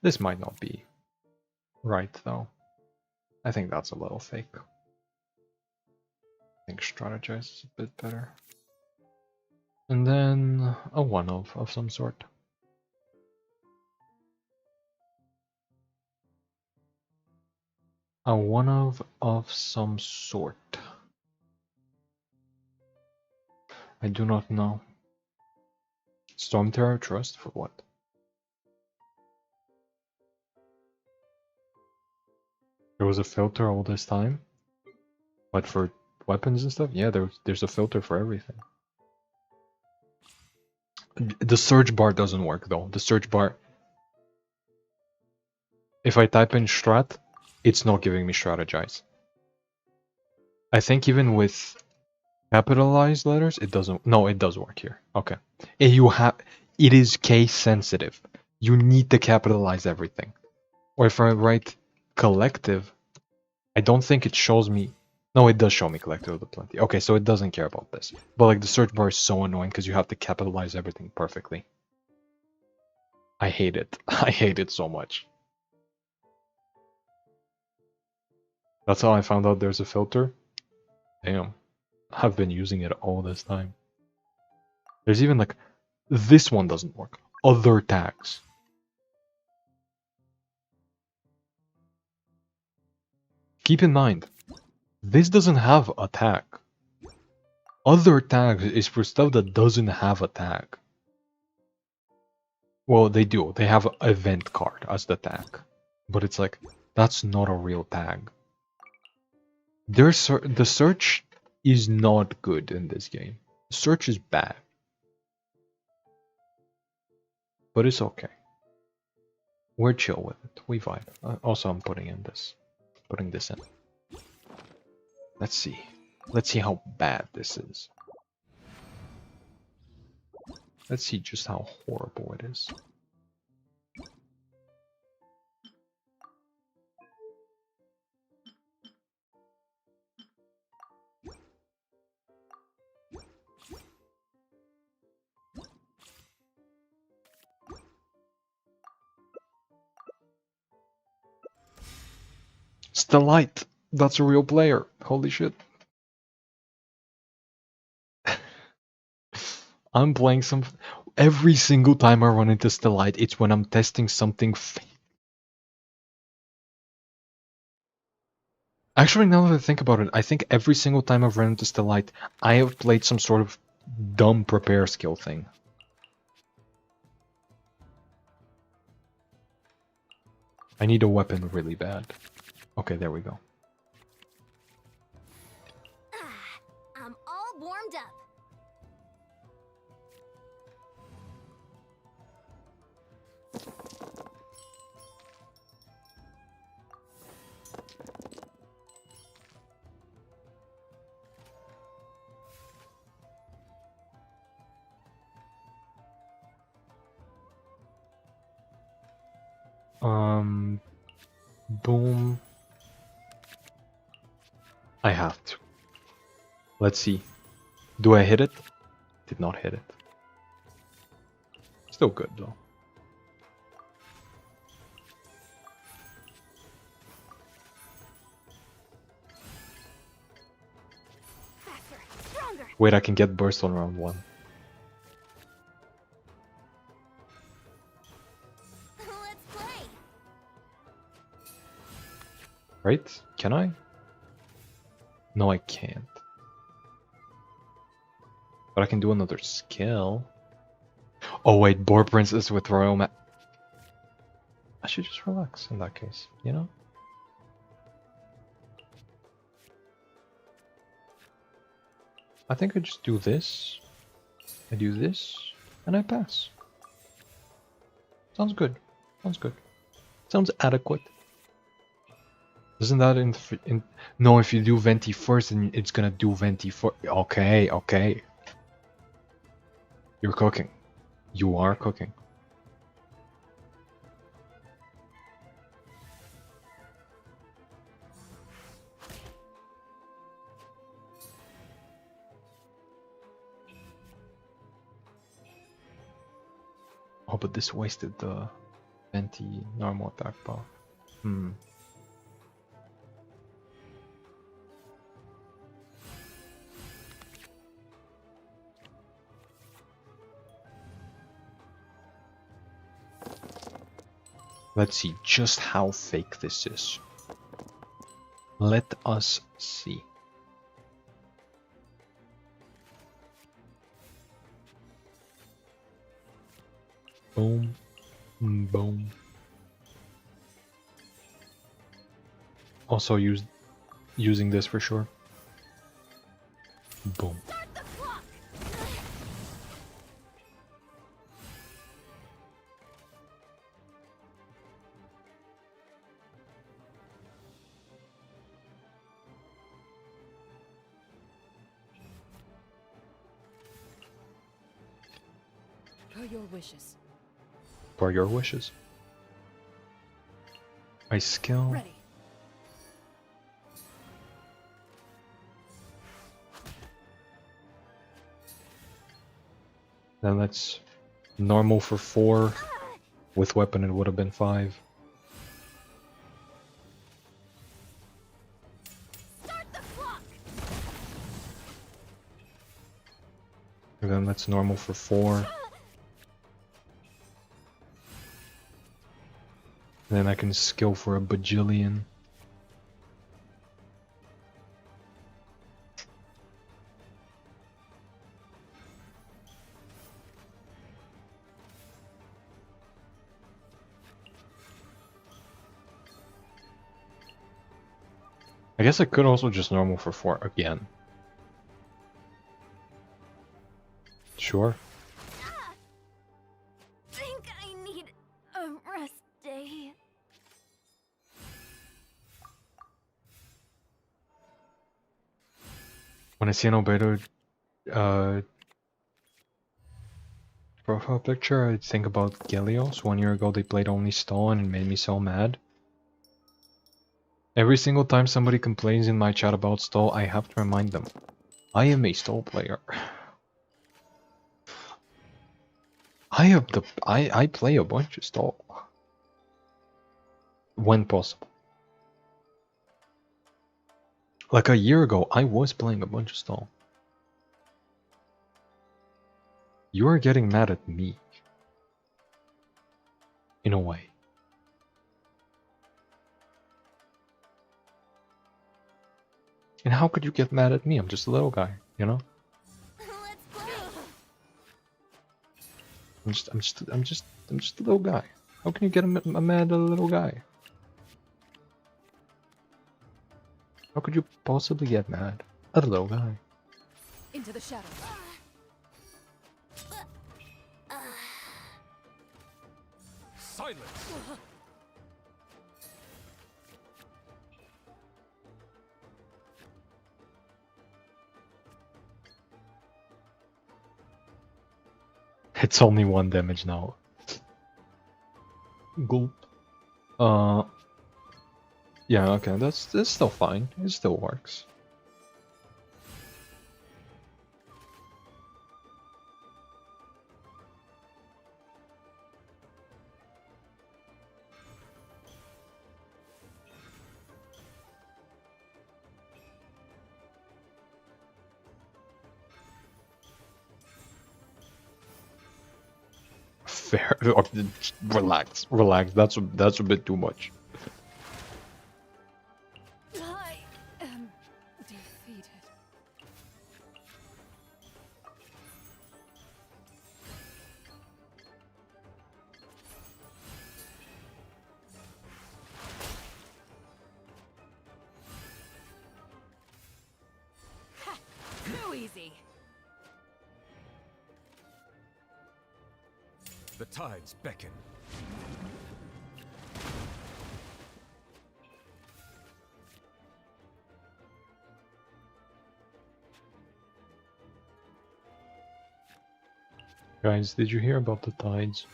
This might not be right though. I think that's a little fake. I think strategize is a bit better. And then a one-off of some sort. A one-off of some sort. I do not know. Storm Terror Trust for what? There was a filter all this time? But for weapons and stuff? Yeah, there's a filter for everything. The search bar doesn't work though. The search bar... If I type in strat, it's not giving me strategize. I think even with capitalized letters, it doesn't... No, it does work here. Okay. It is case sensitive. You need to capitalize everything. Or if I write collective, I don't think it shows me No, it does show me collector of the plenty. Okay, so it doesn't care about this. But like the search bar is so annoying because you have to capitalize everything perfectly. I hate it. I hate it so much. That's how I found out there's a filter. Damn. I've been using it all this time. There's even like, this one doesn't work. Other tags. Keep in mind, this doesn't have a tag. Other tags is for stuff that doesn't have a tag. Well, they do. They have an event card as the tag. But it's like, that's not a real tag. The search is not good in this game. Search is bad. But it's okay. We're chill with it. We vibe. Also, I'm putting this in. Let's see. Let's see how bad this is. Let's see just how horrible it is. Stellite! That's a real player. Holy shit. I'm playing some... Every single time I run into Stellite, it's when I'm testing something Actually, now that I think about it, I think every single time I've run into Stellite, I have played some sort of dumb prepare skill thing. I need a weapon really bad. Okay, there we go. I'm all warmed up. Boom. I have to. Let's see. Do I hit it? Did not hit it. Still good though. Faster, stronger. Wait, I can get burst on round 1. Let's play. Right? Can I? No, I can't. But I can do another skill. Oh wait, Boar Princess with Royal Ma... I should just relax in that case, you know? I think I just do this. I do this, and I pass. Sounds good. Sounds good. Sounds adequate. Isn't that in... No, if you do Venti first, then it's gonna do Venti first. Okay, okay. You're cooking. You are cooking. Oh, but this wasted the Venti normal attack bar. Let's see just how fake this is. Let us see. Boom. Boom. Also using this for sure. Boom. Per your wishes. For your wishes. My skill. Ready. Then let's normal for 4. With weapon it would have been 5. Start the clock. And then let's normal for 4. Then I can skill for a bajillion. I guess I could also just normal for 4 again. Sure. Think I need a rest day. When I see an Albedo profile picture, I think about Gelios. 1 year ago they played only stall and it made me so mad. Every single time somebody complains in my chat about stall, I have to remind them. I am a stall player. I play a bunch of stall. When possible. Like a year ago, I was playing a bunch of stall. You are getting mad at me. In a way. And how could you get mad at me? I'm just a little guy, you know? Let's play. I'm just a little guy. How can you get mad at a little guy? How could you possibly get mad at a little guy? Into the shadows. Silence. It's only 1 damage now. Gulp. Yeah, okay, that's still fine. It still works. Fair. Relax, relax. That's a bit too much. I am defeated. Ha! Too easy. The tides beckon. Guys, did you hear about the tides?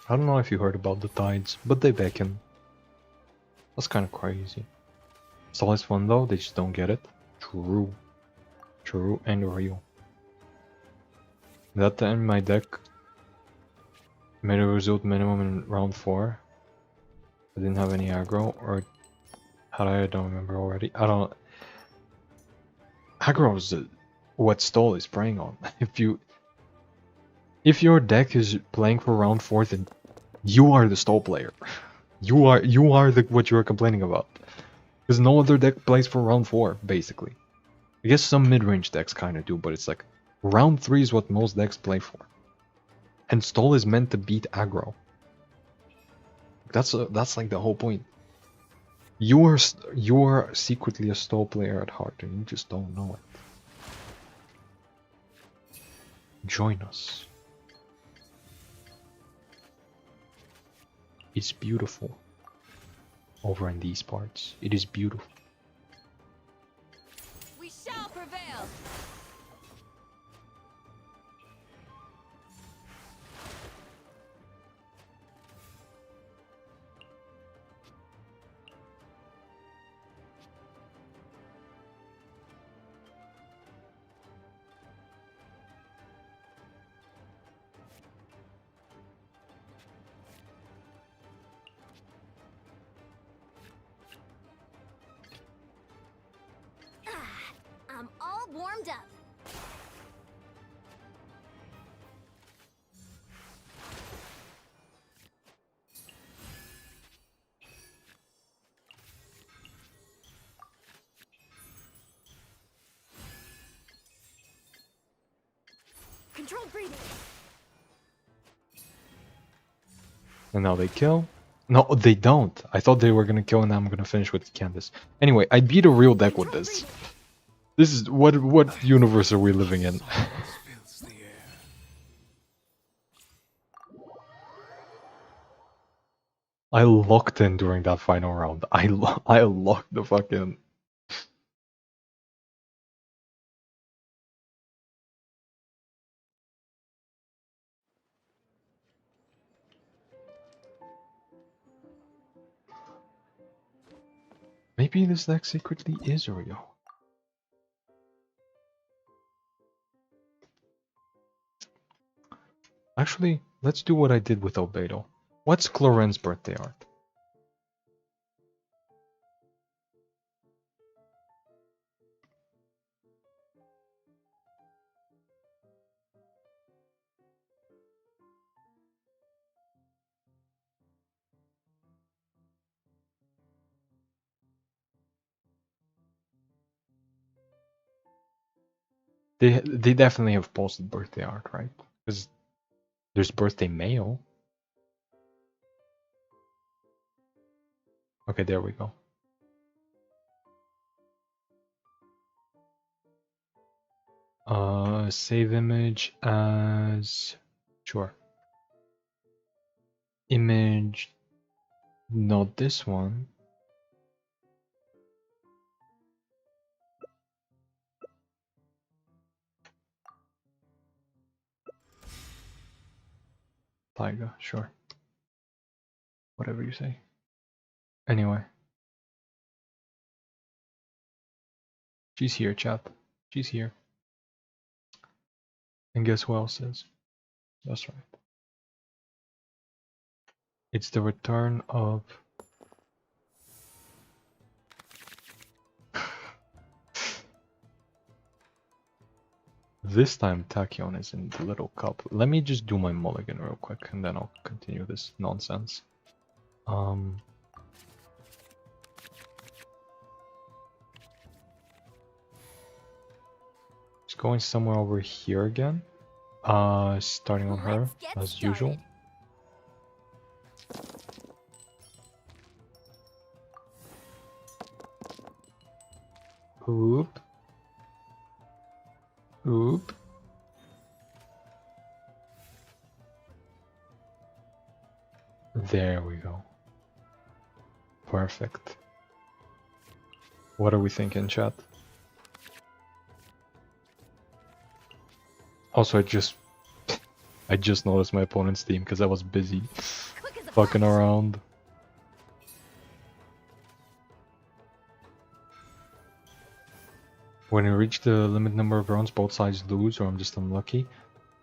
I don't know if you heard about the tides, but they beckon. That's kind of crazy. It's always fun though, they just don't get it. True. True and real. That time my deck made a result minimum in round 4. I didn't have any aggro, or had I don't remember already. I don't... Aggro is what stall is preying on. If your deck is playing for round 4, then you are the stall player. You are what you are complaining about. Because no other deck plays for round 4, basically. I guess some mid-range decks kind of do, but it's like round 3 is what most decks play for. And stall is meant to beat aggro. That's like the whole point. You are secretly a stall player at heart, and you just don't know it. Join us. It's beautiful. Over in these parts, it is beautiful. We shall prevail. up. Controlled breathing. And now they kill. No, they don't. I thought they were gonna kill, and now I'm gonna finish with Canvas. Anyway, I beat a real deck with this. This is what universe are we living in? Fills the air. I locked in during that final round. I locked the fuck in. Maybe this deck secretly is real. Actually, let's do what I did with Albedo. What's Cloren's birthday art? They definitely have posted birthday art, right? Because there's birthday mail. Okay, there we go. Save image as sure. Image, not this one. Tiger, sure. Whatever you say. Anyway. She's here, chat. She's here. And guess who else is? That's right. It's the return of... This time Tachyon is in the little cup. Let me just do my mulligan real quick and then I'll continue this nonsense. It's going somewhere over here again. Starting on her as usual. Oop. Oop. There we go. Perfect. What are we thinking, chat? Also, I just noticed my opponent's team because I was busy fucking around. When you reach the limit number of rounds, both sides lose, or I'm just unlucky.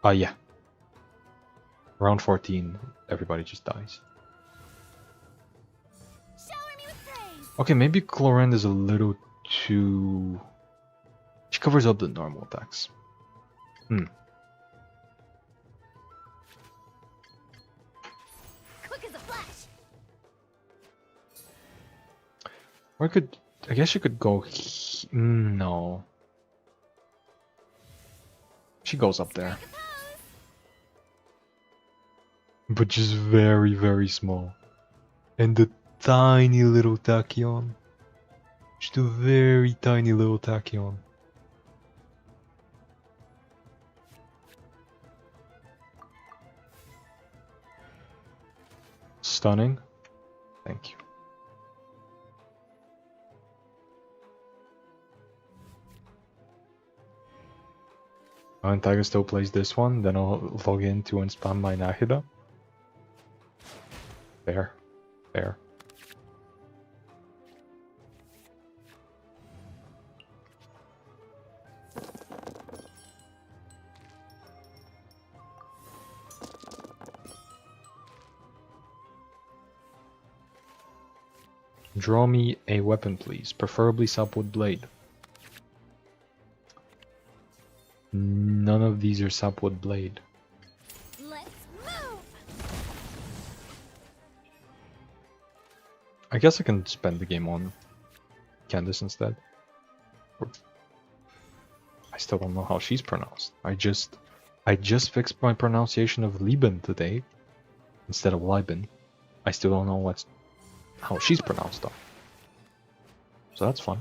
Yeah. Round 14, everybody just dies. Shower me with praise. Okay, maybe Cloren is a little too... She covers up the normal attacks. Quick as a flash. Or I guess you could go... No. She goes up there. But just very, very small. And the tiny little Tachyon. Just a very tiny little Tachyon. Stunning. Thank you. And Tiger still plays this one, then I'll log into and spam my Nahida. Fair. Fair. Draw me a weapon, please. Preferably Sapwood Blade. none of these are Sapwood Blade. Let's move. I guess I can spend the game on Candace instead. I still don't know how she's pronounced. I just fixed my pronunciation of Lieben today instead of Lieben. I still don't know how she's pronounced though. So that's fun.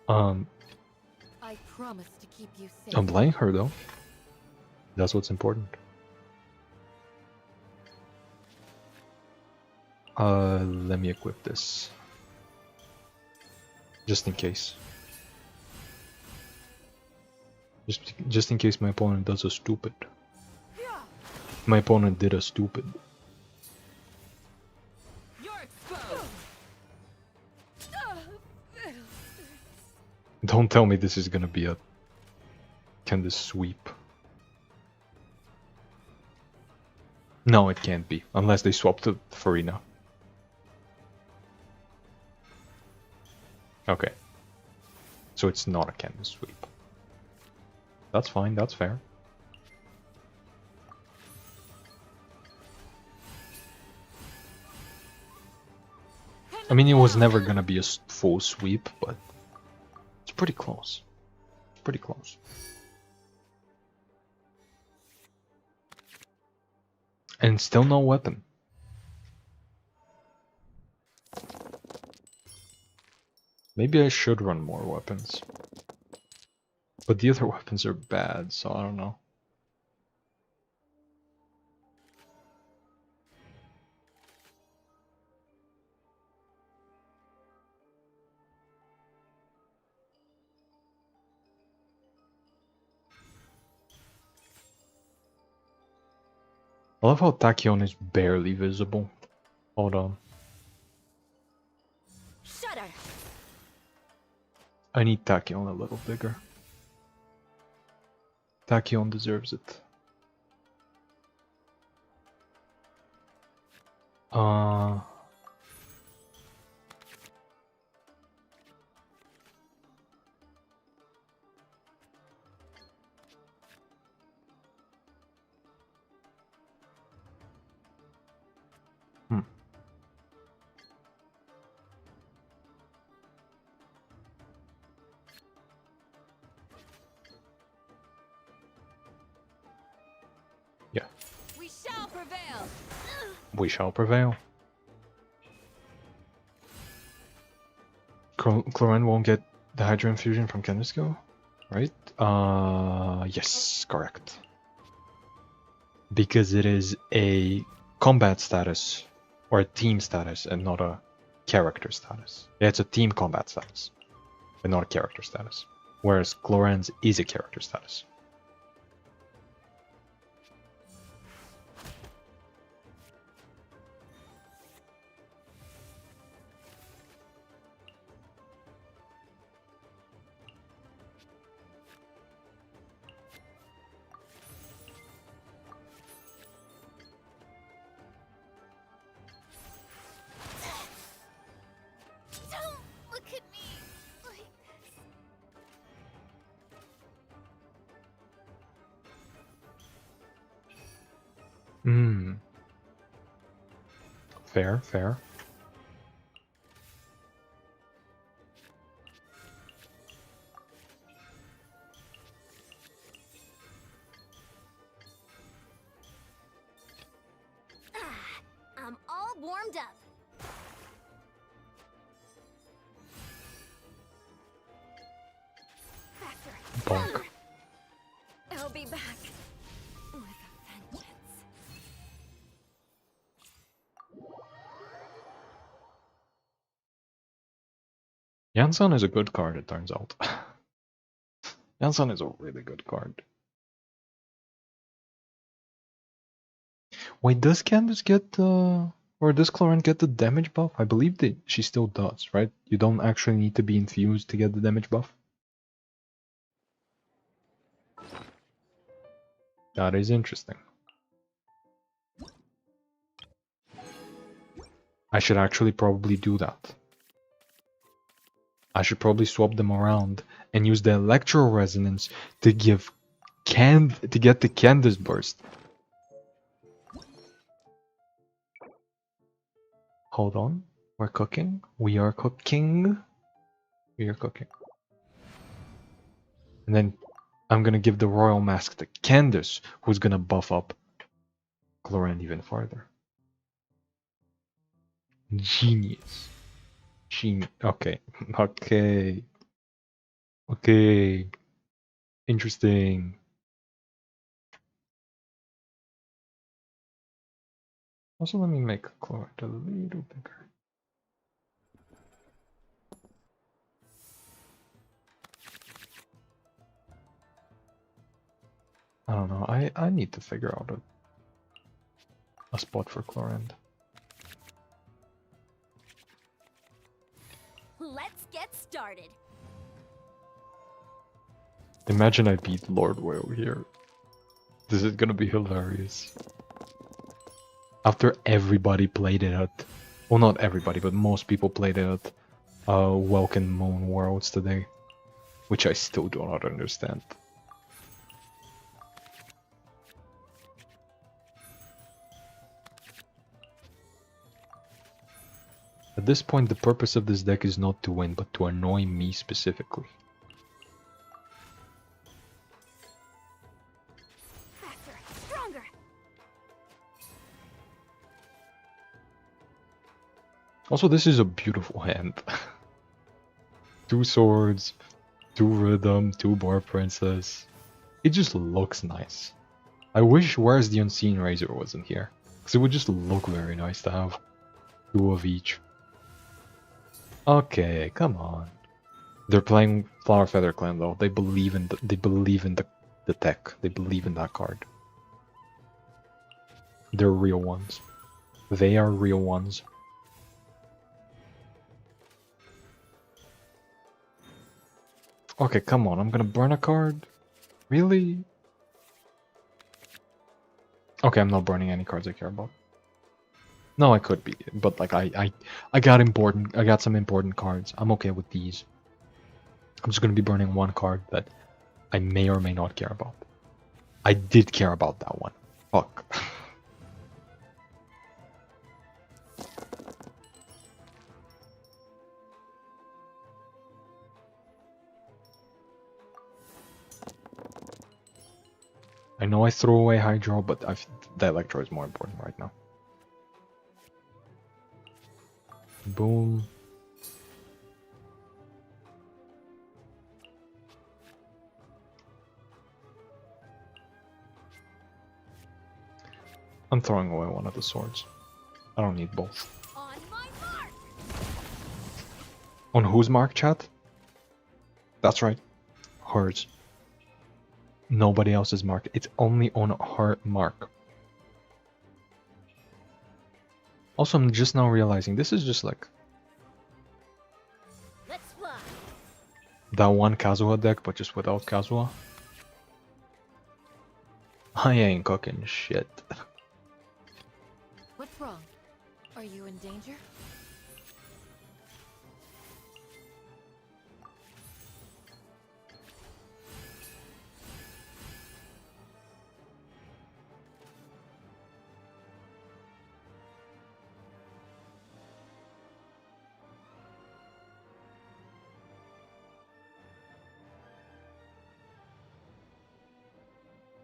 I promise to keep you safe. I'm playing her though. That's what's important. Let me equip this. Just in case. Just in case my opponent does a stupid. My opponent did a stupid. You're exposed. Don't tell me this is gonna be a Candace sweep. No, it can't be, unless they swap to Farina. Okay. So it's not a Candace sweep. That's fine, that's fair. I mean, it was never gonna be a full sweep, but it's pretty close. Pretty close. And still no weapon. Maybe I should run more weapons. But the other weapons are bad, so I don't know. I love how Tachyon is barely visible. Hold on. Shudder. I need Tachyon a little bigger. Tachyon deserves it. Yeah. We shall prevail. We shall prevail. Cloran won't get the Hydra Infusion from Kendisco, right? Yes, correct. Because it is a combat status, or a team status, and not a character status. Yeah, it's a team combat status, but not a character status. Whereas Cloran's is a character status. Don't look at me like this. Fair, fair. I'm all warmed up. Faster. Bonk. I'll be back with a vengeance. Yansan is a good card, it turns out. Yansan is a really good card. Wait, does Candace get or does Cloran get the damage buff? I believe that she still does, right? You don't actually need to be infused to get the damage buff. That is interesting. I should actually probably do that. I should probably swap them around and use the Electro Resonance to give to get the Candace burst. Hold on. We're cooking. We are cooking. We are cooking. And then I'm gonna give the Royal Mask to Candace, who's gonna buff up Chlorine even farther. Genius. Okay. Okay. Okay. Interesting. Also, let me make Chlorine a little bigger. I don't know. I need to figure out a spot for Chlorine. Let's get started. Imagine I beat Lord Whale here. This is gonna be hilarious. After everybody played it at... Well, not everybody, but most people played it at Welkin Moon Worlds today. Which I still do not understand. At this point, the purpose of this deck is not to win, but to annoy me specifically. Faster, stronger. Also, this is a beautiful hand. 2 swords, 2 rhythm, 2 bar princess. It just looks nice. I wish Where's the Unseen Razor wasn't here, because it would just look very nice to have 2 of each. Okay, come on. They're playing Flower Feather Clan though. They believe in the tech. They believe in that card. They're real ones. They are real ones. Okay, come on. I'm gonna burn a card. Really? Okay, I'm not burning any cards I care about. No, I could be, but like I got some important cards. I'm okay with these. I'm just gonna be burning one card that I may or may not care about. I did care about that one. Fuck. I know I threw away Hydro, but the Electro is more important right now. Boom. I'm throwing away one of the swords. I don't need both. On my mark. On whose mark, chat? That's right. Hers. Nobody else's mark. It's only on her mark. Also, I'm just now realizing this is just like Let's fly. that one Kazuha deck, but just without Kazuha. I ain't cooking shit. What's wrong? Are you in danger?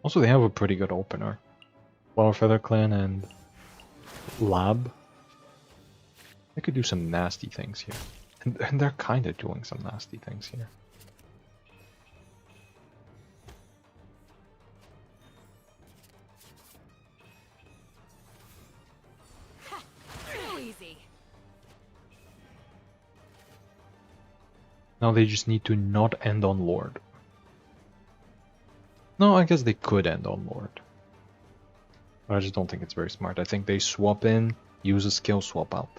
Also, they have a pretty good opener. Flower Feather Clan and Lab. They could do some nasty things here. And they're kind of doing some nasty things here. So easy. Now they just need to not end on Lord. No, I guess they could end on Lord. But I just don't think it's very smart. I think they swap in, use a skill, swap out.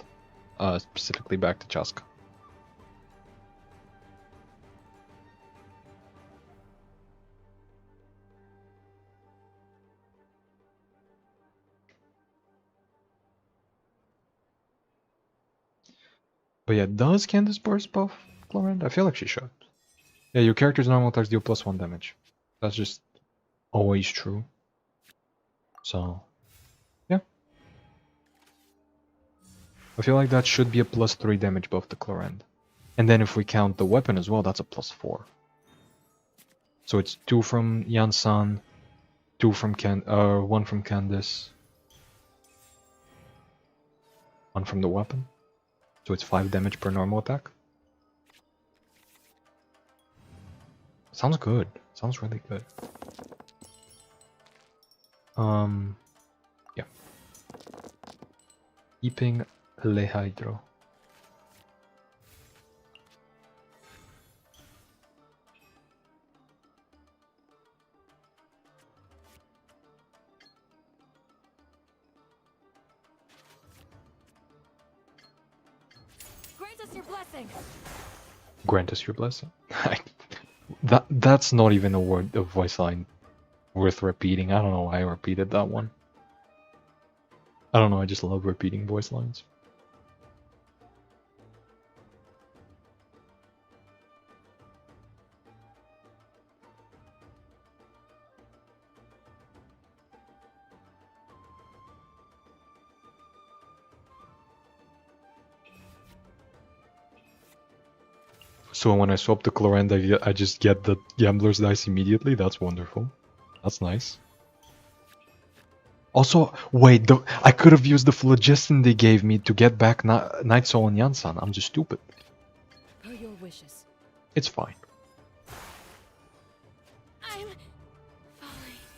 Specifically back to Chaska. But yeah, does Candace burst buff Chlorine? I feel like she should. Yeah, your character's normal attacks deal +1 damage. That's just always true. So, yeah. I feel like that should be a +3 damage buff to Clorend. And then if we count the weapon as well, that's a +4. So it's 2 from Yansan, 2 from 1 from Candice, 1 from the weapon. So it's 5 damage per normal attack. Sounds good. Sounds really good. Yeah. Keeping Le Hydro. Grant us your blessing. Grant us your blessing. That's not even a voice line worth repeating. I don't know why I repeated that one. I don't know, I just love repeating voice lines. So when I swap to Clorend, I just get the Gambler's Dice immediately? That's wonderful. That's nice. Also, wait, I could have used the Phlogiston they gave me to get back Night Soul and Yansan. I'm just stupid. Per your wishes. It's fine. I'm falling.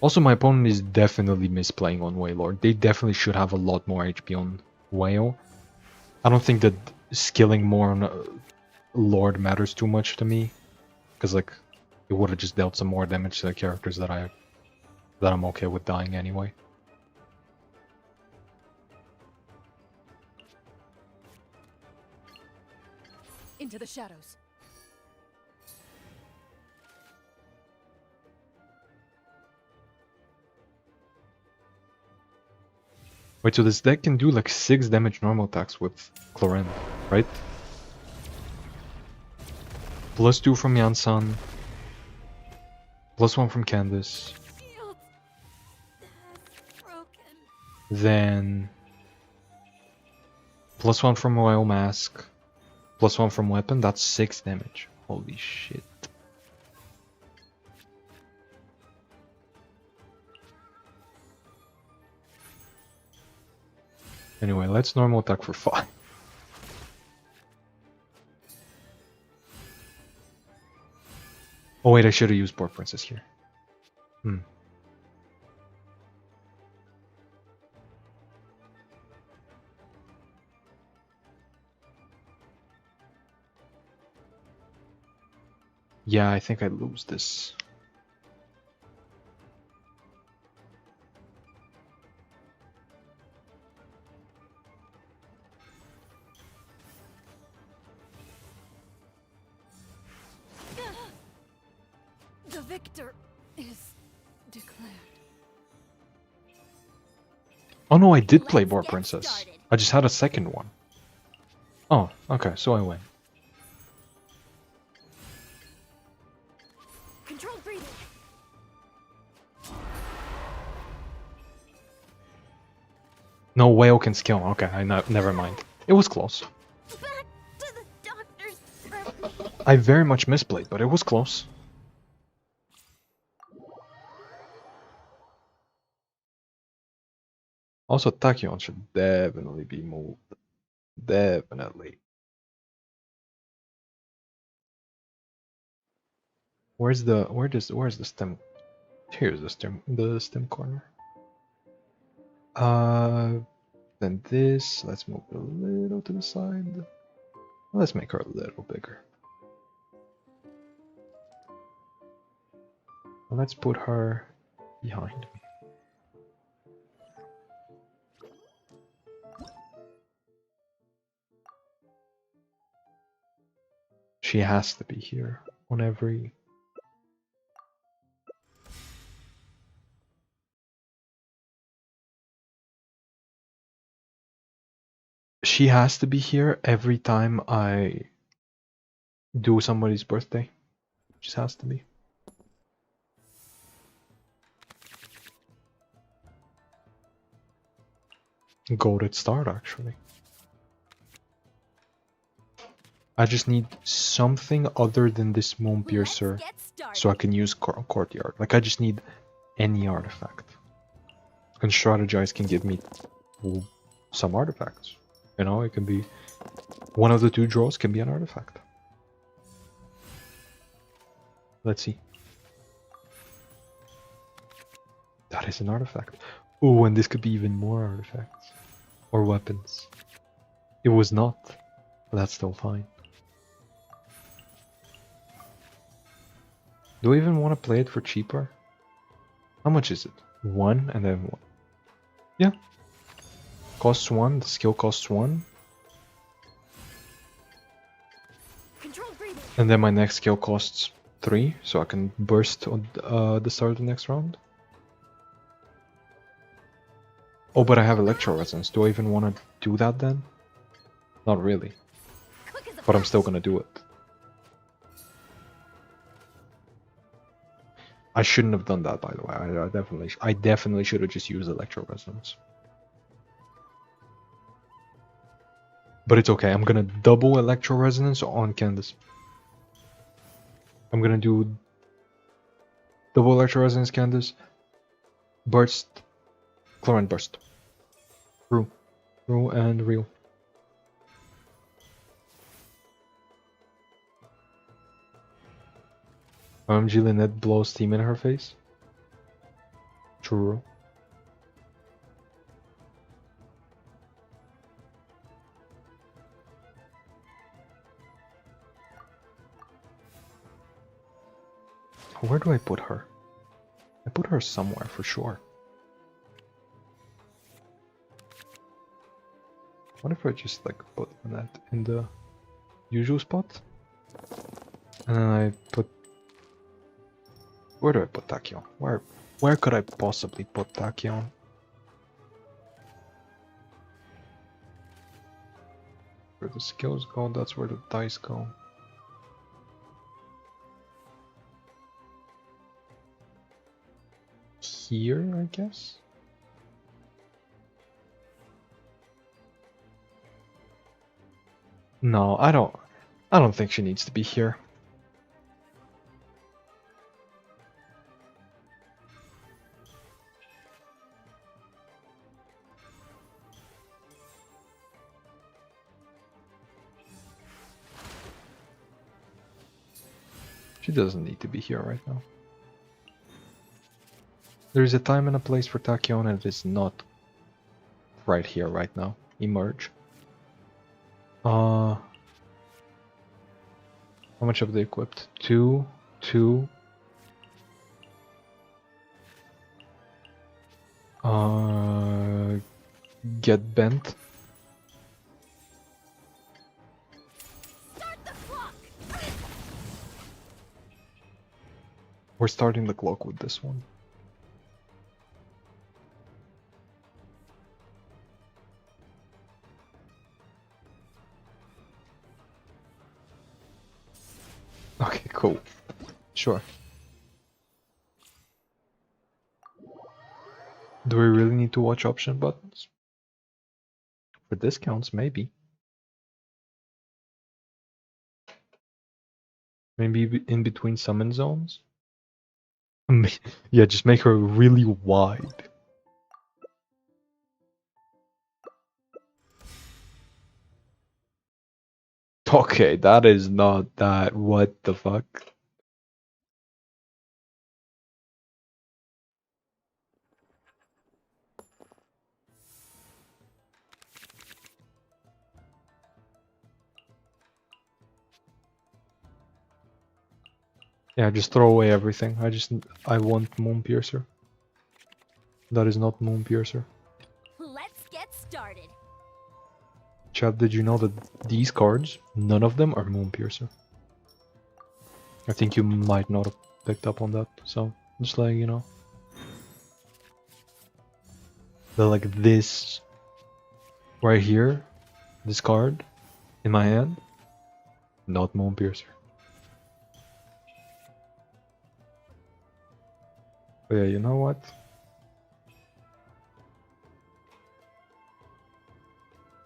Also, my opponent is definitely misplaying on Wailord. They definitely should have a lot more HP on Whale. I don't think that skilling more on Lord matters too much to me. Because, like, it would have just dealt some more damage to the characters that I'm okay with dying anyway. Into the shadows. Wait, so this deck can do like 6 damage normal attacks with Clorend, right? +2 from Yansan. +1 from Candice. Shield has broken. Then +1 from Royal Mask. +1 from Weapon. That's 6 damage. Holy shit. Anyway, let's normal attack for 5. Oh wait, I should have used Board Princess here. Yeah, I think I lose this. The victor is declared. Oh no, I did play Let's Board get Princess. started. I just had a second one. Oh, okay, so I win. Controlled breathing. No, Whale can skill. Okay, never mind. It was close. Back to the doctor's. I very much misplayed, but it was close. Also, Tachyon should definitely be moved. Definitely. Where's the stem? Here's the stem corner. Then this, let's move it a little to the side. Let's make her a little bigger. Let's put her behind me. She has to be here on every... She has to be here every time I do somebody's birthday. Just has to be. Goated start, actually. I just need something other than this Moon Piercer so I can use Courtyard. Like, I just need any artifact. And Strategize can give me some artifacts. You know, it can be... One of the two draws can be an artifact. Let's see. That is an artifact. Oh, and this could be even more artifacts. Or weapons. It was not. But that's still fine. Do I even want to play it for cheaper? How much is it? 1 and then 1. Yeah. Costs 1, the skill costs 1. And then my next skill costs 3, so I can burst on the start of the next round. Oh, but I have Electro Resonance. Do I even want to do that then? Not really. But I'm still gonna do it. I shouldn't have done that, by the way. I definitely should have just used Electro Resonance. But it's okay. I'm gonna double Electro Resonance on Candace. I'm gonna do double Electro Resonance Candace, Burst, Chlorine Burst, True and Real. OMG, Lynette blows steam in her face. True. Where do I put her? I put her somewhere for sure. What if I just like put that in the usual spot? And then I put... Where do I put Tachyon? Where could I possibly put Tachyon? Where the skills go, that's where the dice go. Here, I guess? No, I don't think she needs to be here. She doesn't need to be here right now. There's a time and a place for Tachyon, and it is not right here, right now. Emerge. How much have they equipped? 2, 2. Get bent. We're starting the clock with this one. Okay, cool. Sure. Do we really need to watch option buttons? For discounts, maybe. Maybe in between summon zones? Yeah, just make her really wide. Okay, that is not that. What the fuck? Yeah, just throw away everything. I want Moon Piercer. That is not Moon Piercer. Let's get started. Chat, did you know that these cards, none of them are Moon Piercer? I think you might not have picked up on that, so just letting you know. They're like this right here, this card in my hand, not Moon Piercer. But yeah, you know what?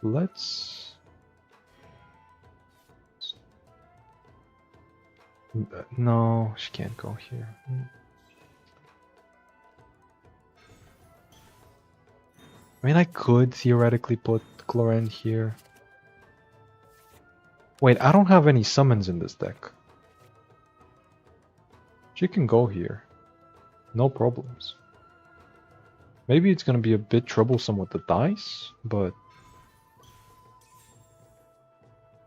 let's... No, she can't go here. I mean, I could theoretically put Chlorend here. Wait, I don't have any summons in this deck. She can go here. No problems. Maybe it's gonna be a bit troublesome with the dice, but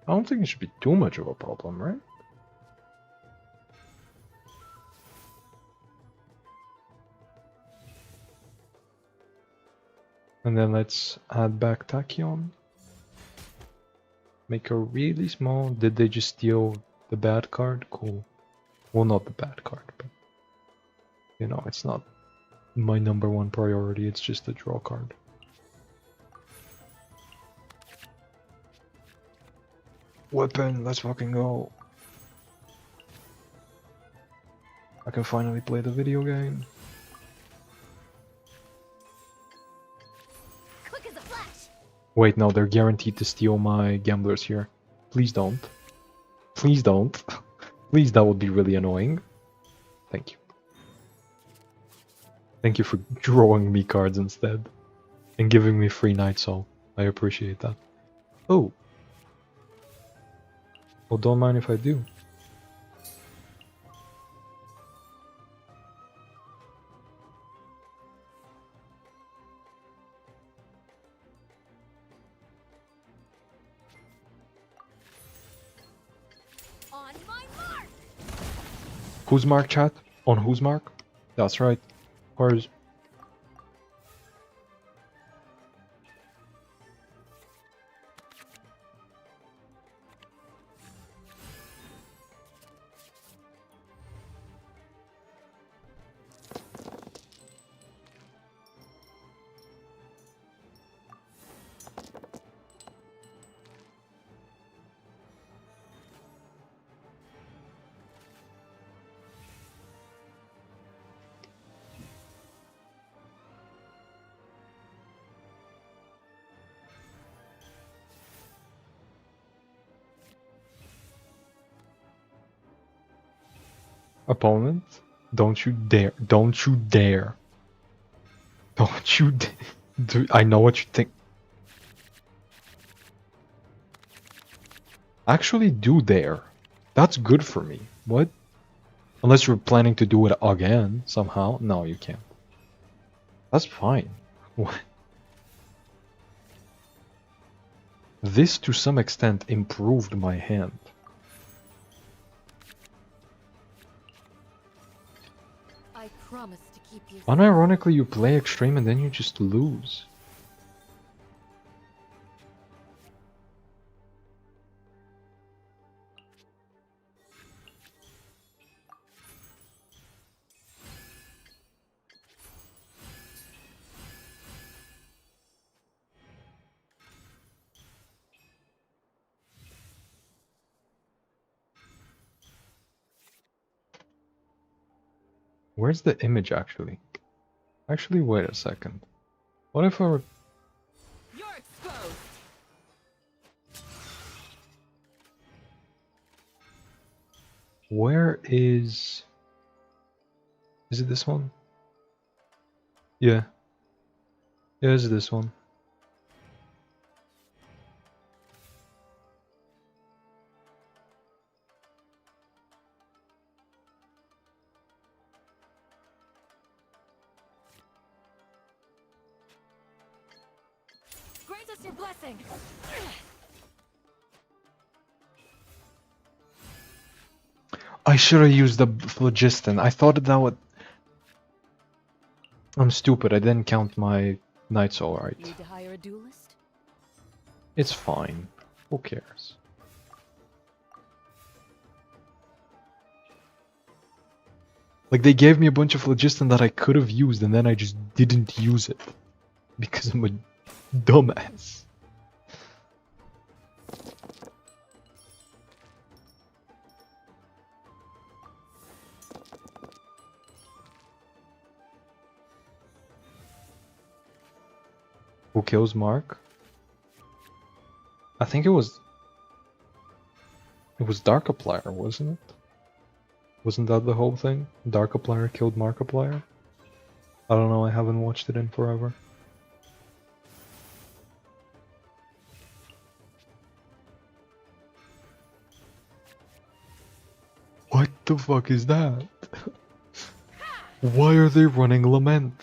I don't think it should be too much of a problem, right? And then let's add back Tachyon. Make her really small. Did they just steal the bad card? Cool. Well, not the bad card, but you know, it's not my #1 priority. It's just a draw card. Weapon, let's fucking go. I can finally play the video game. Quick as a flash. Wait, no, they're guaranteed to steal my gamblers here. Please don't. Please don't. Please, that would be really annoying. Thank you. Thank you for drawing me cards instead. And giving me free Night Soul. I appreciate that. Oh. Well, don't mind if I do. On my mark. Whose mark, chat? On whose mark? That's right. Hers. Opponent, don't you dare. Don't you dare. Don't you dare. I know what you think. Actually do dare. That's good for me. What? Unless you're planning to do it again somehow. No, you can't. That's fine. What? This to some extent improved my hand. I promise to keep you. Unironically, you play extreme and then you just lose. Where's the image actually? Actually, wait a second. What if I were... You're exposed. Where is... Is it this one? Yeah. Yeah, it's this one. Grant us your blessing. I should have used the phlogiston. I thought that would... I'm stupid. I didn't count my knights all right. Need to hire a duelist? It's fine. Who cares? Like, they gave me a bunch of phlogiston that I could have used, and then I just didn't use it. Because I'm a dumbass. Who kills Mark? think it was Darkiplier, wasn't it? Wasn't that the whole thing? Darkiplier killed Markiplier? I don't know, I haven't watched it in forever. What the fuck is that? Why are they running Lament?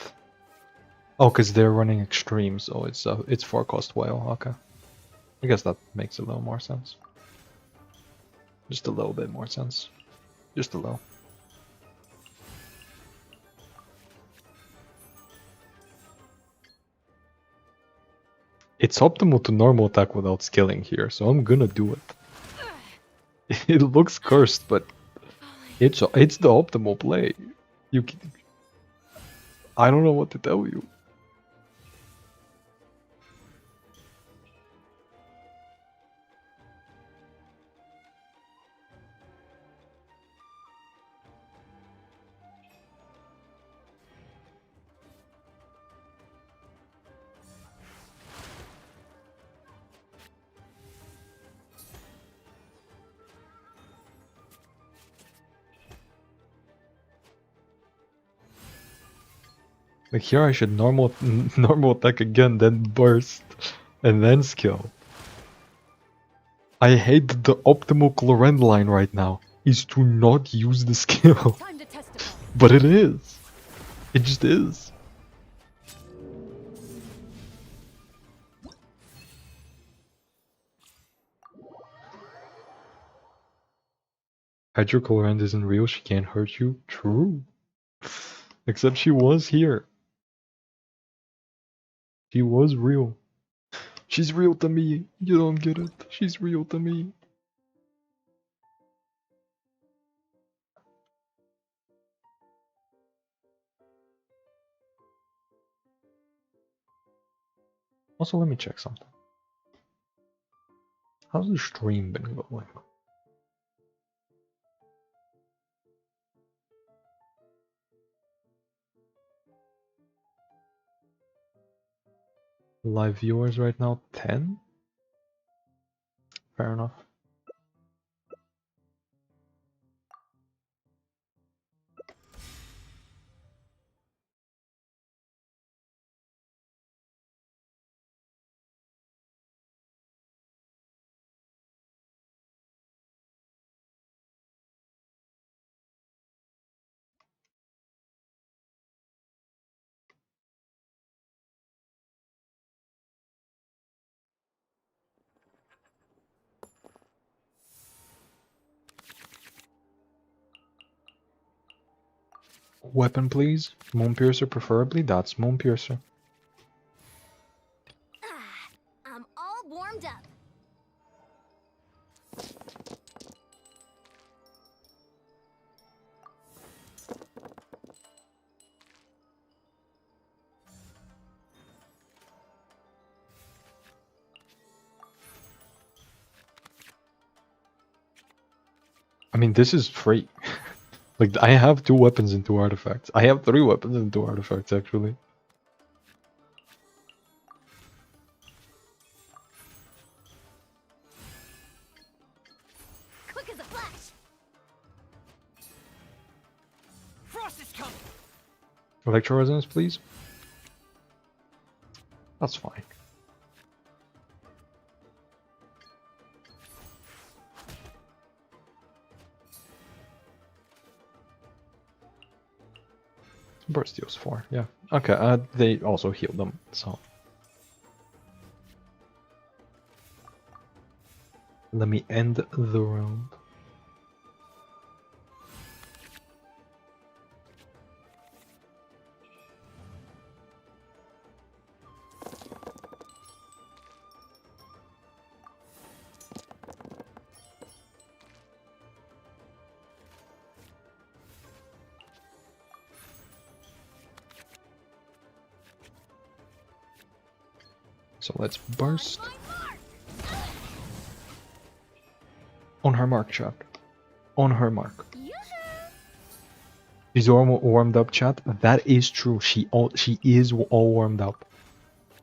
Oh, because they're running Extreme, so it's 4-cost whale. Okay. I guess that makes a little more sense. Just a little bit more sense. Just a little. It's optimal to normal attack without skilling here, so I'm gonna do it. It looks cursed, but it's the optimal play. I don't know what to tell you. Like here I should normal attack again, then burst, and then skill. I hate that the optimal Clorend line right now is to not use the skill. Time to testify. But it is. It just is. Hydro Clorend isn't real, she can't hurt you. True. Except she was here. She was real. She's real to me. You don't get it. She's real to me. Also, let me check something. How's the stream been going? Live viewers right now, 10? Fair enough. Weapon, please. Moonpiercer, preferably. That's Moonpiercer. I'm all warmed up. I mean, this is free. Like, I have 2 weapons and 2 artifacts. I have 3 weapons and 2 artifacts, actually. Quick as a flash. Frost is coming. Electro Resonance, please. That's fine. Burst deals 4, yeah. Okay, they also healed them, so. Let me end the round. So let's burst. On her mark, chat. On her mark. She's all warmed up, chat. That is true. She is all warmed up.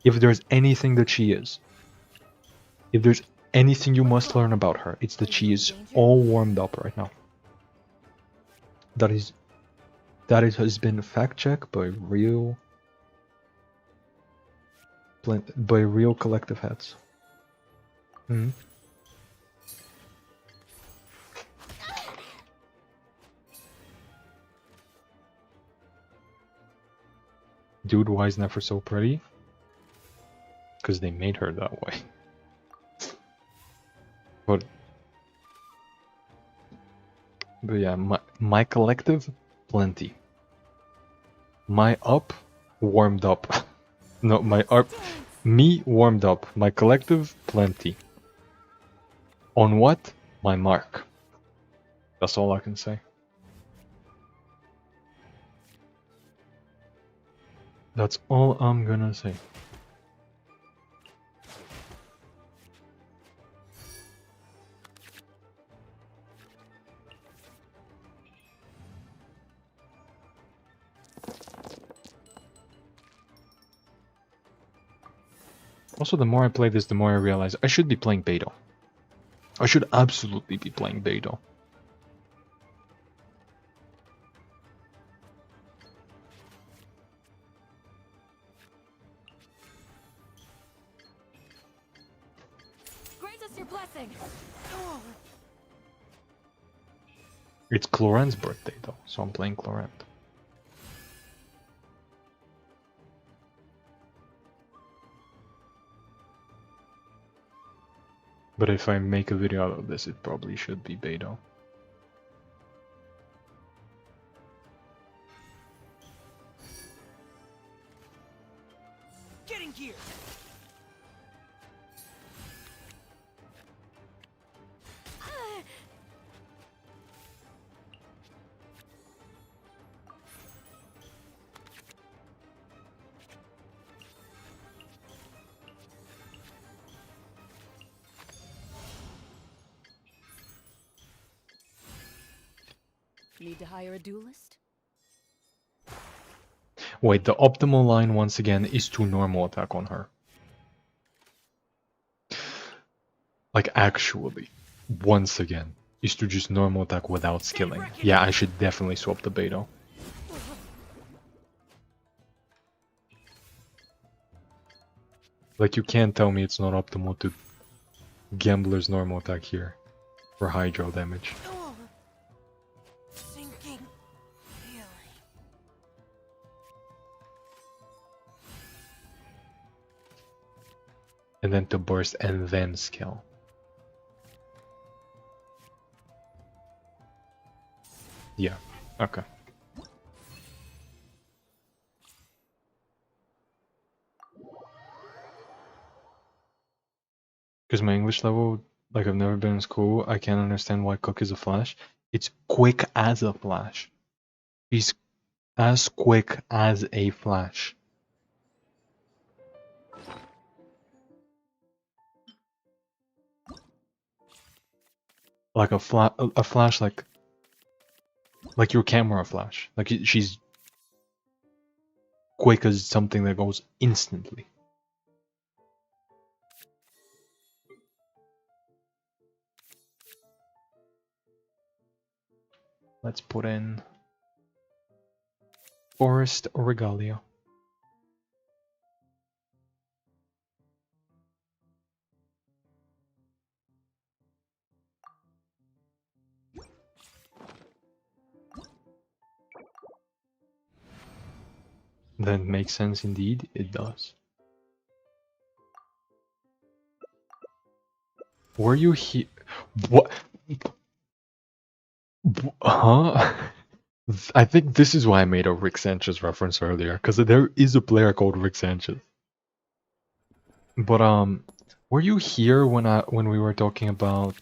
If there's anything that she is. If there's anything you must learn about her, it's that she is all warmed up right now. That has been fact checked by real collective heads. Hmm. Dude, why is Nefer so pretty? Because they made her that way. But yeah, my collective, plenty. My up, warmed up. No, my up, me warmed up. My collective, plenty. On what? My mark. That's all I can say. That's all I'm gonna say. Also, the more I play this, the more I realize I should be playing Beidou. I should absolutely be playing Beidou. Grant us your blessing. It's Clorent's birthday though, so I'm playing Clorent. But if I make a video out of this, it probably should be Beidou. Getting gear. Need to hire a duelist? Wait, the optimal line once again is to normal attack on her. Like actually, once again, is to just normal attack without skilling. Yeah, I should definitely swap the Beidou. Like you can't tell me it's not optimal to Gambler's normal attack here for hydro damage. Sinking feeling. And then to burst and then skill. Yeah, okay. Because my English level, like I've never been in school, I can't understand why Cook is a flash. It's quick as a flash. He's as quick as a flash. Like a flash like your camera flash. Like she's quick as something that goes instantly. Let's put in Forest or Regalia. That makes sense indeed, it does. Were you here? What? Huh? I think this is why I made a Rick Sanchez reference earlier, because there is a player called Rick Sanchez. But were you here when we were talking about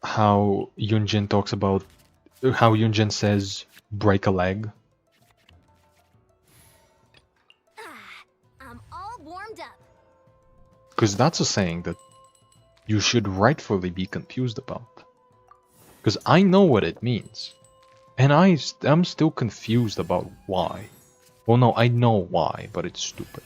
how Yunjin talks about how Yunjin says break a leg? I'm all warmed up. Because that's a saying that you should rightfully be confused about. Because I know what it means. And I'm still confused about why. Well, no, I know why, but it's stupid.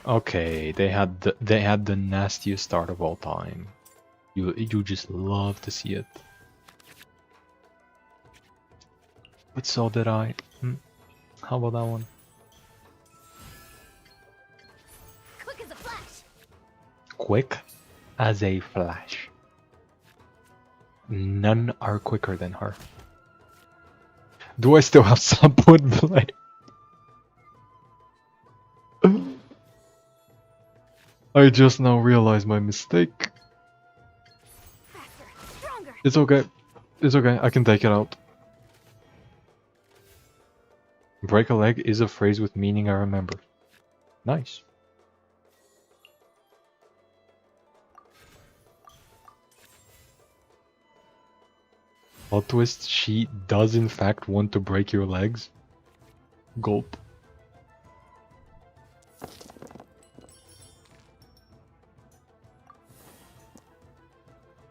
Okay, they had the nastiest start of all time. You just love to see it. But so did I. How about that one? Quick as a flash. Quick as a flash. None are quicker than her. Do I still have some wood blade? I just now realized my mistake. Faster, stronger. It's okay. It's okay. I can take it out. Break a leg is a phrase with meaning I remember. Nice. Plot twist, she does in fact want to break your legs. Gulp.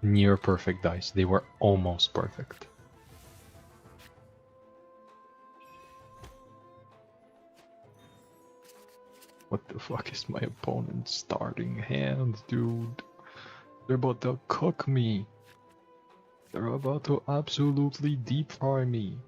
Near perfect dice. They were almost perfect. What the fuck is my opponent's starting hand, dude? They're about to cook me. They're about to absolutely deep fry me.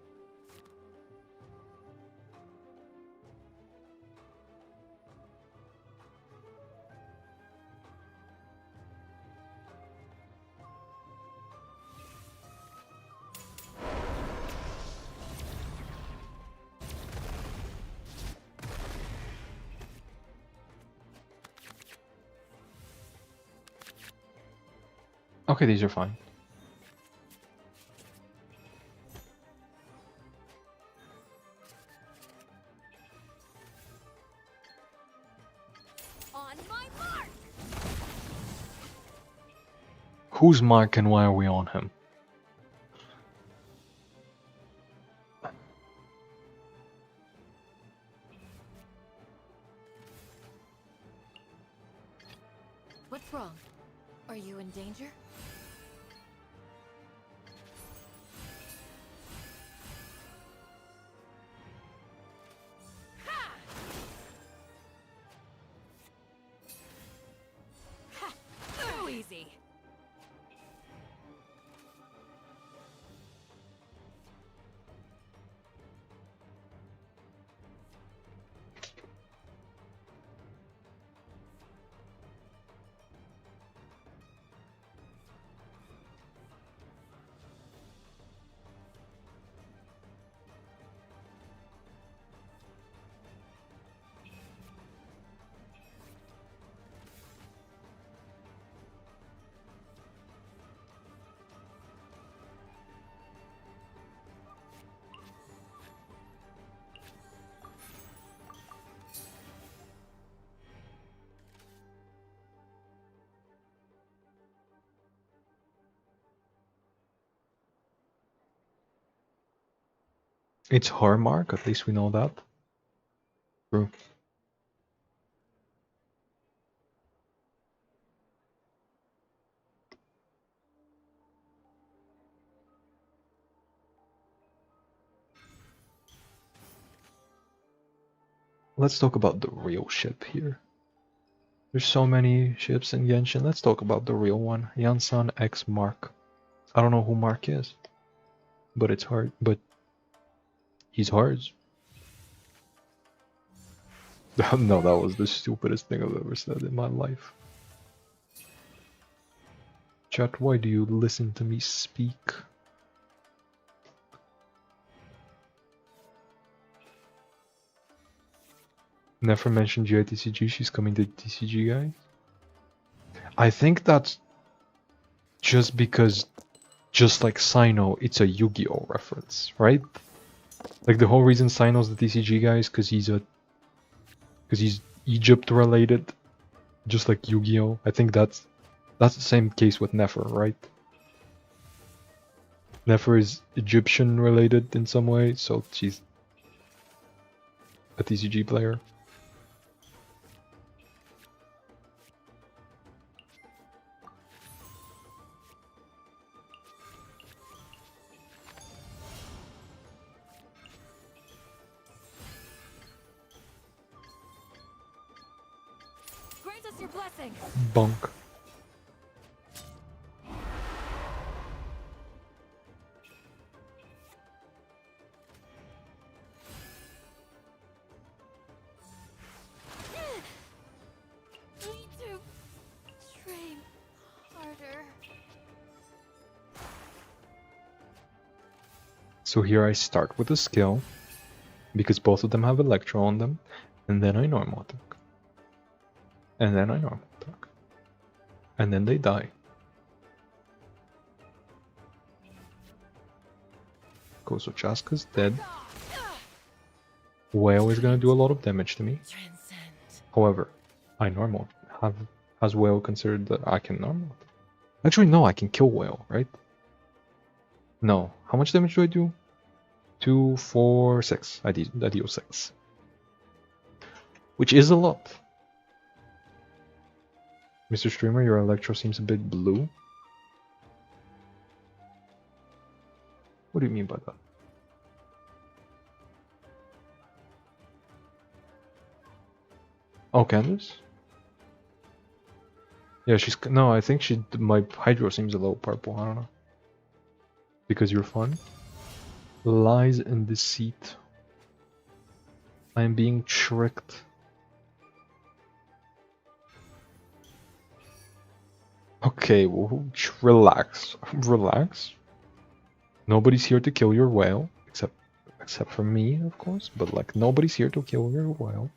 Okay, these are fine. On my mark. Whose mark and why are we on him? What's wrong? Are you in danger? So easy. It's her mark, at least we know that. True. Let's talk about the real ship here. There's so many ships in Genshin. Let's talk about the real one. Yansan X Mark. I don't know who Mark is, but it's hard. But he's hers. No, that was the stupidest thing I've ever said in my life. Chat, why do you listen to me speak? Never mentioned GITCG, she's coming to TCG, guys. I think that's just because, just like Sino, it's a Yu-Gi-Oh reference, right? Like the whole reason Sino's the TCG guy is because he's Egypt related, just like Yu-Gi-Oh. I think that's the same case with Nefer, right? Nefer is Egyptian related in some way, so she's a TCG player. us your blessing. Bonk. Need to train harder. So here I start with a skill, because both of them have Electro on them, and then I normal attack. And then I normal attack. And then they die. Cool, so Chaska's dead. Whale is gonna do a lot of damage to me. However, I normal has Whale considered that I can normal attack? Actually no, I can kill Whale, right? No. How much damage do I do? 2, 4, 6. I deal 6. Which is a lot. Mr. Streamer, your Electro seems a bit blue. What do you mean by that? Oh, Candace? Yeah, she's... No, I think she... My Hydro seems a little purple, I don't know. Because you're fun? Lies and deceit. I am being tricked. Okay, well, relax. Relax. Nobody's here to kill your whale. Except for me, of course. But, like, nobody's here to kill your whale.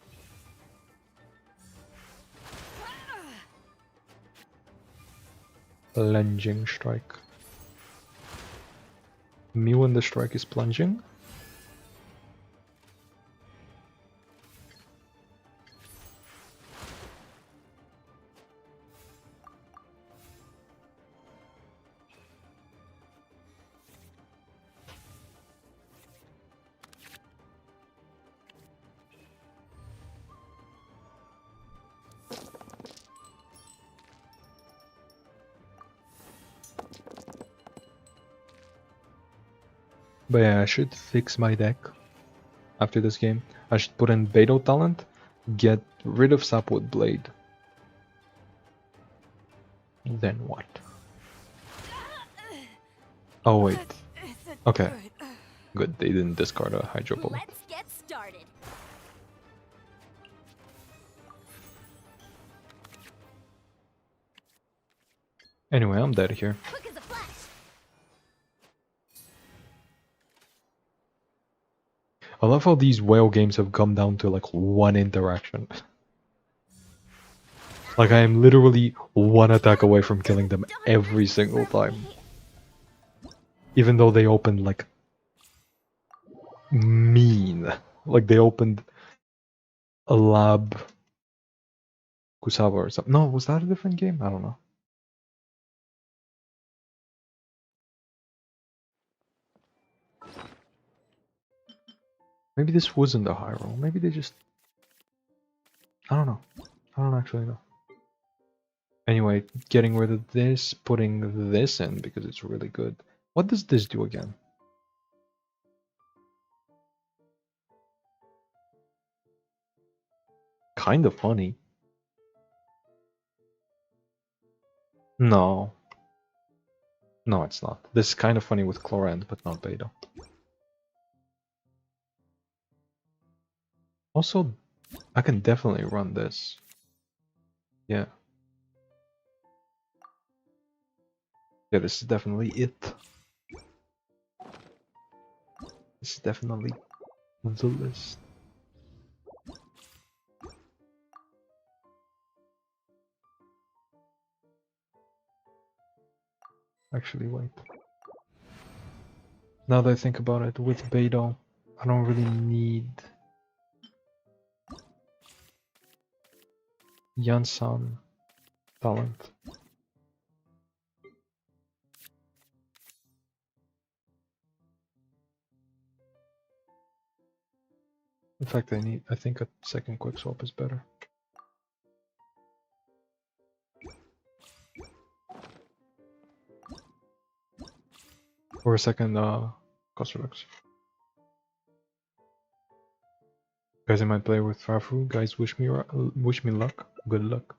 Plunging strike. Me when the strike is plunging. But yeah, I should fix my deck after this game. I should put in Beidou talent, get rid of Sapwood Blade. Then what? Oh wait. Okay. Good, they didn't discard a Hydro Bullet. Let's get started. Anyway, I'm dead here. Quick as a flash. I love how these whale games have come down to like one interaction. Like I am literally one attack away from killing them every single time. Even though they opened like mean. Like they opened a lab Kusaba or something. No, was that a different game? I don't know. Maybe this wasn't a high roll. Maybe they just... I don't know. I don't actually know. Anyway, getting rid of this, putting this in because it's really good. What does this do again? Kind of funny. No. No, it's not. This is kind of funny with Chlorant, but not Beta. Also, I can definitely run this. Yeah. Yeah, this is definitely it. This is definitely the list. Actually, wait. Now that I think about it, with Beidou, I don't really need Yansan talent. In fact, I think a second quick swap is better. Or a second Cosrux. Guys, I might play with Farfu. Guys, wish me luck. Good luck.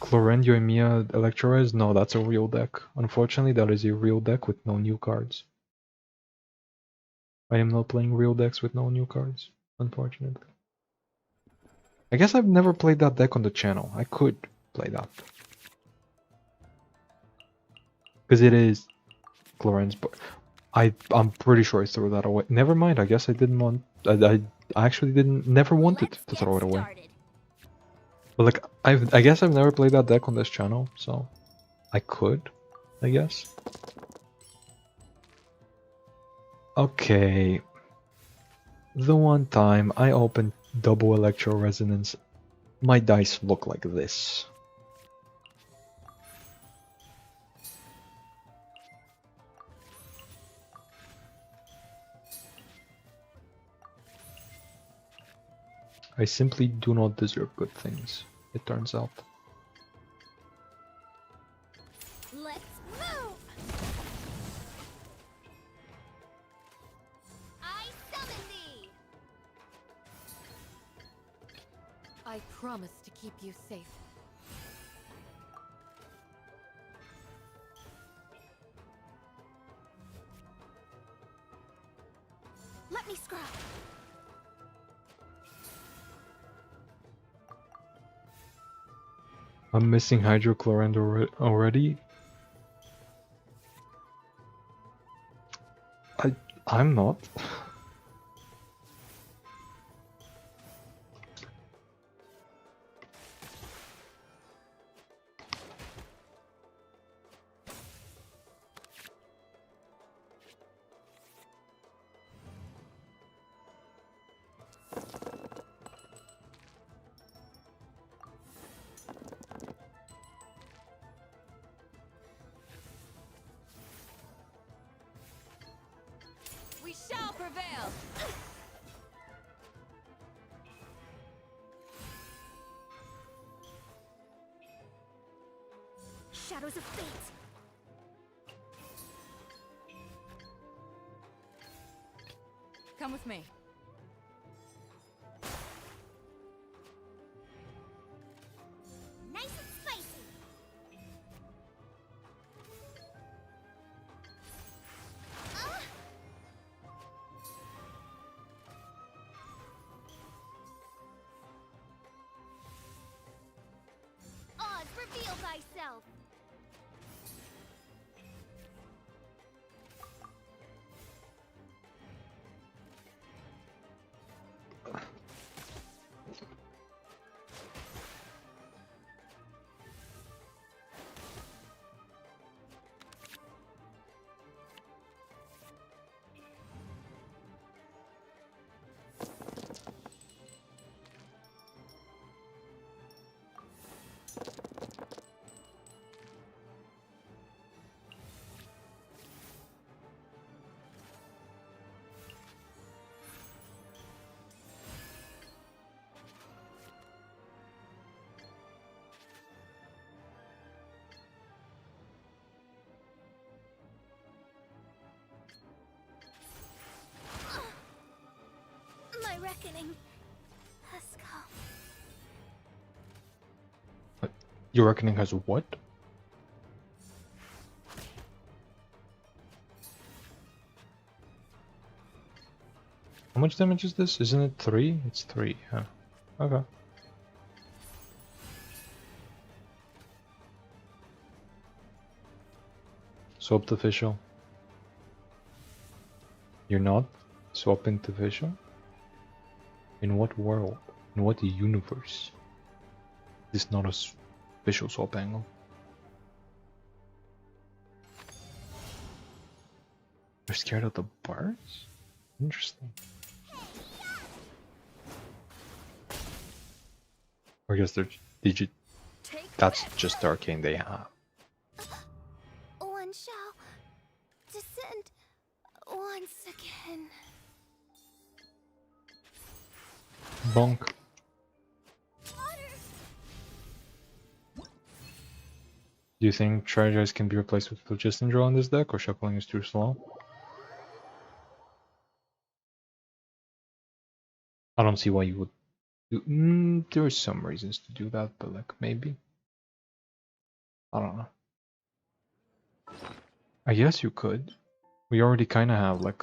Clorendio and Mia Electro Res? No, that's a real deck. Unfortunately, that is a real deck with no new cards. I am not playing real decks with no new cards, unfortunately. I guess I've never played that deck on the channel. I could play that. Because it is Cloren's, but I'm pretty sure I threw that away. Never mind, I guess I didn't want... I actually never wanted to throw it away. But like, I guess I've never played that deck on this channel, so I could, I guess. Okay. The one time I opened double Electro Resonance, my dice look like this. I simply do not deserve good things, it turns out. Let's move! I summon thee! I promise to keep you safe. Let me scrub. I'm missing Hydrochlorand already. I'm not. We shall prevail. Shadows of fate. Come with me. Nice and spicy. Oz, reveal thyself. My reckoning has come. Your reckoning has what? How much damage is this? Isn't it 3? It's 3, huh? Okay. Swapped official. You're not swapping to official? In what world? In what universe? This is not a official swap angle. You're scared of the birds? Interesting. Or I guess they're that's just the arcane they have. One shall descend once again. Bonk. Do you think Strategize can be replaced with Phlogiston Draw in this deck, or Shuffling is too slow? I don't see why you would do... there are some reasons to do that, but like, maybe. I don't know. I guess you could. We already kind of have like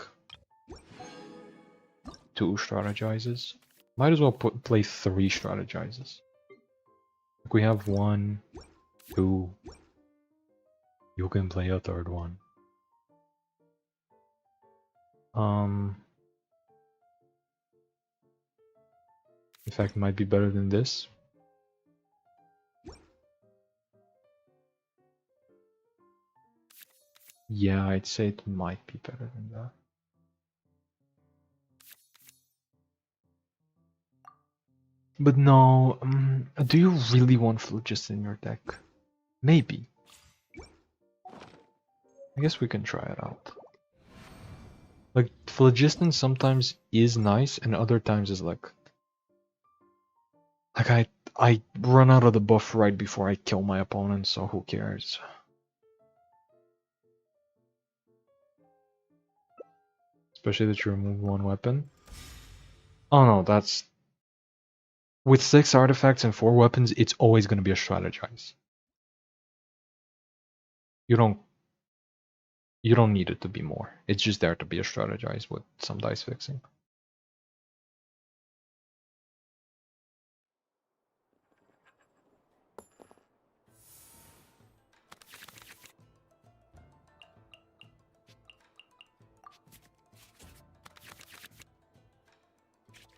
2 strategizes. Might as well play 3 strategizes. Like we have 1, 2. You can play a 3rd one. In fact, it might be better than this. Yeah, I'd say it might be better than that. But no, do you really want Phlogiston in your deck? Maybe. I guess we can try it out. Like, Phlogiston sometimes is nice, and other times is like I run out of the buff right before I kill my opponent, so who cares? Especially that you remove 1 weapon. Oh no, that's... With 6 artifacts and 4 weapons, it's always gonna be a strategize. You don't need it to be more. It's just there to be a strategize with some dice fixing.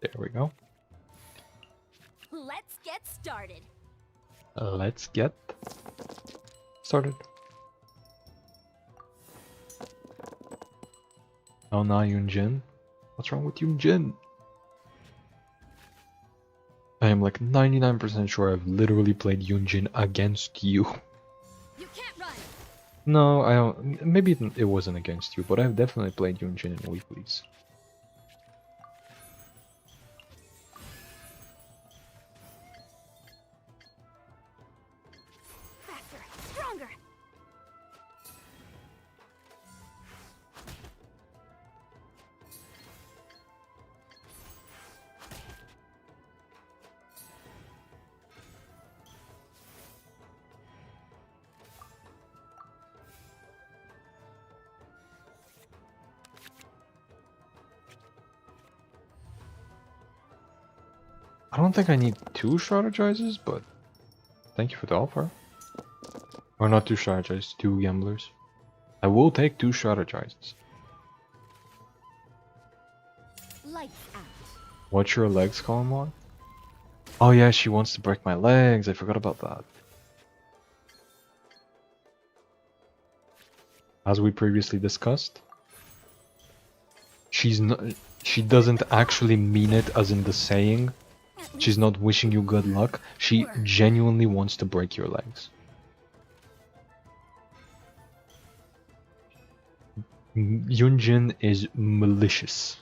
There we go. Let's get started. Let's get started. Oh, now Yunjin. What's wrong with Yunjin? I am like 99% sure I've literally played Yunjin against you. You can't run. No, I don't. Maybe it wasn't against you, but I've definitely played Yunjin in weeklies. Faster, stronger. I don't think I need 2 strategizes, but thank you for the offer. Or not 2 strategizes, 2 gamblers. I will take 2 strategizes. Lights out. What's your legs column on? Oh yeah, she wants to break my legs. I forgot about that. As we previously discussed, she doesn't actually mean it as in the saying. She's not wishing you good luck. She genuinely wants to break your legs. Yunjin is malicious.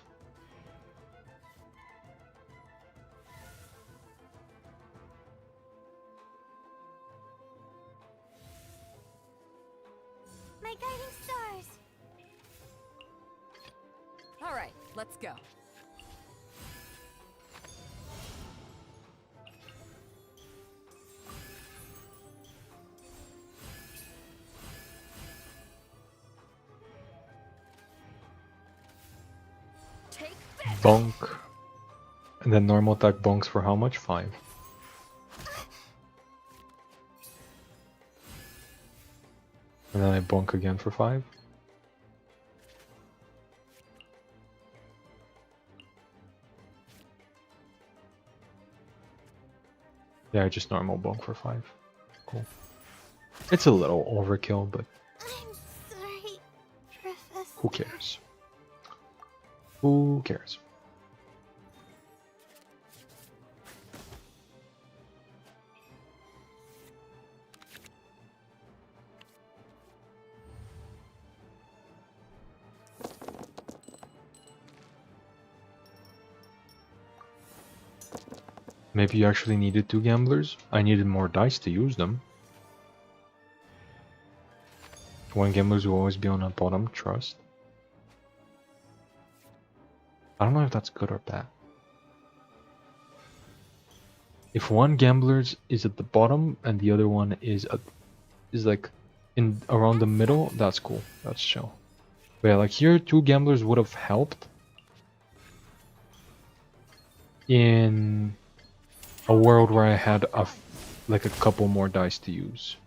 My guiding stars. All right, let's go. Take this. Bonk. And then normal attack bonks for how much? 5. And then I bonk again for 5. Yeah, just normal bonk for 5. Cool. It's a little overkill, but I'm sorry, Professor. who cares? Who cares? Maybe you actually needed 2 gamblers? I needed more dice to use them. 1 gamblers will always be on a bottom, trust. I don't know if that's good or bad. If 1 gamblers is at the bottom and the other one is at is like in around the middle, that's cool. That's chill. But yeah, like here, 2 gamblers would have helped in a world where I had like a couple more dice to use.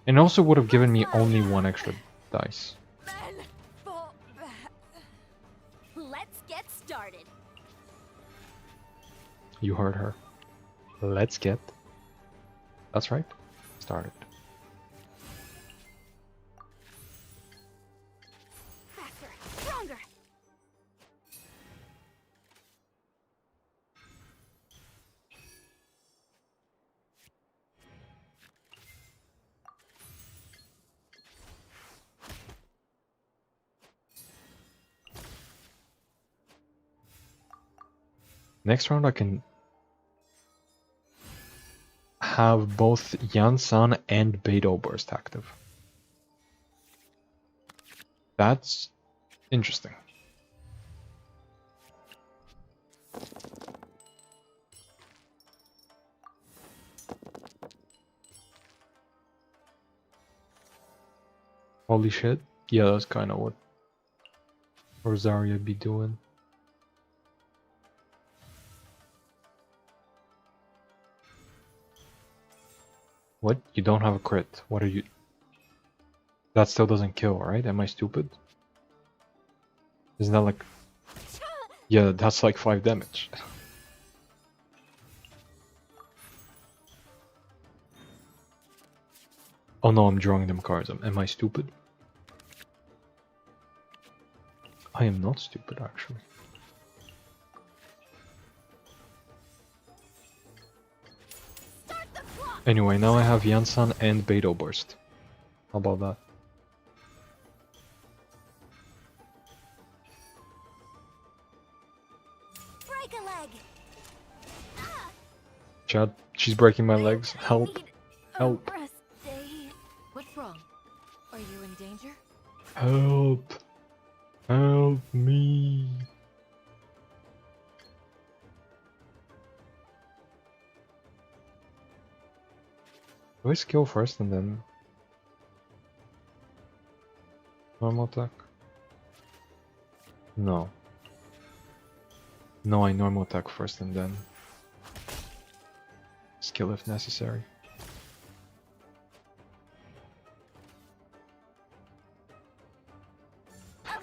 And also would have given me only 1 extra dice. Men, fall back. Let's get started. You heard her. Let's get. That's right. Started. Faster, stronger. Next round I can have both Yansan and Beidou burst active. That's interesting. Holy shit. Yeah, that's kind of what Rosaria be doing. What? You don't have a crit. What are you... That still doesn't kill, right? Am I stupid? Isn't that like... Yeah, that's like 5 damage. Oh no, I'm drawing them cards. Am I stupid? I am not stupid, actually. Anyway, now I have Yansan and Beidou burst. How about that? Break a leg. Chad, she's breaking my legs. Help. Help. Rest day. What's wrong? Are you in danger? Help. Help me. Do I skill first and then normal attack? No. No, I normal attack first and then skill if necessary.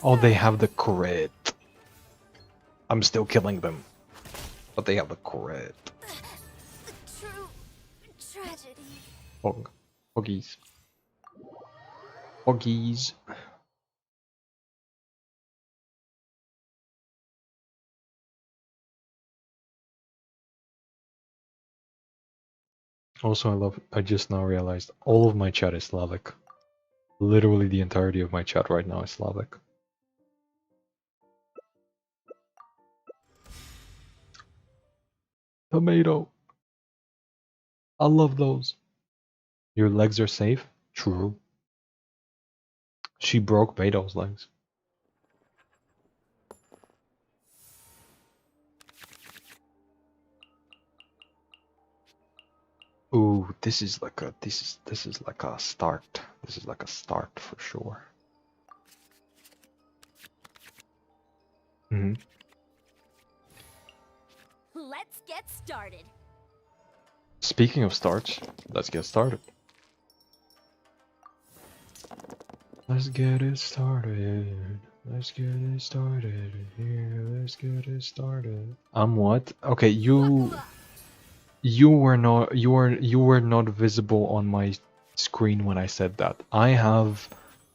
Oh, they have the crit. I'm still killing them. But they have the crit. The true tragedy. Hog. Hoggies. Hoggies. Also, I just now realized all of my chat is Slavic. Literally the entirety of my chat right now is Slavic. Tomato. I love those. Your legs are safe? True. She broke Beto's legs. Ooh, this is like a start. This is like a start for sure. Mm-hmm. Let's get started. Speaking of starts, let's get started. Let's get it started. Let's get it started here. Let's get it started. I'm what? Okay, you were not visible on my screen when I said that. I have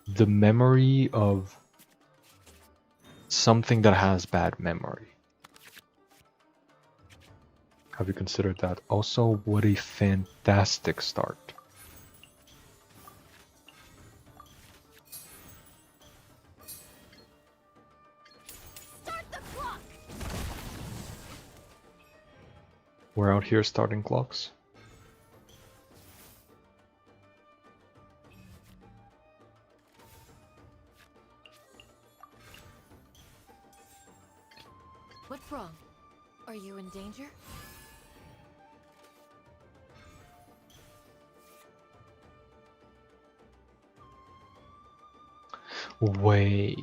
the memory of something that has bad memory. Have you considered that? Also, what a fantastic start. Start the clock. We're out here starting clocks. What's wrong? Are you in danger? Wait.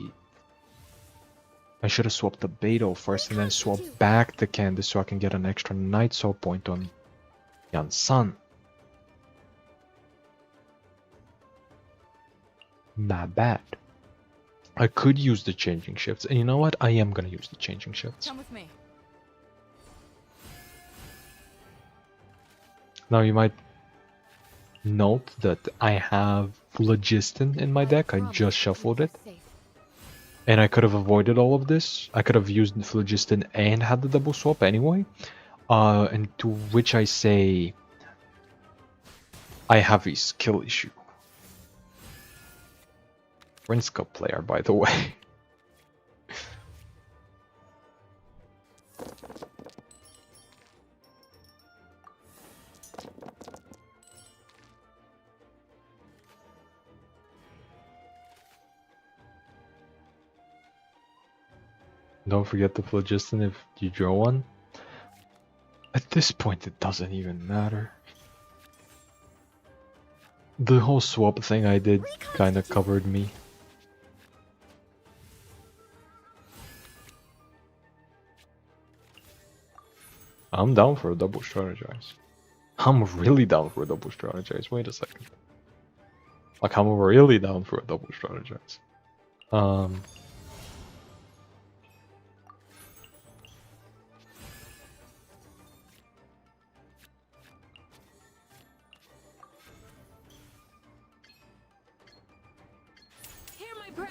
I should have swapped the Beto first and then swapped back the Candace so I can get an extra Night Soul point on Yan Sun. Not bad. I could use the changing shifts, and you know what? I am gonna use the changing shifts. Come with me. Now you might note that I have Phlogiston in my deck. I just shuffled it. And I could have avoided all of this. I could have used the Phlogiston and had the double swap anyway. And to which I say, I have a skill issue. Prince Cup player, by the way. Don't forget the Phlogiston if you draw one. At this point, it doesn't even matter. The whole swap thing I did kind of covered me. I'm down for a double strategize. I'm really down for a double strategize. Wait a second. Like, I'm really down for a double strategize. Hear my prayer.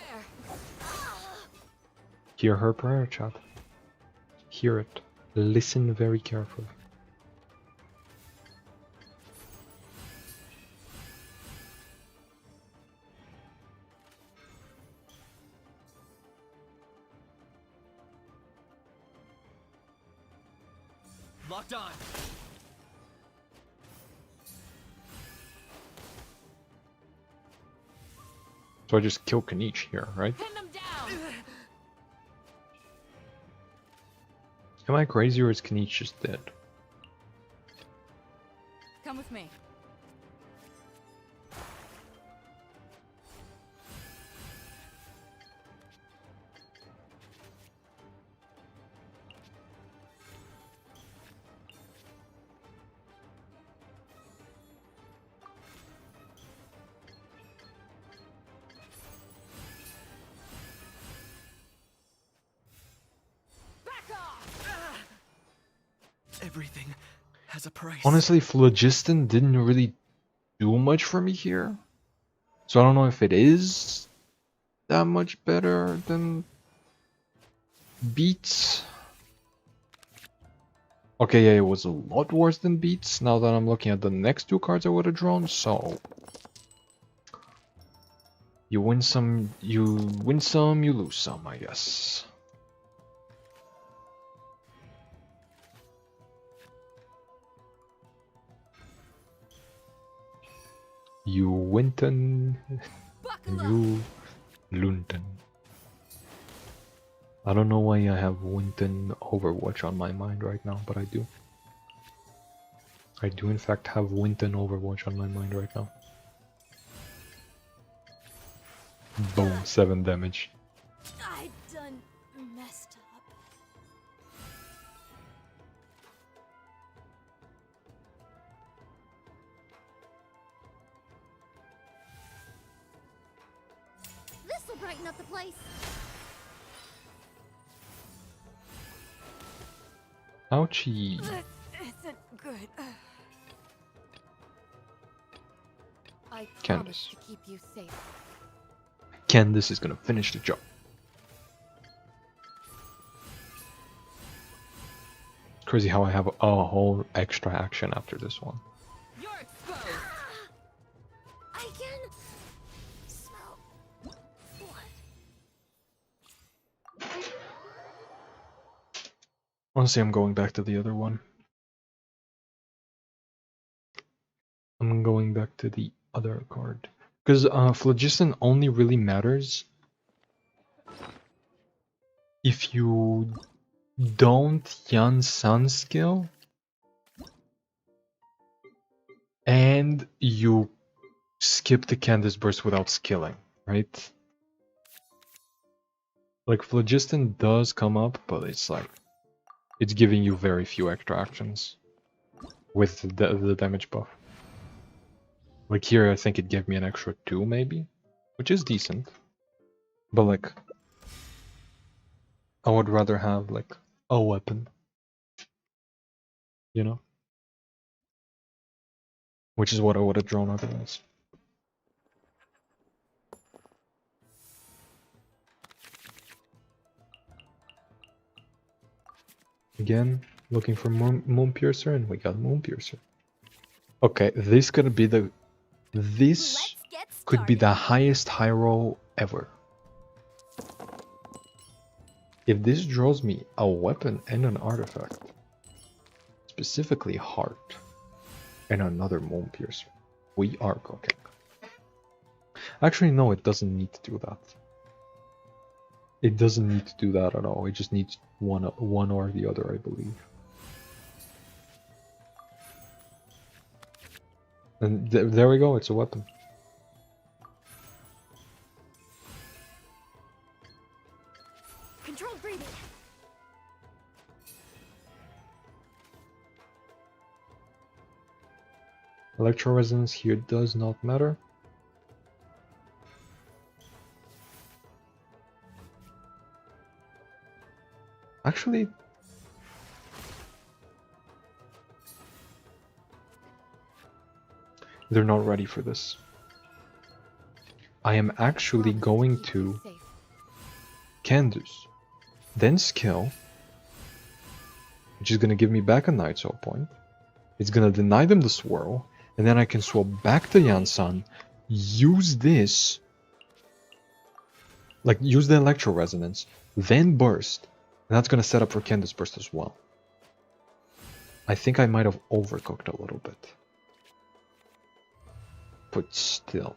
Hear her prayer, chat. Hear it. Listen very carefully. Locked on. So I just kill Kanish here, right? Pin them down. Am I crazy or is Kanish just dead? Come with me. Everything has a price. Honestly, Phlogiston didn't really do much for me here. So I don't know if it is that much better than Beats. Okay, yeah, it was a lot worse than Beats now that I'm looking at the next two cards I would have drawn, so... You win some, you lose some, I guess. You Winton, you Lunton. I don't know why I have Winton Overwatch on my mind right now, but I do. I do in fact have Winton Overwatch on my mind right now. Boom, 7 damage. I done messed up. This'll brighten up the place. Ouchie. This isn't good. I Candace. promise to keep you safe. Candace is gonna finish the job. Crazy how I have a whole extra action after this one. You're exposed. I can smell blood. Honestly, I'm going back to the other one. I'm going back to the other card. Because Phlogiston only really matters if you don't Yan Sun skill and you skip the Candace Burst without skilling, right? Like, Phlogiston does come up, but it's like, it's giving you very few extra actions with the damage buff. Like here, I think it gave me an extra 2 maybe, which is decent. But like, I would rather have like a weapon, you know? Which is what I would have drawn otherwise. Again, looking for Moon Piercer, and we got Moon Piercer. Okay, this could be the... This Let's get could be started. the highest high roll ever. If this draws me a weapon and an artifact, specifically Heart, and another Moon Piercer, we are cooking. Actually, no, it doesn't need to do that. It doesn't need to do that at all. It just needs one or the other, I believe. And there we go, it's a weapon. Controlled breathing. Electro resonance here does not matter. Actually, they're not ready for this. I am actually going to Candace, then skill, which is gonna give me back a Night Soul point. It's gonna deny them the swirl, and then I can swap back to Yansan, use this, like use the Electro Resonance, then burst, and that's gonna set up for Candace Burst as well. I think I might have overcooked a little bit. But still.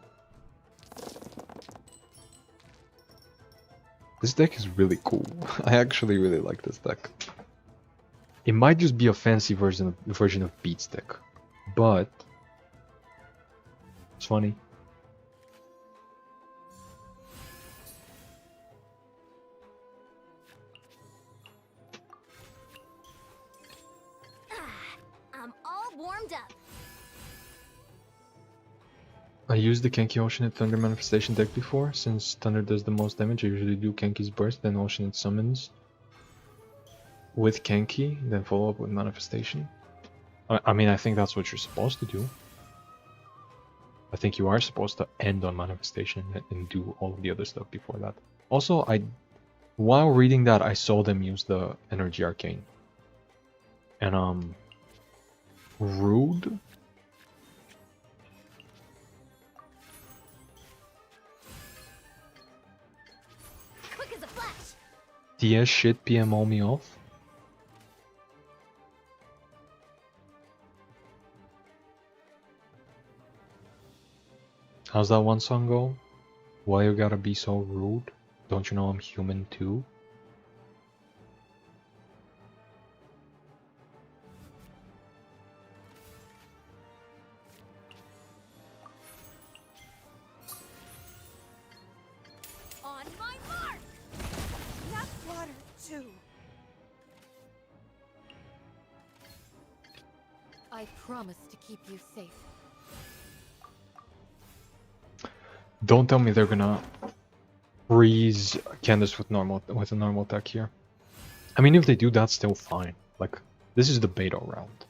This deck is really cool. I actually really like this deck. It might just be a fancy version of Beats deck, but it's funny. I'm all warmed up. I used the Kenki Oceanid Thunder Manifestation deck before. Since Thunder does the most damage, I usually do Kenki's Burst, then Oceanid Summons with Kenki, then follow up with Manifestation. I mean, I think that's what you're supposed to do. I think you are supposed to end on Manifestation and do all of the other stuff before that. Also, while reading that, I saw them use the Energy Arcane. And, Rude? Quick as a flash. TS shit PMO me off. How's that one song go? Why you gotta be so rude? Don't you know I'm human too? On my mark. Not water, too. I promise to keep you safe. Don't tell me they're gonna freeze Candace with a normal attack here. I mean, if they do, that's still fine. Like, this is the Beto round.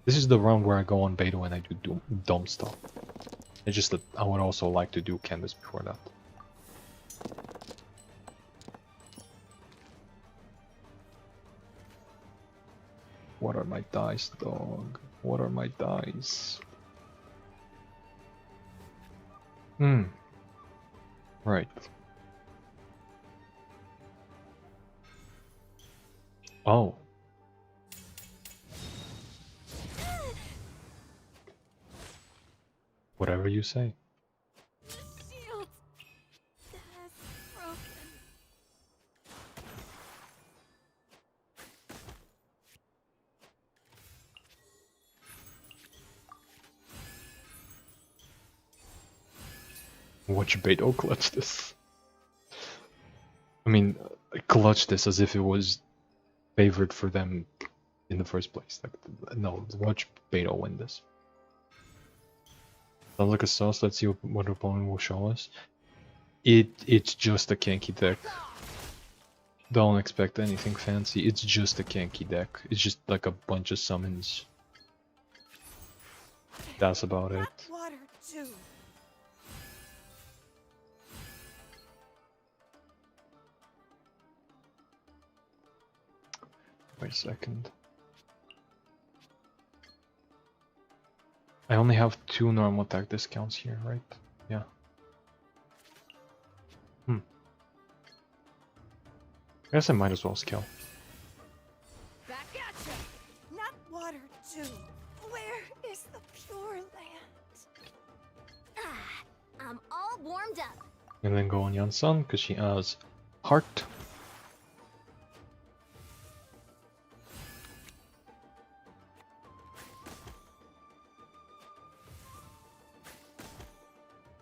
This is the round where I go on Beto and I do dumb stuff. It's just that I would also like to do Candace before that. What are my dice, dog? What are my dice? Right. Oh. Whatever you say. The shield has broken. Watch Beto clutch this. I mean, clutch this as if it was favored for them in the first place. Like, no, watch Beto win this. Sounds like a sauce. Let's see what opponent will show us. It's just a Kanky deck. Don't expect anything fancy. It's just a Kanky deck. It's just like a bunch of summons. That's about it. Water too. Wait a second. I only have 2 normal attack discounts here, right? Yeah. I guess I might as well skill. Back at you. Not water too. Where is the pure land? I'm all warmed up. And then go on Yansan because she has heart.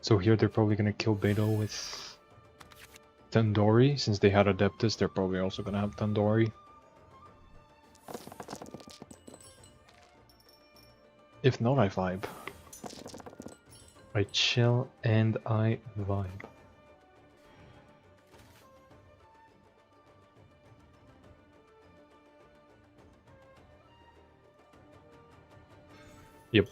So here they're probably gonna kill Beto with Tandoori. Since they had Adeptus, they're probably also gonna have Tandoori. If not, I vibe. I chill and I vibe. Yep.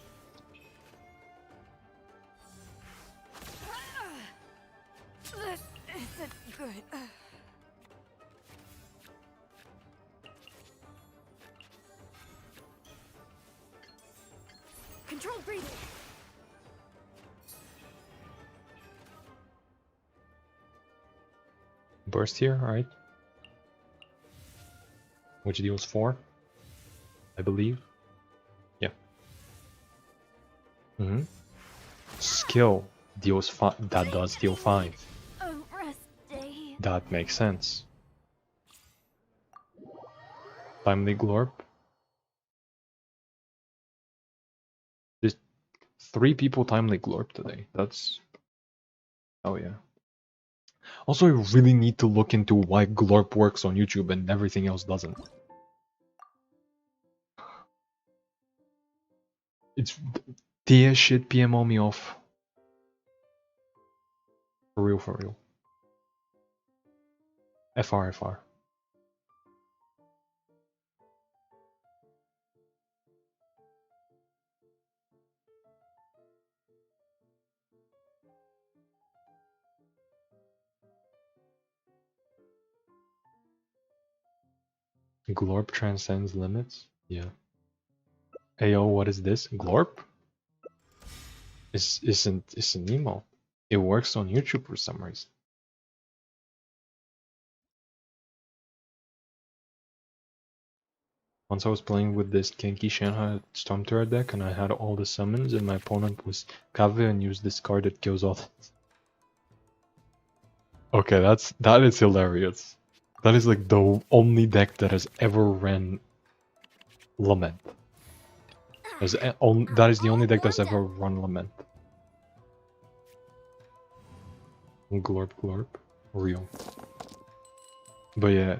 This isn't good. Controlled breathing. Burst here, alright. Which deals 4, I believe. Yeah. Skill deals 5. That does deal 5. A rest day. That makes sense. Timely Glorp. There's 3 people Timely Glorp today. That's... Oh yeah. Also, I really need to look into why Glorp works on YouTube and everything else doesn't. It's... Tia shit PMO me off. For real, for real. FR. Glorp transcends limits? Yeah. Ayo, what is this? Glorp? It's an emo. It works on YouTube for some reason. Once I was playing with this Genki Shanghai Storm Turret deck and I had all the summons and my opponent was Kave and used this card that kills all. Okay, that is hilarious. That is like the only deck that has ever ran Lament. That is the only deck that's ever run Lament. Glorp. Real. But yeah.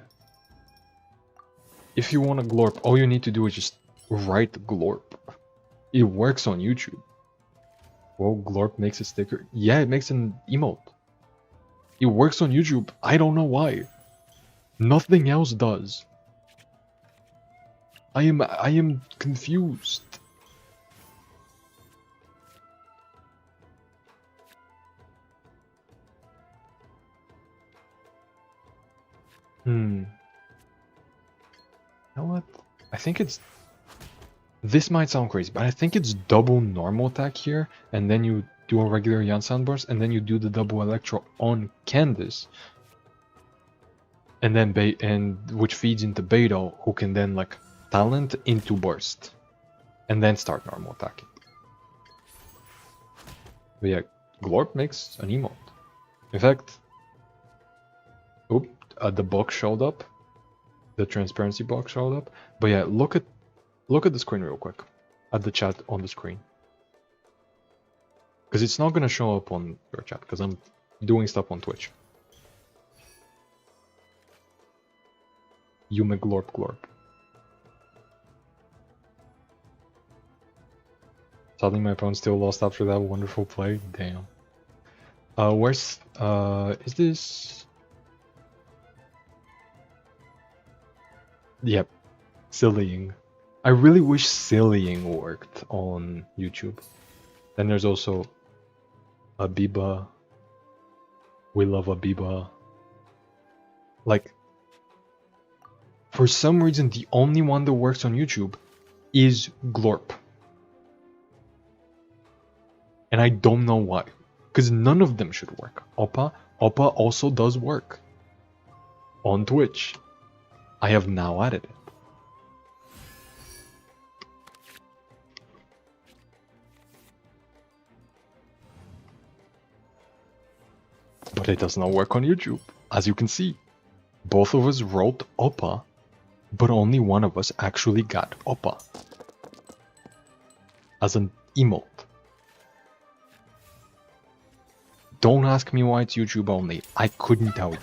If you want a Glorp, all you need to do is just write Glorp. It works on YouTube. Well, Glorp makes a sticker. Yeah, it makes an emote. It works on YouTube. I don't know why. Nothing else does. I am confused. You know what? I think it's... This might sound crazy, but I think it's double normal attack here, and then you do a regular Yansan burst, and then you do the double Electro on Candace. And then which feeds into Beto, who can then like talent into burst. And then start normal attacking. But yeah, Glorp makes an emote. In fact... Oop, the box showed up. The transparency box showed up. But yeah, look at the screen real quick. At the chat on the screen. Because it's not gonna show up on your chat, because I'm doing stuff on Twitch. Yume glorp glorp. Sadly, my opponent still lost after that wonderful play. Damn. Where's is this? Yep, Sillying. I really wish Sillying worked on YouTube. Then there's also Abiba. We love Abiba. Like, for some reason, the only one that works on YouTube is Glorp. And I don't know why. Because none of them should work. Oppa also does work on Twitch. I have now added it. But it does not work on YouTube, as you can see. Both of us wrote Oppa, but only one of us actually got Oppa as an emote. Don't ask me why it's YouTube only. I couldn't tell you.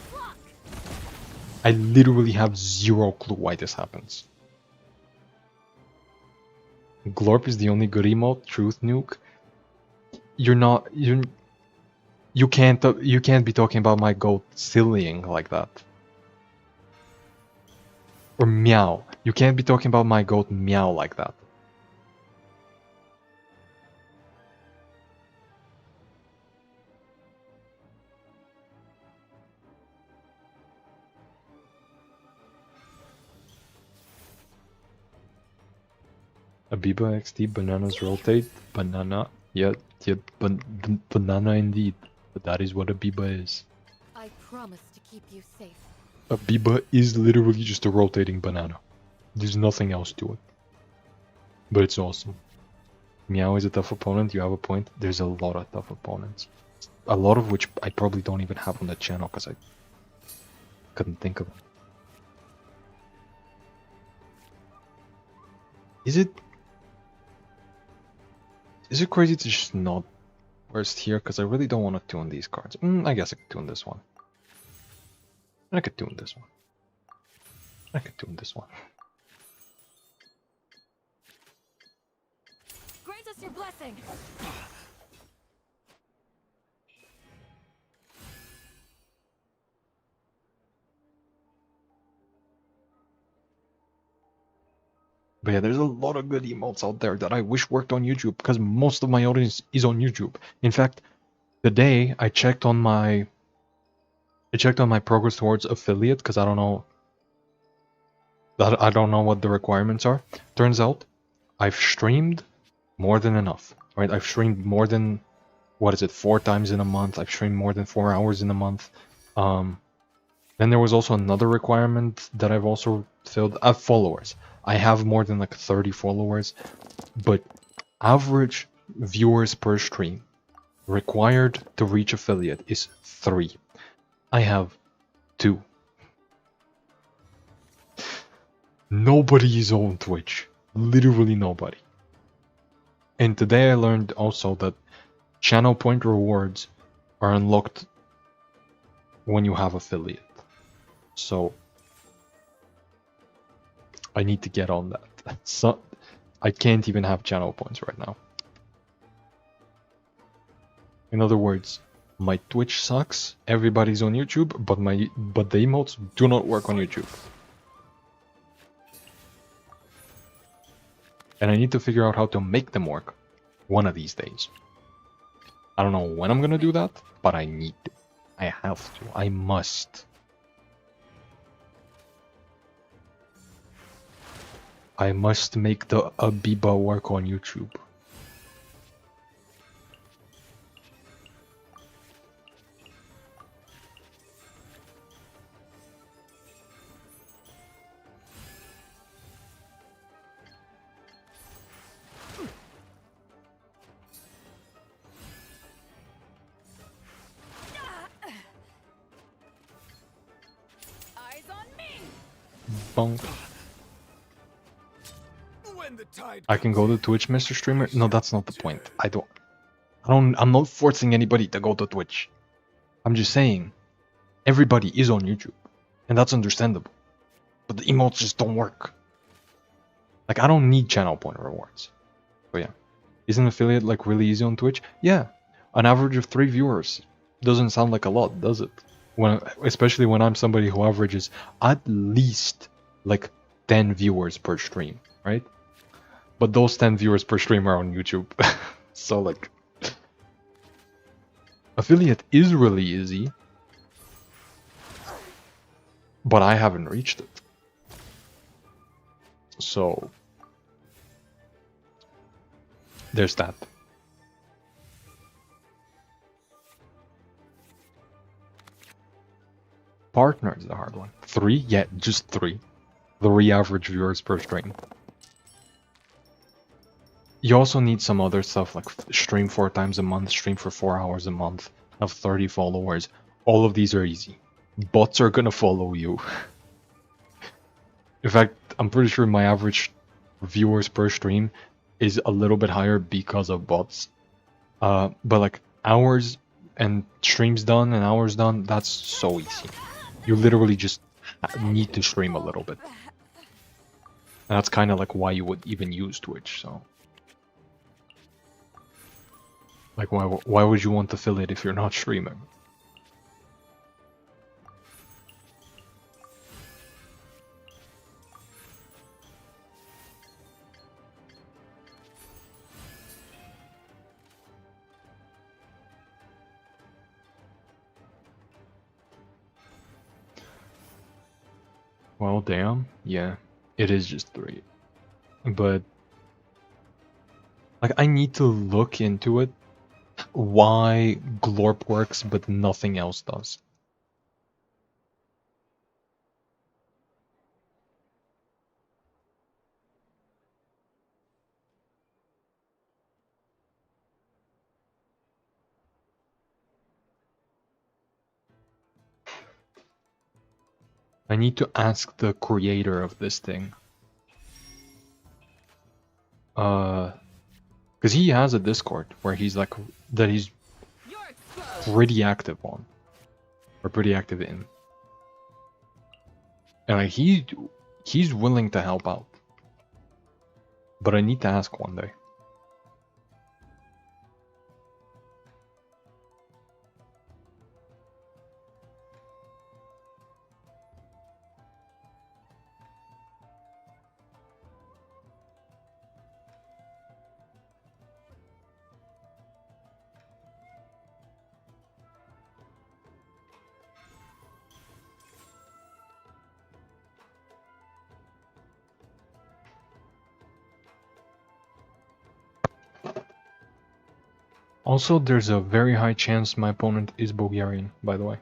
I literally have zero clue why this happens. Glorp is the only good emote. Truth Nuke. You can't be talking about my goat sillying like that. Or meow. You can't be talking about my goat meow like that. Abiba XD, bananas rotate, banana, banana indeed. But that is what Abiba is. I promise to keep you safe. Abiba is literally just a rotating banana. There's nothing else to it. But it's awesome. Meow is a tough opponent, you have a point. There's a lot of tough opponents. A lot of which I probably don't even have on the channel because I couldn't think of them. Is it crazy to just not burst here? Because I really don't want to tune these cards. I guess I could tune this one. I could tune this one. I could tune this one. Grant us your blessing. But yeah, there's a lot of good emotes out there that I wish worked on YouTube because most of my audience is on YouTube. In fact, today I checked on my progress towards affiliate because I don't know what the requirements are. Turns out I've streamed more than enough. Right? I've streamed more than 4 times in a month. I've streamed more than 4 hours in a month. Then there was also another requirement that I've also filled. Followers. I have more than like 30 followers, but average viewers per stream required to reach affiliate is 3. I have 2. Nobody is on Twitch. Literally nobody. And today I learned also that channel point rewards are unlocked when you have affiliate. So I need to get on that. So I can't even have channel points right now. In other words, my Twitch sucks, everybody's on YouTube, but the emotes do not work on YouTube. And I need to figure out how to make them work one of these days. I don't know when I'm gonna do that, but I need to. I have to. I must. I must make the Abiba work on YouTube. Eyes on me. Bonk. When the tide I can go to Twitch, Mr. Streamer? No, that's not the point. I'm not forcing anybody to go to Twitch. I'm just saying, everybody is on YouTube. And that's understandable. but the emotes just don't work. Like, I don't need channel point rewards. But yeah. Isn't affiliate like really easy on Twitch? Yeah. An average of 3 viewers. Doesn't sound like a lot, does it? Especially when I'm somebody who averages at least like 10 viewers per stream, right? But those 10 viewers per stream are on YouTube. So like, affiliate is really easy, but I haven't reached it. So there's that. Partner is the hard one. 3? Yeah, just 3. 3 average viewers per stream. You also need some other stuff like stream 4 times a month, stream for 4 hours a month, have 30 followers. All of these are easy. Bots are gonna follow you. In fact, I'm pretty sure my average viewers per stream is a little bit higher because of bots. But like hours and streams done and hours done, that's so easy. You literally just need to stream a little bit. And that's kind of like why you would even use Twitch, so. Like, why would you want affiliate if you're not streaming? Well, damn. Yeah, it is just 3. But like, I need to look into it. Why Glorp works, but nothing else does. I need to ask the creator of this thing. Because he has a Discord where he's like, that he's pretty active on. Or pretty active in. And like, he's willing to help out. But I need to ask one day. Also, there's a very high chance my opponent is Bulgarian, by the way.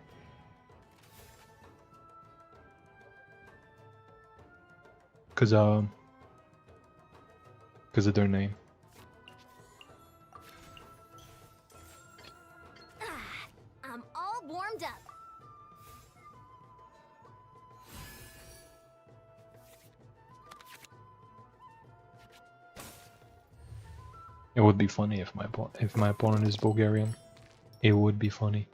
Cause of their name. I'm all warmed up. It would be funny if my opponent is Bulgarian. It would be funny.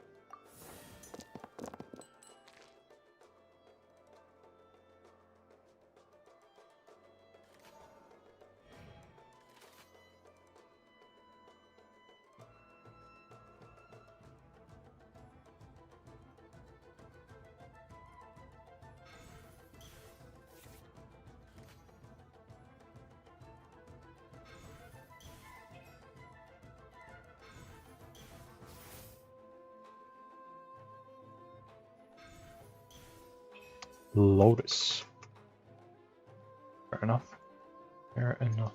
Lotus. Fair enough. Fair enough.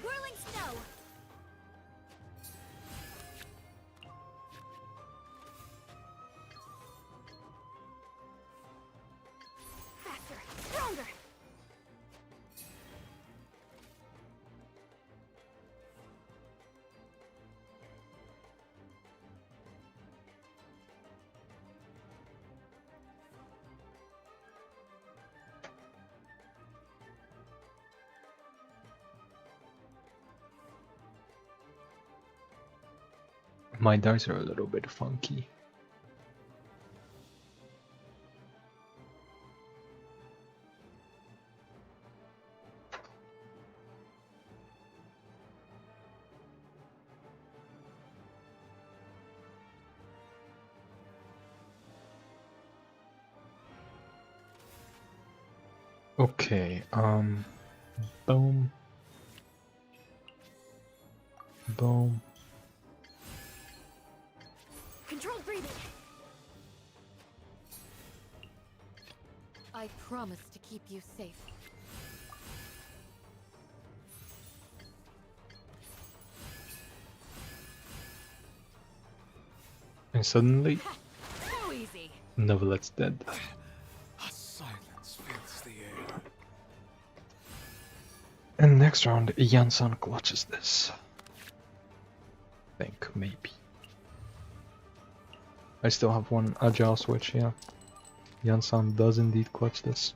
Whirling snow. Faster, stronger. My dice are a little bit funky. Okay, boom. Boom. Controlled breathing. I promise to keep you safe. And suddenly, So easy. Neverlet's dead. A silence fills the air. And next round, Jansan clutches this. Think, maybe. I still have one agile switch, yeah. Jansan does indeed clutch this.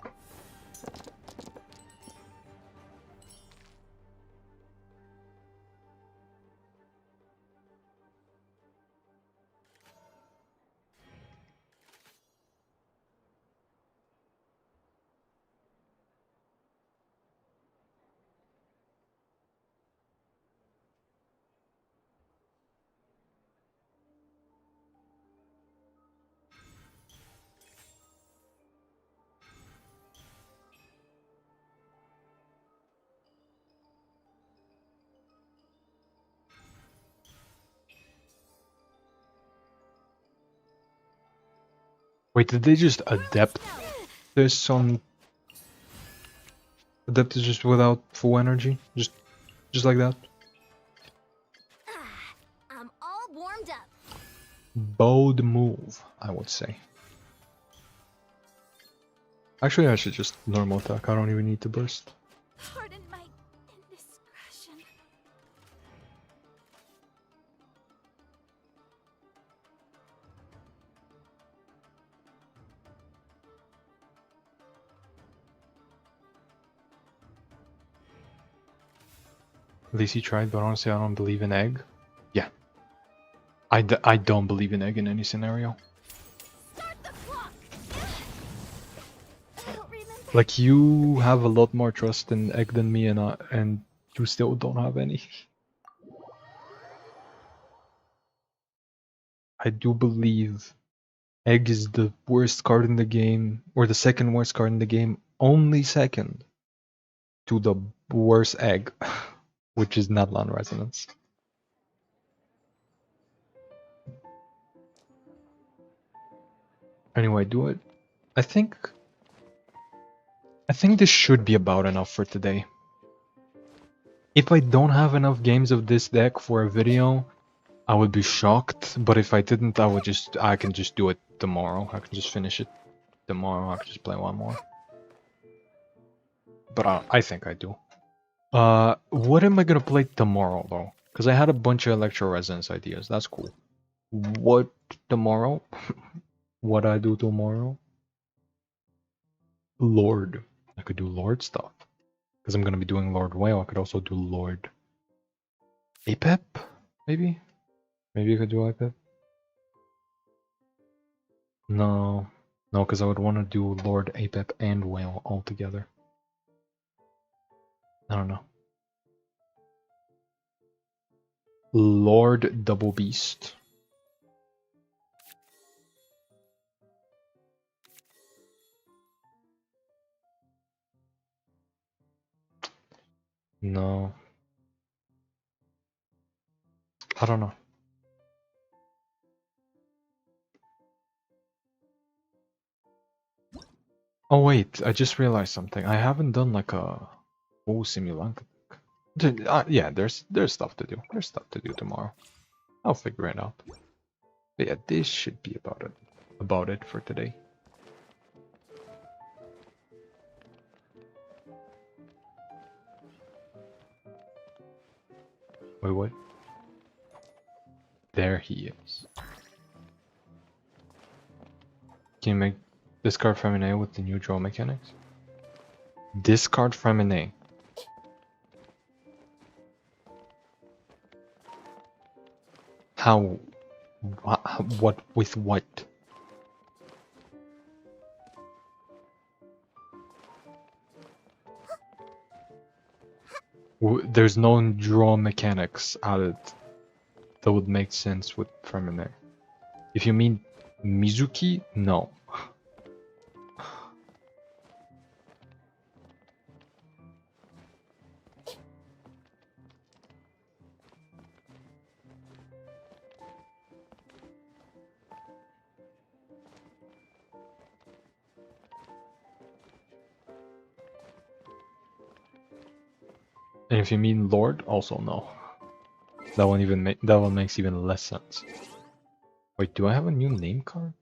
Wait, did they just adapt this on... Adapt it just without full energy? Just like that? I'm all warmed up. Bold move, I would say. Actually, I should just normal attack. I don't even need to burst. Pardon my indiscretion. At least he tried, but honestly, I don't believe in egg. Yeah. I don't believe in egg in any scenario. Start the clock. I don't remember. Like, you have a lot more trust in egg than me, and you still don't have any. I do believe egg is the worst card in the game, or the second worst card in the game, only second to the worst egg, which is Nadlan Resonance. Anyway, do it. I think this should be about enough for today. If I don't have enough games of this deck for a video, I would be shocked, but if I didn't, I can just do it tomorrow. I can just finish it tomorrow. I can just play one more. But I think I do. What am I gonna play tomorrow though? Because I had a bunch of Electro Resonance ideas. That's cool. What tomorrow? What I do tomorrow? Lord. I could do Lord stuff. Because I'm gonna be doing Lord Whale. I could also do Lord Apep, maybe? Maybe you could do Apep? No. No, because I would want to do Lord Apep and Whale all together. I don't know. Lord Double Beast. No. I don't know. Oh wait, I just realized something. I haven't done like a full Simulanka. Yeah, there's stuff to do. There's stuff to do tomorrow. I'll figure it out. But yeah, this should be about it for today. Wait, what? There he is. Can you make discard Femine with the new draw mechanics? Discard Femine. How What with what? There's no draw mechanics added that would make sense with Feminine. If you mean Mizuki, no. And if you mean Lord, also no. That one makes even less sense. Wait, do I have a new name card?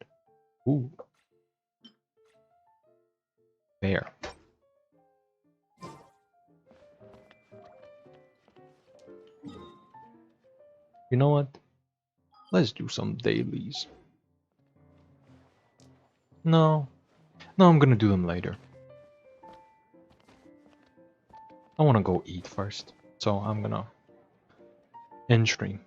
Ooh. There. You know what? Let's do some dailies. No. No, I'm gonna do them later. I wanna go eat first. So I'm gonna end stream.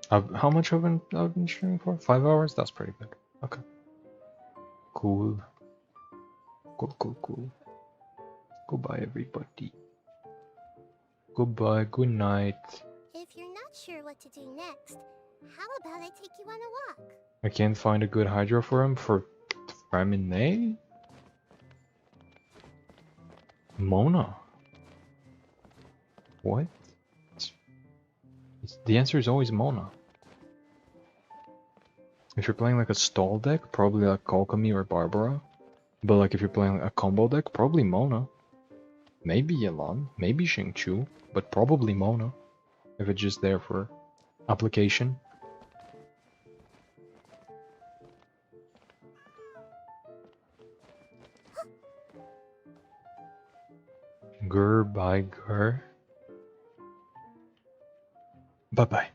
How much have I've been streaming for? 5 hours? That's pretty good. Okay. Cool. Cool. Goodbye, everybody. Goodbye, good night. If you're not sure what to do next, how about I take you on a walk? I can't find a good Hydro for him for Feminine? Mona? What? The answer is always Mona. If you're playing like a stall deck, probably like Kokomi or Barbara. But like if you're playing like a combo deck, probably Mona. Maybe Yelan, maybe Xingqiu, but probably Mona. If it's just there for application. Gur by Gur. Bye bye.